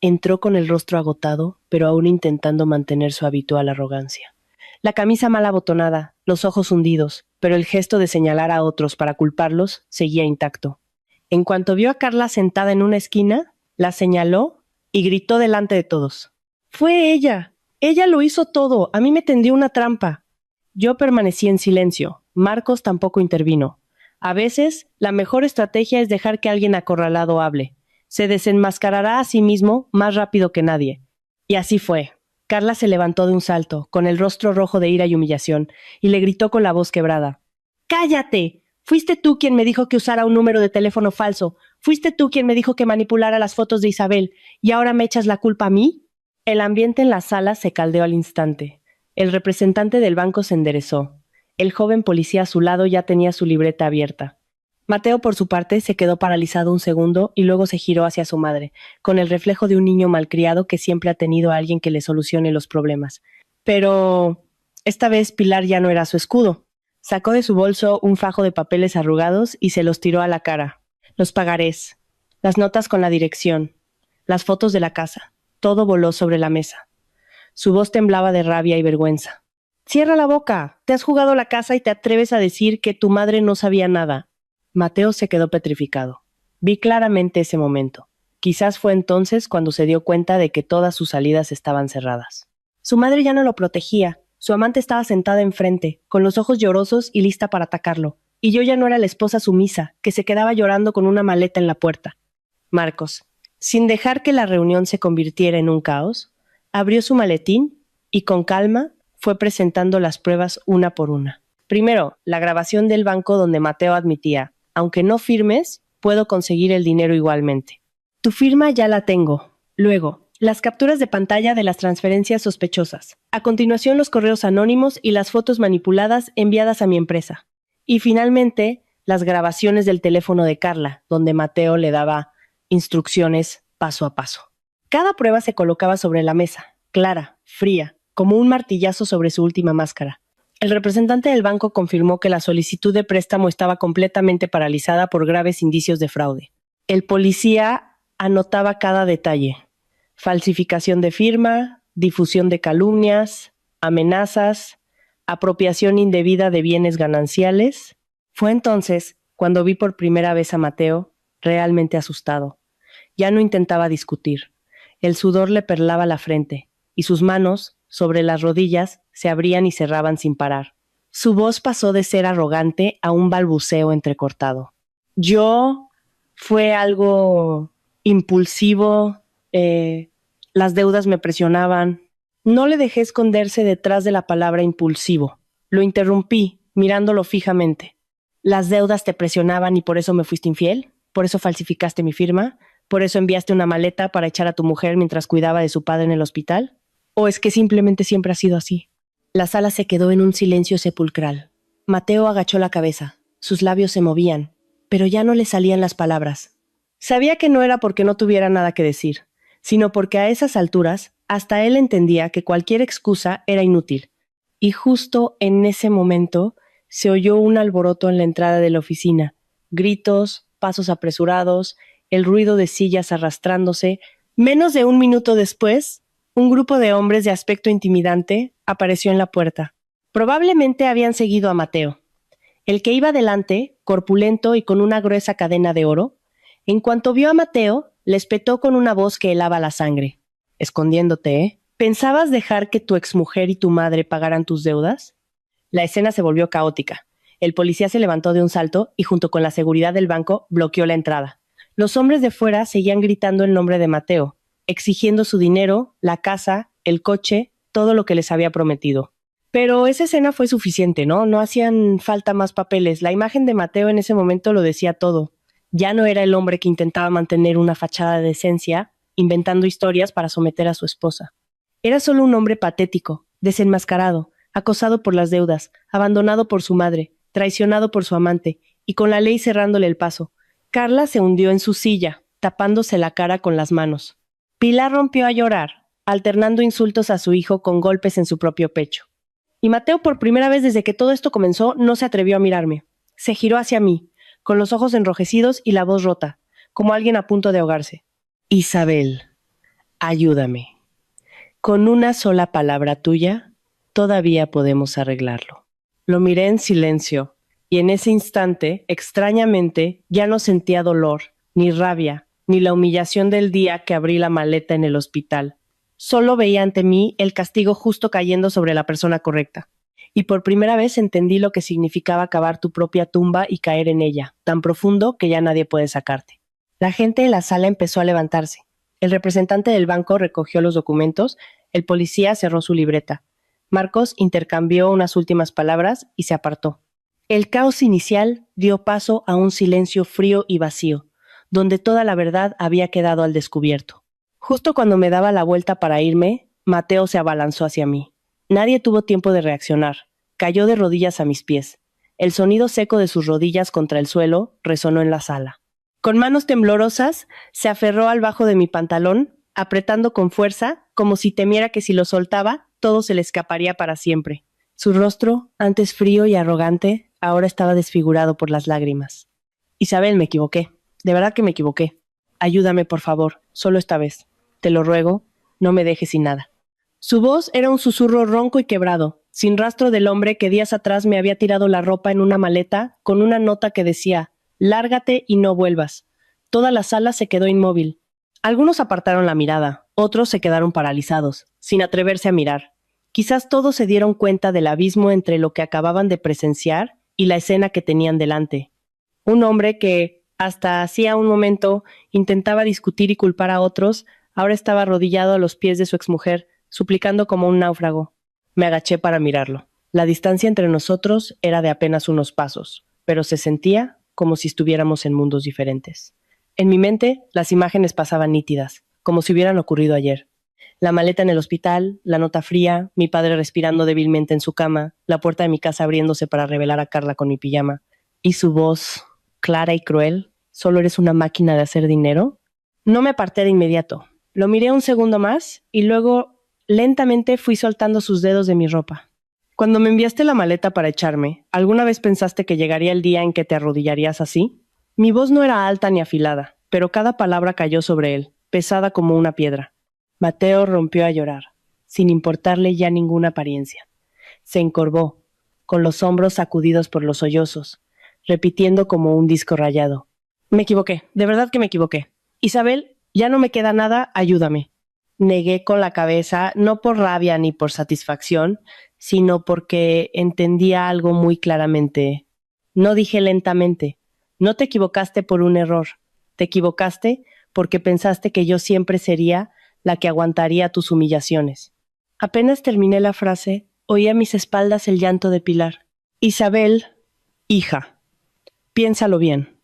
Entró con el rostro agotado, pero aún intentando mantener su habitual arrogancia. La camisa mal abotonada, los ojos hundidos, pero el gesto de señalar a otros para culparlos seguía intacto. En cuanto vio a Carla sentada en una esquina, la señaló y gritó delante de todos: «¡Fue ella! ¡Ella lo hizo todo! ¡A mí me tendió una trampa!». Yo permanecí en silencio. Marcos tampoco intervino. A veces, la mejor estrategia es dejar que alguien acorralado hable. Se desenmascarará a sí mismo más rápido que nadie. Y así fue. Carla se levantó de un salto, con el rostro rojo de ira y humillación, y le gritó con la voz quebrada: «¡Cállate! Fuiste tú quien me dijo que usara un número de teléfono falso. Fuiste tú quien me dijo que manipulara las fotos de Isabel. ¿Y ahora me echas la culpa a mí?». El ambiente en la sala se caldeó al instante. El representante del banco se enderezó. El joven policía a su lado ya tenía su libreta abierta. Mateo, por su parte, se quedó paralizado un segundo y luego se giró hacia su madre, con el reflejo de un niño malcriado que siempre ha tenido a alguien que le solucione los problemas. Pero esta vez Pilar ya no era su escudo. Sacó de su bolso un fajo de papeles arrugados y se los tiró a la cara. Los pagarés, las notas con la dirección, las fotos de la casa, todo voló sobre la mesa. Su voz temblaba de rabia y vergüenza. «¡Cierra la boca! Te has jugado la casa y te atreves a decir que tu madre no sabía nada». Mateo se quedó petrificado. Vi claramente ese momento. Quizás fue entonces cuando se dio cuenta de que todas sus salidas estaban cerradas. Su madre ya no lo protegía. Su amante estaba sentada enfrente, con los ojos llorosos y lista para atacarlo. Y yo ya no era la esposa sumisa, que se quedaba llorando con una maleta en la puerta. Marcos, sin dejar que la reunión se convirtiera en un caos, abrió su maletín y con calma fue presentando las pruebas una por una. Primero, la grabación del banco donde Mateo admitía: «Aunque no firmes, puedo conseguir el dinero igualmente». «Tu firma ya la tengo». Luego, las capturas de pantalla de las transferencias sospechosas. A continuación, los correos anónimos y las fotos manipuladas enviadas a mi empresa. Y finalmente, las grabaciones del teléfono de Carla, donde Mateo le daba instrucciones paso a paso. Cada prueba se colocaba sobre la mesa, clara, fría, como un martillazo sobre su última máscara. El representante del banco confirmó que la solicitud de préstamo estaba completamente paralizada por graves indicios de fraude. El policía anotaba cada detalle: falsificación de firma, difusión de calumnias, amenazas, apropiación indebida de bienes gananciales. Fue entonces cuando vi por primera vez a Mateo realmente asustado. Ya no intentaba discutir. El sudor le perlaba la frente y sus manos, sobre las rodillas, se abrían y cerraban sin parar. Su voz pasó de ser arrogante a un balbuceo entrecortado. Yo fue algo impulsivo, las deudas me presionaban. No le dejé esconderse detrás de la palabra impulsivo. Lo interrumpí, mirándolo fijamente. ¿Las deudas te presionaban y por eso me fuiste infiel? ¿Por eso falsificaste mi firma? ¿Por eso enviaste una maleta para echar a tu mujer mientras cuidaba de su padre en el hospital? ¿O es que simplemente siempre ha sido así? La sala se quedó en un silencio sepulcral. Mateo agachó la cabeza. Sus labios se movían, pero ya no le salían las palabras. Sabía que no era porque no tuviera nada que decir, sino porque a esas alturas hasta él entendía que cualquier excusa era inútil. Y justo en ese momento se oyó un alboroto en la entrada de la oficina. Gritos, pasos apresurados, el ruido de sillas arrastrándose. Menos de un minuto después, un grupo de hombres de aspecto intimidante apareció en la puerta. Probablemente habían seguido a Mateo. El que iba delante, corpulento y con una gruesa cadena de oro, en cuanto vio a Mateo, le espetó con una voz que helaba la sangre. Escondiéndote, ¿eh? ¿Pensabas dejar que tu exmujer y tu madre pagaran tus deudas? La escena se volvió caótica. El policía se levantó de un salto y junto con la seguridad del banco bloqueó la entrada. Los hombres de fuera seguían gritando el nombre de Mateo, exigiendo su dinero, la casa, el coche, todo lo que les había prometido. Pero esa escena fue suficiente, ¿no? No hacían falta más papeles. La imagen de Mateo en ese momento lo decía todo. Ya no era el hombre que intentaba mantener una fachada de decencia, inventando historias para someter a su esposa. Era solo un hombre patético, desenmascarado, acosado por las deudas, abandonado por su madre, traicionado por su amante, y con la ley cerrándole el paso. Carla se hundió en su silla, tapándose la cara con las manos. Pilar rompió a llorar, alternando insultos a su hijo con golpes en su propio pecho. Y Mateo, por primera vez desde que todo esto comenzó, no se atrevió a mirarme. Se giró hacia mí, con los ojos enrojecidos y la voz rota, como alguien a punto de ahogarse. Isabel, ayúdame. Con una sola palabra tuya, todavía podemos arreglarlo. Lo miré en silencio, y en ese instante, extrañamente, ya no sentía dolor, ni rabia, ni la humillación del día que abrí la maleta en el hospital. Solo veía ante mí el castigo justo cayendo sobre la persona correcta. Y por primera vez entendí lo que significaba cavar tu propia tumba y caer en ella, tan profundo que ya nadie puede sacarte. La gente en la sala empezó a levantarse. El representante del banco recogió los documentos, el policía cerró su libreta. Marcos intercambió unas últimas palabras y se apartó. El caos inicial dio paso a un silencio frío y vacío, donde toda la verdad había quedado al descubierto. Justo cuando me daba la vuelta para irme, Mateo se abalanzó hacia mí. Nadie tuvo tiempo de reaccionar. Cayó de rodillas a mis pies. El sonido seco de sus rodillas contra el suelo resonó en la sala. Con manos temblorosas, se aferró al bajo de mi pantalón, apretando con fuerza, como si temiera que si lo soltaba, todo se le escaparía para siempre. Su rostro, antes frío y arrogante, ahora estaba desfigurado por las lágrimas. Isabel, me equivoqué. De verdad que me equivoqué. Ayúdame, por favor, solo esta vez. Te lo ruego, no me dejes sin nada. Su voz era un susurro ronco y quebrado, sin rastro del hombre que días atrás me había tirado la ropa en una maleta con una nota que decía: «Lárgate y no vuelvas». Toda la sala se quedó inmóvil. Algunos apartaron la mirada, otros se quedaron paralizados, sin atreverse a mirar. Quizás todos se dieron cuenta del abismo entre lo que acababan de presenciar y la escena que tenían delante. Un hombre que, hasta hacía un momento, intentaba discutir y culpar a otros, ahora estaba arrodillado a los pies de su exmujer, suplicando como un náufrago. Me agaché para mirarlo. La distancia entre nosotros era de apenas unos pasos, pero se sentía como si estuviéramos en mundos diferentes. En mi mente, las imágenes pasaban nítidas, como si hubieran ocurrido ayer. La maleta en el hospital, la nota fría, mi padre respirando débilmente en su cama, la puerta de mi casa abriéndose para revelar a Carla con mi pijama, y su voz, clara y cruel: «¿Solo eres una máquina de hacer dinero?». No me aparté de inmediato. Lo miré un segundo más y luego lentamente fui soltando sus dedos de mi ropa. Cuando me enviaste la maleta para echarme, ¿alguna vez pensaste que llegaría el día en que te arrodillarías así? Mi voz no era alta ni afilada, pero cada palabra cayó sobre él, pesada como una piedra. Mateo rompió a llorar, sin importarle ya ninguna apariencia. Se encorvó, con los hombros sacudidos por los sollozos, repitiendo como un disco rayado: «Me equivoqué, de verdad que me equivoqué. Isabel, ya no me queda nada, ayúdame». Negué con la cabeza, no por rabia ni por satisfacción, sino porque entendía algo muy claramente. No dije lentamente: «No te equivocaste por un error, te equivocaste porque pensaste que yo siempre sería la que aguantaría tus humillaciones». Apenas terminé la frase, oí a mis espaldas el llanto de Pilar. «Isabel, hija, piénsalo bien.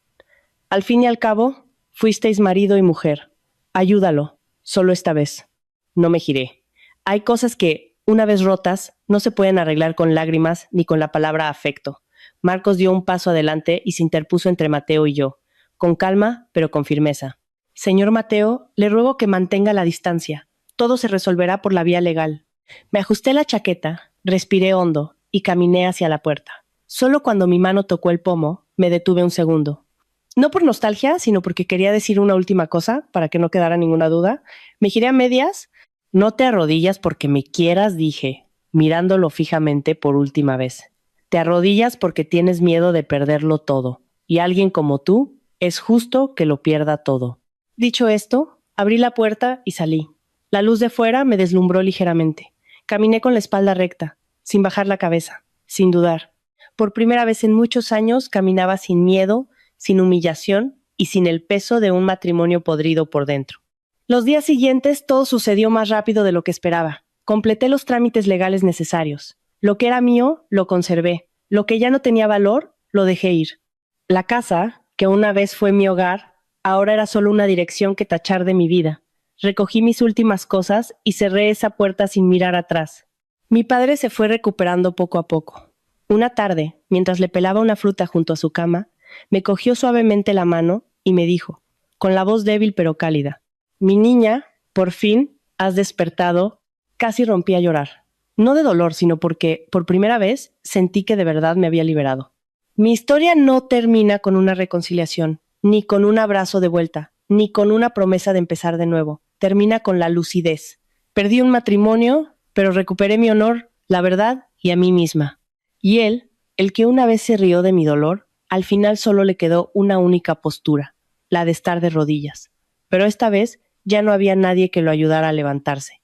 Al fin y al cabo, fuisteis marido y mujer. Ayúdalo, solo esta vez». No me giré. Hay cosas que, una vez rotas, no se pueden arreglar con lágrimas ni con la palabra afecto. Marcos dio un paso adelante y se interpuso entre Mateo y yo, con calma, pero con firmeza. «Señor Mateo, le ruego que mantenga la distancia. Todo se resolverá por la vía legal». Me ajusté la chaqueta, respiré hondo y caminé hacia la puerta. Solo cuando mi mano tocó el pomo, me detuve un segundo. No por nostalgia, sino porque quería decir una última cosa, para que no quedara ninguna duda. Me giré a medias. «No te arrodillas porque me quieras», dije. mirándolo fijamente por última vez. Te arrodillas porque tienes miedo de perderlo todo, y alguien como tú es justo que lo pierda todo. Dicho esto, abrí la puerta y salí. La luz de fuera me deslumbró ligeramente. Caminé con la espalda recta, sin bajar la cabeza, sin dudar. Por primera vez en muchos años caminaba sin miedo, sin humillación y sin el peso de un matrimonio podrido por dentro. Los días siguientes todo sucedió más rápido de lo que esperaba. Completé los trámites legales necesarios. Lo que era mío, lo conservé. Lo que ya no tenía valor, lo dejé ir. La casa, que una vez fue mi hogar, ahora era solo una dirección que tachar de mi vida. Recogí mis últimas cosas y cerré esa puerta sin mirar atrás. Mi padre se fue recuperando poco a poco. Una tarde, mientras le pelaba una fruta junto a su cama, me cogió suavemente la mano y me dijo, con la voz débil pero cálida, «Mi niña, por fin, has despertado». Casi rompí a llorar. No de dolor, sino porque, por primera vez, sentí que de verdad me había liberado. Mi historia no termina con una reconciliación, ni con un abrazo de vuelta, ni con una promesa de empezar de nuevo. Termina con la lucidez. Perdí un matrimonio, pero recuperé mi honor, la verdad y a mí misma. Y él, el que una vez se rió de mi dolor, al final solo le quedó una única postura, la de estar de rodillas. Pero esta vez ya no había nadie que lo ayudara a levantarse.